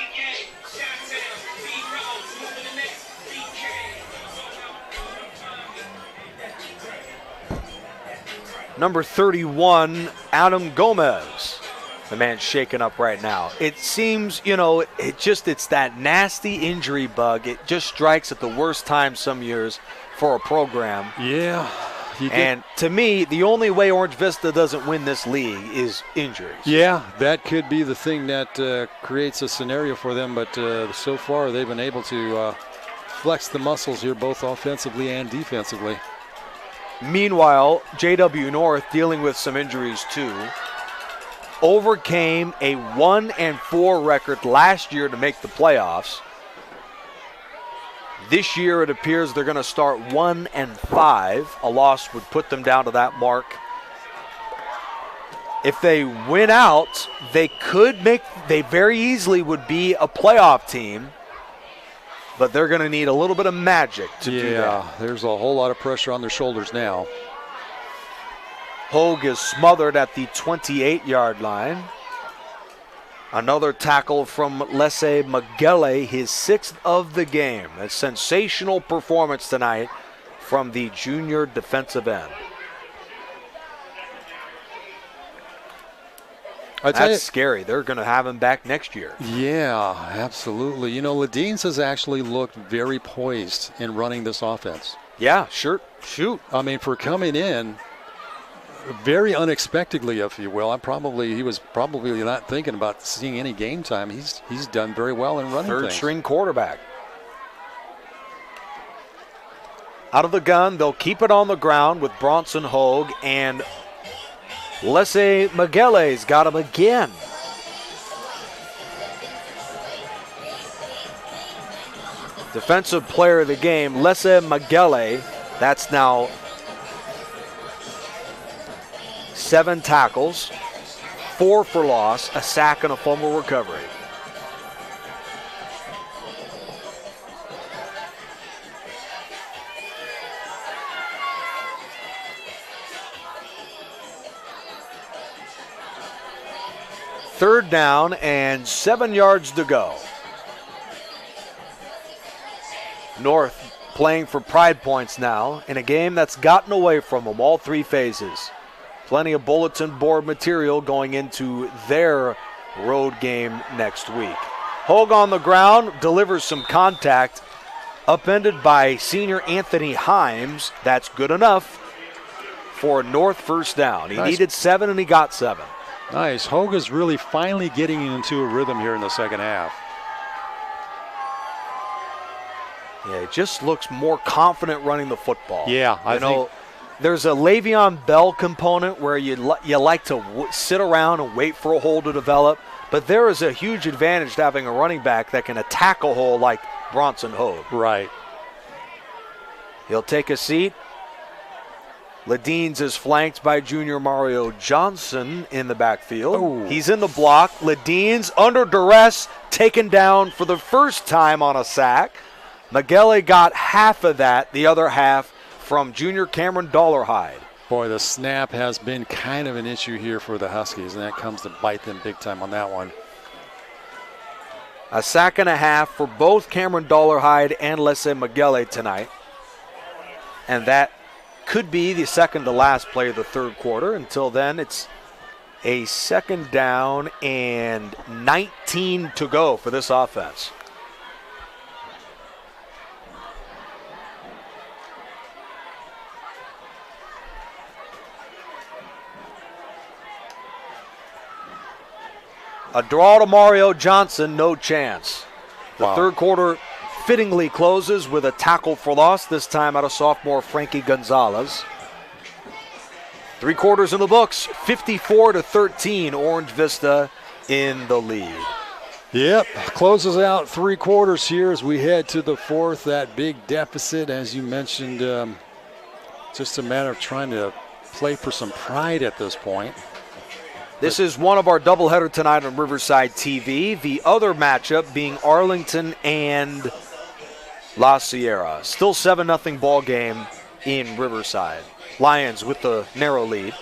Number 31, Adam Gomez. The man's shaken up right now. It seems, it's that nasty injury bug. It just strikes at the worst time some years for a program. Yeah. And to me, the only way Orange Vista doesn't win this league is injuries. Yeah, that could be the thing that creates a scenario for them. But so far, they've been able to flex the muscles here, both offensively and defensively. Meanwhile, JW North, dealing with some injuries too, overcame a 1-4 record last year to make the playoffs. This year, it appears they're going to start 1-5. A loss would put them down to that mark. If they win out, they very easily would be a playoff team, but they're going to need a little bit of magic to do that. Yeah, there's a whole lot of pressure on their shoulders now. Hogue is smothered at the 28-yard line. Another tackle from Lesse Magele, his 6th of the game. A sensational performance tonight from the junior defensive end. That's scary. They're going to have him back next year. Yeah, absolutely. Ledines has actually looked very poised in running this offense. Yeah, sure. Shoot. I mean, for coming in very unexpectedly, if you will. He was probably not thinking about seeing any game time. He's done very well in running things. 3rd-string quarterback. Out of the gun, they'll keep it on the ground with Bronson Hogue, and Lesse Magele's got him again. Defensive player of the game, Lesse Magele. That's now 7 tackles, 4 for loss, a sack, and a fumble recovery. Third down and 7 yards to go. North playing for pride points now in a game that's gotten away from them all 3 phases. Plenty of bulletin board material going into their road game next week. Hogue on the ground, delivers some contact, upended by senior Anthony Himes. That's good enough for North first down. He needed 7 and he got 7. Nice. Hogue is really finally getting into a rhythm here in the second half. Yeah, he just looks more confident running the football. Yeah, I think there's a Le'Veon Bell component where you like to sit around and wait for a hole to develop, but there is a huge advantage to having a running back that can attack a hole like Bronson Hogue. Right. He'll take a seat. Ledines is flanked by junior Mario Johnson in the backfield. Oh. He's in the block. Ledines under duress, taken down for the first time on a sack. Magele got half of that, the other half from junior Cameron Dollarhide. Boy, the snap has been kind of an issue here for the Huskies, and that comes to bite them big time on that one. A sack and a half for both Cameron Dollarhide and Lesse Magele tonight. And that could be the second to last play of the third quarter. Until then, it's A second down and 19 to go for this offense. A draw to Mario Johnson, no chance. The third quarter fittingly closes with a tackle for loss, this time out of sophomore Frankie Gonzalez. 3 quarters in the books, 54-13, Orange Vista in the lead. Yep, closes out 3 quarters here as we head to the fourth. That big deficit, as you mentioned, just a matter of trying to play for some pride at this point. This is one of our doubleheader tonight on Riverside TV. The other matchup being Arlington and La Sierra. Still 7-0 ball game in Riverside. Lions with the narrow lead.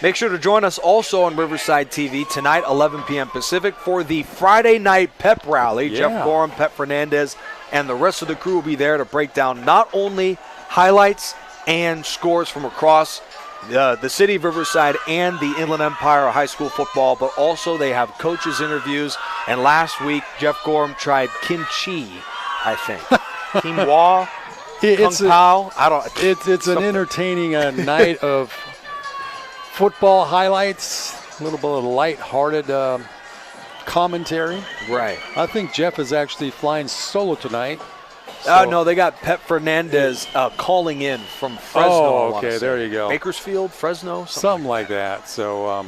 Make sure to join us also on Riverside TV tonight, 11 p.m. Pacific, for the Friday night pep rally. Yeah. Jeff Gorham, Pep Fernandez, and the rest of the crew will be there to break down not only highlights and scores from across the city of Riverside and the Inland Empire High School football, but also they have coaches interviews. And last week, Jeff Gorham tried kimchi, I think. Quinoa, Kung Pao. It's an entertaining night of football highlights, a little bit of lighthearted commentary. Right. I think Jeff is actually flying solo tonight. So. No, they got Pep Fernandez calling in from Fresno. Oh, okay, there you go. Bakersfield, Fresno? Something like that. So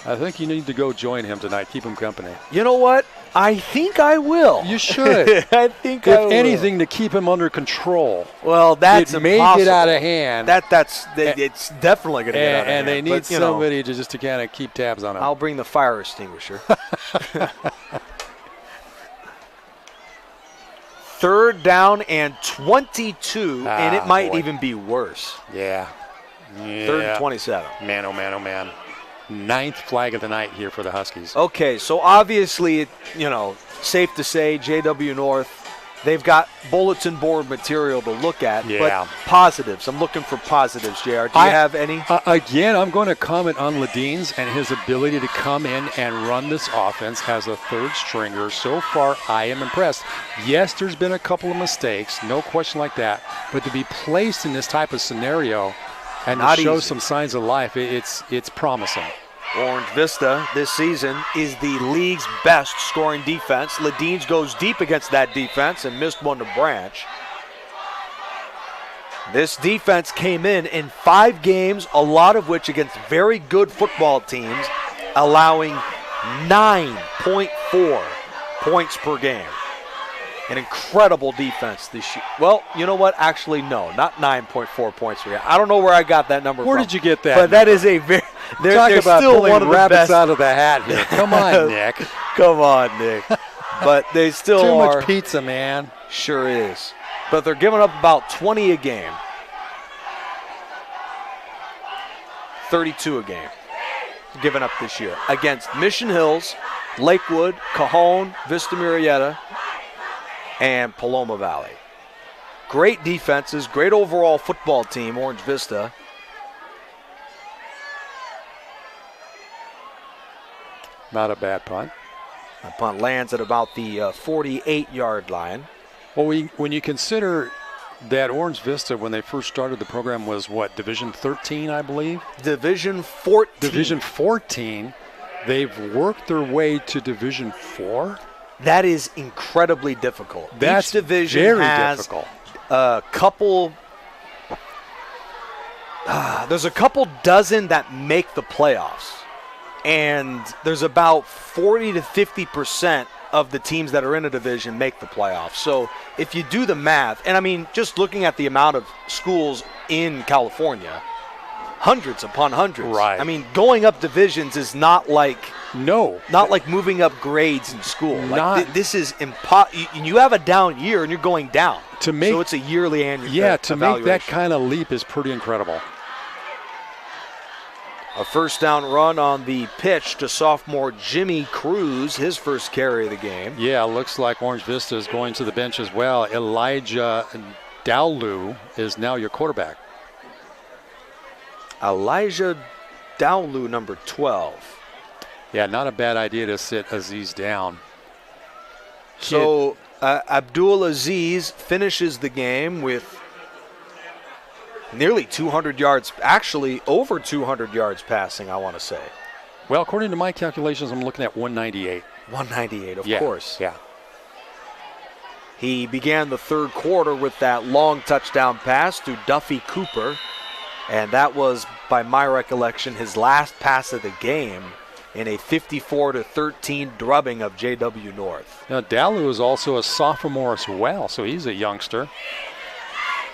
I think you need to go join him tonight. Keep him company. You know what? I think I will. You should. I think I will. If anything, to keep him under control. Well, that's it may get out of hand. It's definitely going to get out of hand. And they need somebody to kind of keep tabs on him. I'll bring the fire extinguisher. Third down and 22, and it might even be worse. Yeah. Third and 27. Man, oh man, oh man. 9th flag of the night here for the Huskies. Okay, so obviously, safe to say JW North, they've got bulletin board material to look at, but positives. I'm looking for positives, JR. Do you have any? Again, I'm going to comment on Ledeen's and his ability to come in and run this offense as a third stringer. So far, I am impressed. Yes, there's been a couple of mistakes, no question like that, but to be placed in this type of scenario and Not to show easy. some signs of life, it's promising. Orange Vista this season is the league's best scoring defense. Ledeen's goes deep against that defense and missed one to Branch. This defense came in 5 games, a lot of which against very good football teams, allowing 9.4 points per game. An incredible defense this year. Well, you know what? Actually, no, not 9.4 points per game. I don't know where I got that number from. Where did you get that? But that is a very... They're about still pulling one of the rabbits best. out of the hat here. Come on, Nick. Come on, Nick. But they still Too are. much pizza, man. Sure is. But they're giving up about 20 a game. 32 a game. Given up this year. Against Mission Hills, Lakewood, Cajon, Vista Murrieta, and Paloma Valley. Great defenses, great overall football team, Orange Vista. Not a bad punt. The punt lands at about the 48-yard line. Well, when you consider that Orange Vista, when they first started the program, was what, Division 13, I believe? Division 14. Division 14. They've worked their way to Division 4. That is incredibly difficult. That's Each division very has difficult. A couple. There's a couple dozen that make the playoffs. And there's about 40 to 50% of the teams that are in a division make the playoffs. So if you do the math, and I mean, just looking at the amount of schools in California, hundreds upon hundreds. Right. I mean, going up divisions is not like not like moving up grades in school. Not- Like this is impossible. You have a down year and you're going down. To make- so it's a yearly annual. Yeah, to make that evaluation. kind of leap is pretty incredible. A first down run on the pitch to sophomore Jimmy Cruz, his first carry of the game. Yeah, looks like Orange Vista is going to the bench as well. Elijah Dowlu is now your quarterback. Elijah Dowlu, number 12. Yeah, not a bad idea to sit Aziz down. So Abdul Aziz finishes the game with nearly 200 yards, actually over 200 yards passing, I want to say. Well, according to my calculations, I'm looking at 198. 198, of course. Yeah. He began the third quarter with that long touchdown pass to Duffy Cooper, and that was, by my recollection, his last pass of the game in a 54-13 drubbing of JW North. Now, Dowlu is also a sophomore as well, so he's a youngster.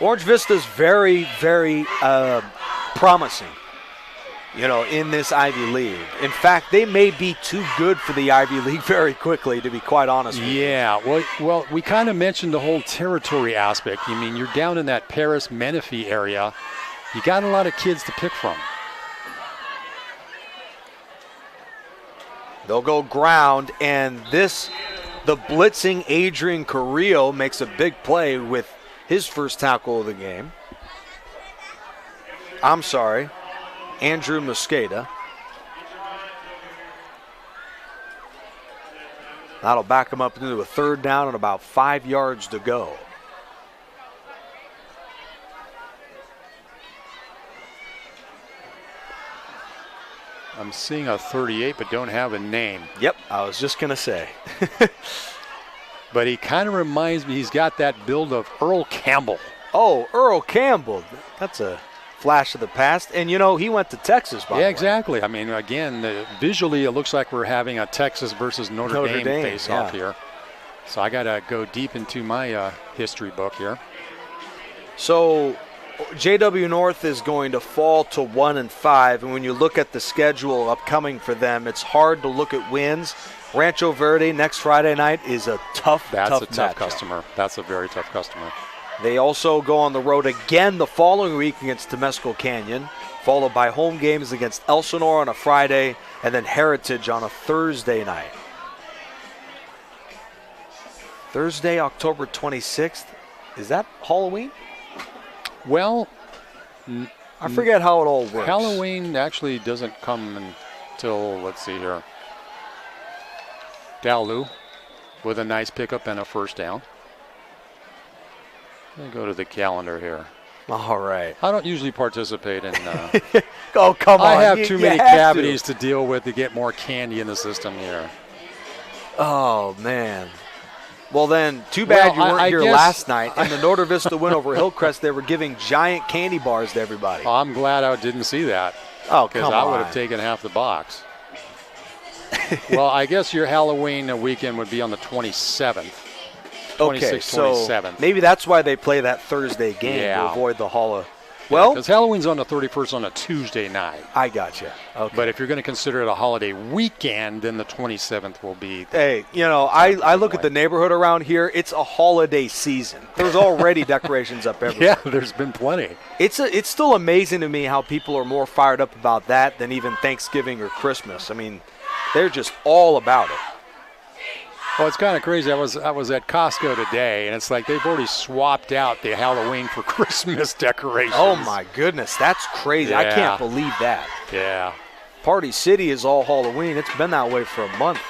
Orange Vista's very, very promising, in this Ivy League. In fact, they may be too good for the Ivy League very quickly, to be quite honest with you. Yeah, well, we kind of mentioned the whole territory aspect. I mean, you're down in that Paris, Menifee area. You got a lot of kids to pick from. They'll go ground, and the blitzing Adrian Carrillo makes a big play with his first tackle of the game. I'm sorry, Andrew Mosqueda. That'll back him up into a third down and about 5 yards to go. I'm seeing a 38, but don't have a name. Yep, I was just going to say. But he kind of reminds me, he's got that build of Earl Campbell. Oh, Earl Campbell. That's a flash of the past. And, he went to Texas, by the way. Yeah, exactly. I mean, again, visually it looks like we're having a Texas versus Notre Dame face-off here. So I got to go deep into my history book here. So JW North is going to fall to 1-5, and when you look at the schedule upcoming for them, it's hard to look at wins. Rancho Verde next Friday night is a tough matchup. Customer. That's a very tough customer. They also go on the road again the following week against Temescal Canyon, followed by home games against Elsinore on a Friday, and then Heritage on a Thursday night. Thursday, October 26th. Is that Halloween? Well, I forget how it all works. Halloween actually doesn't come until, let's see here. Dowlu with a nice pickup and a first down. Let me go to the calendar here. All right. I don't usually participate in. Oh, come on. I have too many cavities to deal with to get more candy in the system here. Oh, man. Well, then, too bad you weren't here last night. In the Norte Vista win over Hillcrest, they were giving giant candy bars to everybody. Oh, I'm glad I didn't see that. Oh, because I would have taken half the box. Well, I guess your Halloween weekend would be on the 27th. 26th, so 27th. Maybe that's why they play that Thursday game to avoid the Hall of. Well, because Halloween's on the 31st on a Tuesday night. I gotcha. Okay. But if you're going to consider it a holiday weekend, then the 27th will be. Hey, I look at the neighborhood around here. It's a holiday season. There's already decorations up everywhere. Yeah, there's been plenty. It's still amazing to me how people are more fired up about that than even Thanksgiving or Christmas. I mean, they're just all about it. Well, it's kind of crazy. I was at Costco today, and it's like they've already swapped out the Halloween for Christmas decorations. Oh, my goodness. That's crazy. Yeah. I can't believe that. Yeah. Party City is all Halloween. It's been that way for a month.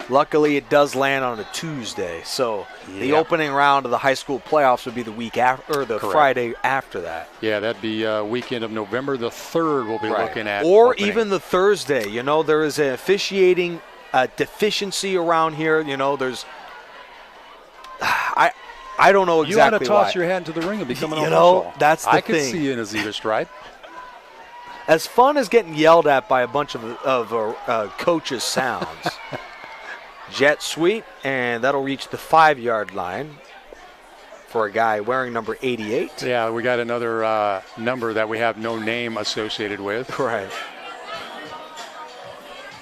Luckily, it does land on a Tuesday, so the opening round of the high school playoffs would be the week after, or the Friday after that. Yeah, that'd be weekend of November the 3rd. We'll be looking at, or opening. Even the Thursday. There is an officiating deficiency around here. There's I don't know exactly. You ought to toss why. your hat into the ring and become an official. That's the thing. I could see you in a zebra stripe. As fun as getting yelled at by a bunch of coaches sounds. Jet sweep, and that'll reach the 5-yard line for a guy wearing number 88. Yeah, we got another number that we have no name associated with. Right.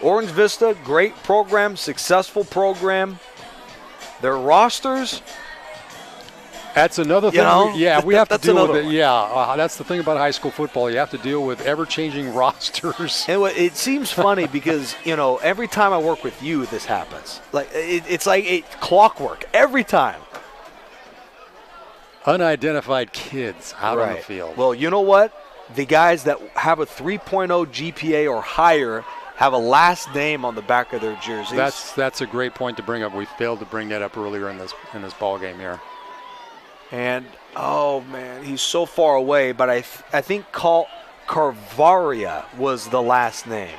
Orange Vista, great program, successful program. Their rosters. That's another thing. We have to deal with it. One. Yeah, that's the thing about high school football. You have to deal with ever-changing rosters. And it seems funny because, every time I work with you, this happens. Like it's like clockwork every time. Unidentified kids out on the field. Well, you know what? The guys that have a 3.0 GPA or higher have a last name on the back of their jerseys. That's a great point to bring up. We failed to bring that up earlier in this ball game here. And oh man, he's so far away. But I think Carvaria was the last name,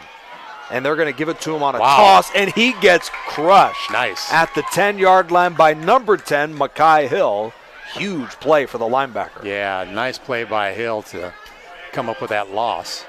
and they're going to give it to him on a toss, and he gets crushed. Nice at the 10-yard line by number 10, Makai Hill. Huge play for the linebacker. Yeah, nice play by Hill to come up with that loss.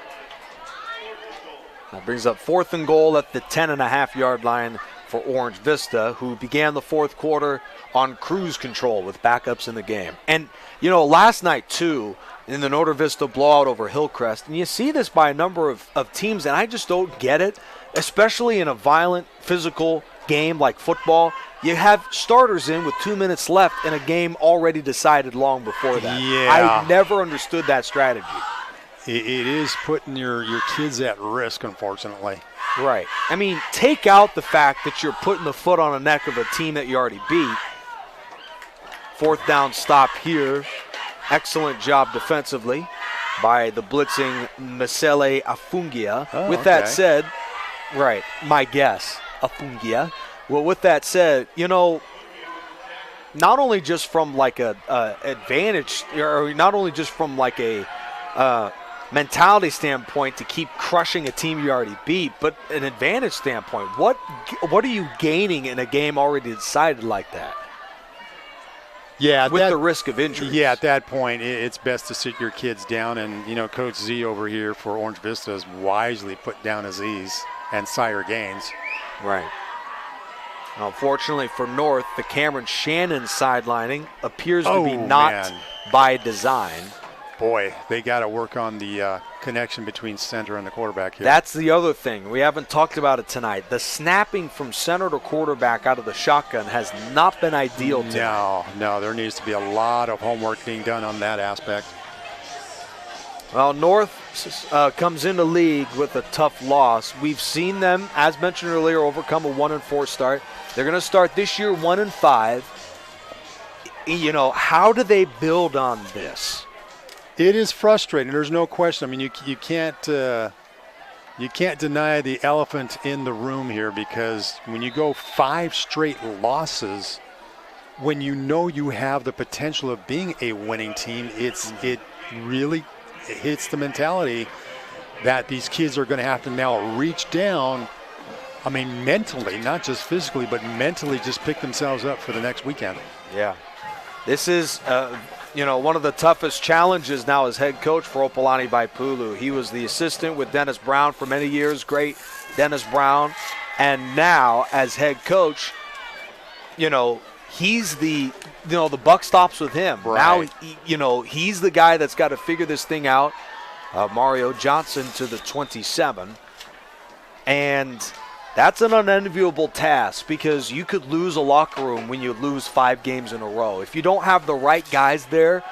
That brings up 4th and goal at the 10.5-yard line for Orange Vista, who began the fourth quarter on cruise control with backups in the game. And, you know, last night, too, in the Norte Vista blowout over Hillcrest, and you see this by a number of teams, and I just don't get it, especially in a violent, physical game like football. You have starters in with 2 minutes left in a game already decided long before that. Yeah. I never understood that strategy. It is putting your kids at risk, unfortunately. Right. I mean, take out the fact that you're putting the foot on the neck of a team that you already beat. 4th down stop here. Excellent job defensively by the blitzing Mesele Afungia. With that said, right, my guess, Afungia. Well, with that said, you know, not only just from like a advantage, or not only just from like a mentality standpoint to keep crushing a team you already beat, but an advantage standpoint. What are you gaining in a game already decided like that? Yeah, with the risk of injury. Yeah, at that point, it's best to sit your kids down. And, you know, Coach Z over here for Orange Vista has wisely put down Aziz and Sire Gaines. Right. Unfortunately for North, the Cameron Shannon sidelining appears to be not by design. Boy, they got to work on the connection between center and the quarterback here. That's the other thing. We haven't talked about it tonight. The snapping from center to quarterback out of the shotgun has not been ideal tonight. No, there needs to be a lot of homework being done on that aspect. Well, North comes into league with a tough loss. We've seen them, as mentioned earlier, overcome a 1-4 start. They're going to start this year 1-5. You know, how do they build on this? It is frustrating. There's no question. I mean, you can't deny the elephant in the room here, because when you go 5 straight losses, when you know you have the potential of being a winning team, it really hits the mentality that these kids are going to have to now reach down. I mean, mentally, not just physically, but mentally, just pick themselves up for the next weekend. Yeah, this is. You know, one of the toughest challenges now as head coach for Opalani Vaipulu. He was the assistant with Dennis Brown for many years, great Dennis Brown. And now as head coach, you know, he's the buck stops with him. Right. Now, he's the guy that's got to figure this thing out. Mario Johnson to the 27. And that's an unenviable task, because you could lose a locker room when you lose 5 games in a row. If you don't have the right guys there,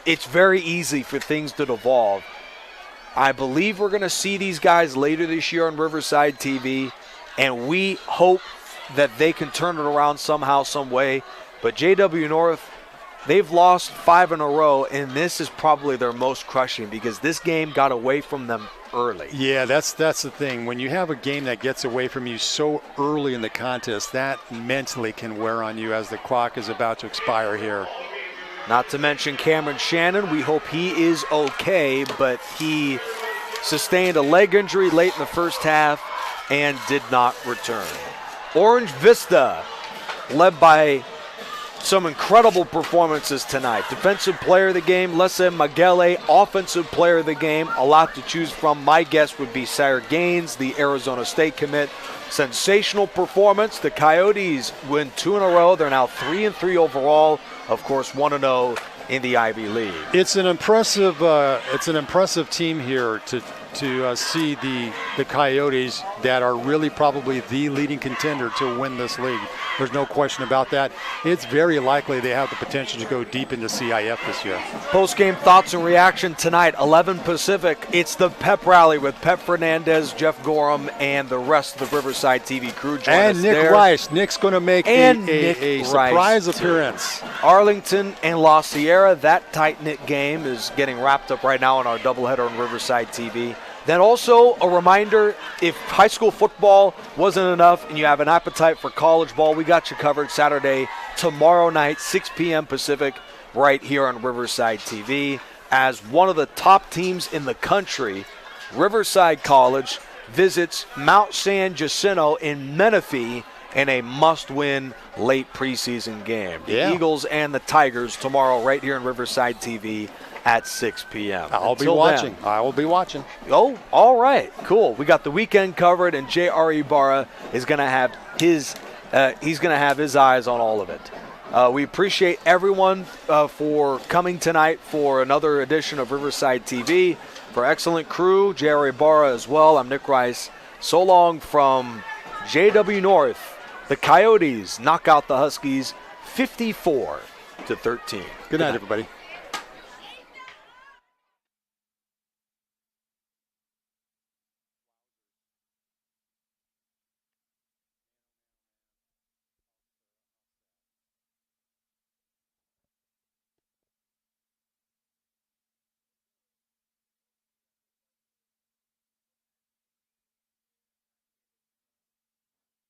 it's very easy for things to devolve. I believe we're going to see these guys later this year on Riverside TV, and we hope that they can turn it around somehow, some way. But JW North, they've lost 5 in a row, and this is probably their most crushing, because this game got away from them early. Yeah, that's the thing. When you have a game that gets away from you so early in the contest, that mentally can wear on you as the clock is about to expire here. Not to mention Cameron Shannon. We hope he is okay, but he sustained a leg injury late in the first half and did not return. Orange Vista, led by some incredible performances tonight. Defensive player of the game, Lessa Magele. Offensive player of the game, a lot to choose from. My guess would be Sire Gaines, the Arizona State commit. Sensational performance. The Coyotes win 2 in a row. They're now 3-3 overall. Of course, 1-0 in the Ivy League. It's an impressive team here to see the Coyotes that are really probably the leading contender to win this league. There's no question about that. It's very likely they have the potential to go deep into CIF this year. Post-game thoughts and reaction tonight, 11 Pacific. It's the Pep Rally with Pep Fernandez, Jeff Gorham, and the rest of the Riverside TV crew. Join us and Nick there. Rice. Nick's going to make a surprise Rice, appearance. Arlington and La Sierra, that tight-knit game is getting wrapped up right now on our doubleheader on Riverside TV. Then also a reminder, if high school football wasn't enough and you have an appetite for college ball, we got you covered Saturday, tomorrow night, 6 p.m. Pacific, right here on Riverside TV. As one of the top teams in the country, Riverside College visits Mount San Jacinto in Menifee in a must-win late preseason game. The Eagles and the Tigers tomorrow right here on Riverside TV at 6 p.m. I will be watching. Oh, all right, cool. We got the weekend covered, and J.R. Ibarra is going to have his eyes on all of it. We appreciate everyone for coming tonight for another edition of Riverside TV. For excellent crew, J.R. Ibarra as well. I'm Nick Rice. So long from JW North. The Coyotes knock out the Huskies 54-13. Good night, everybody.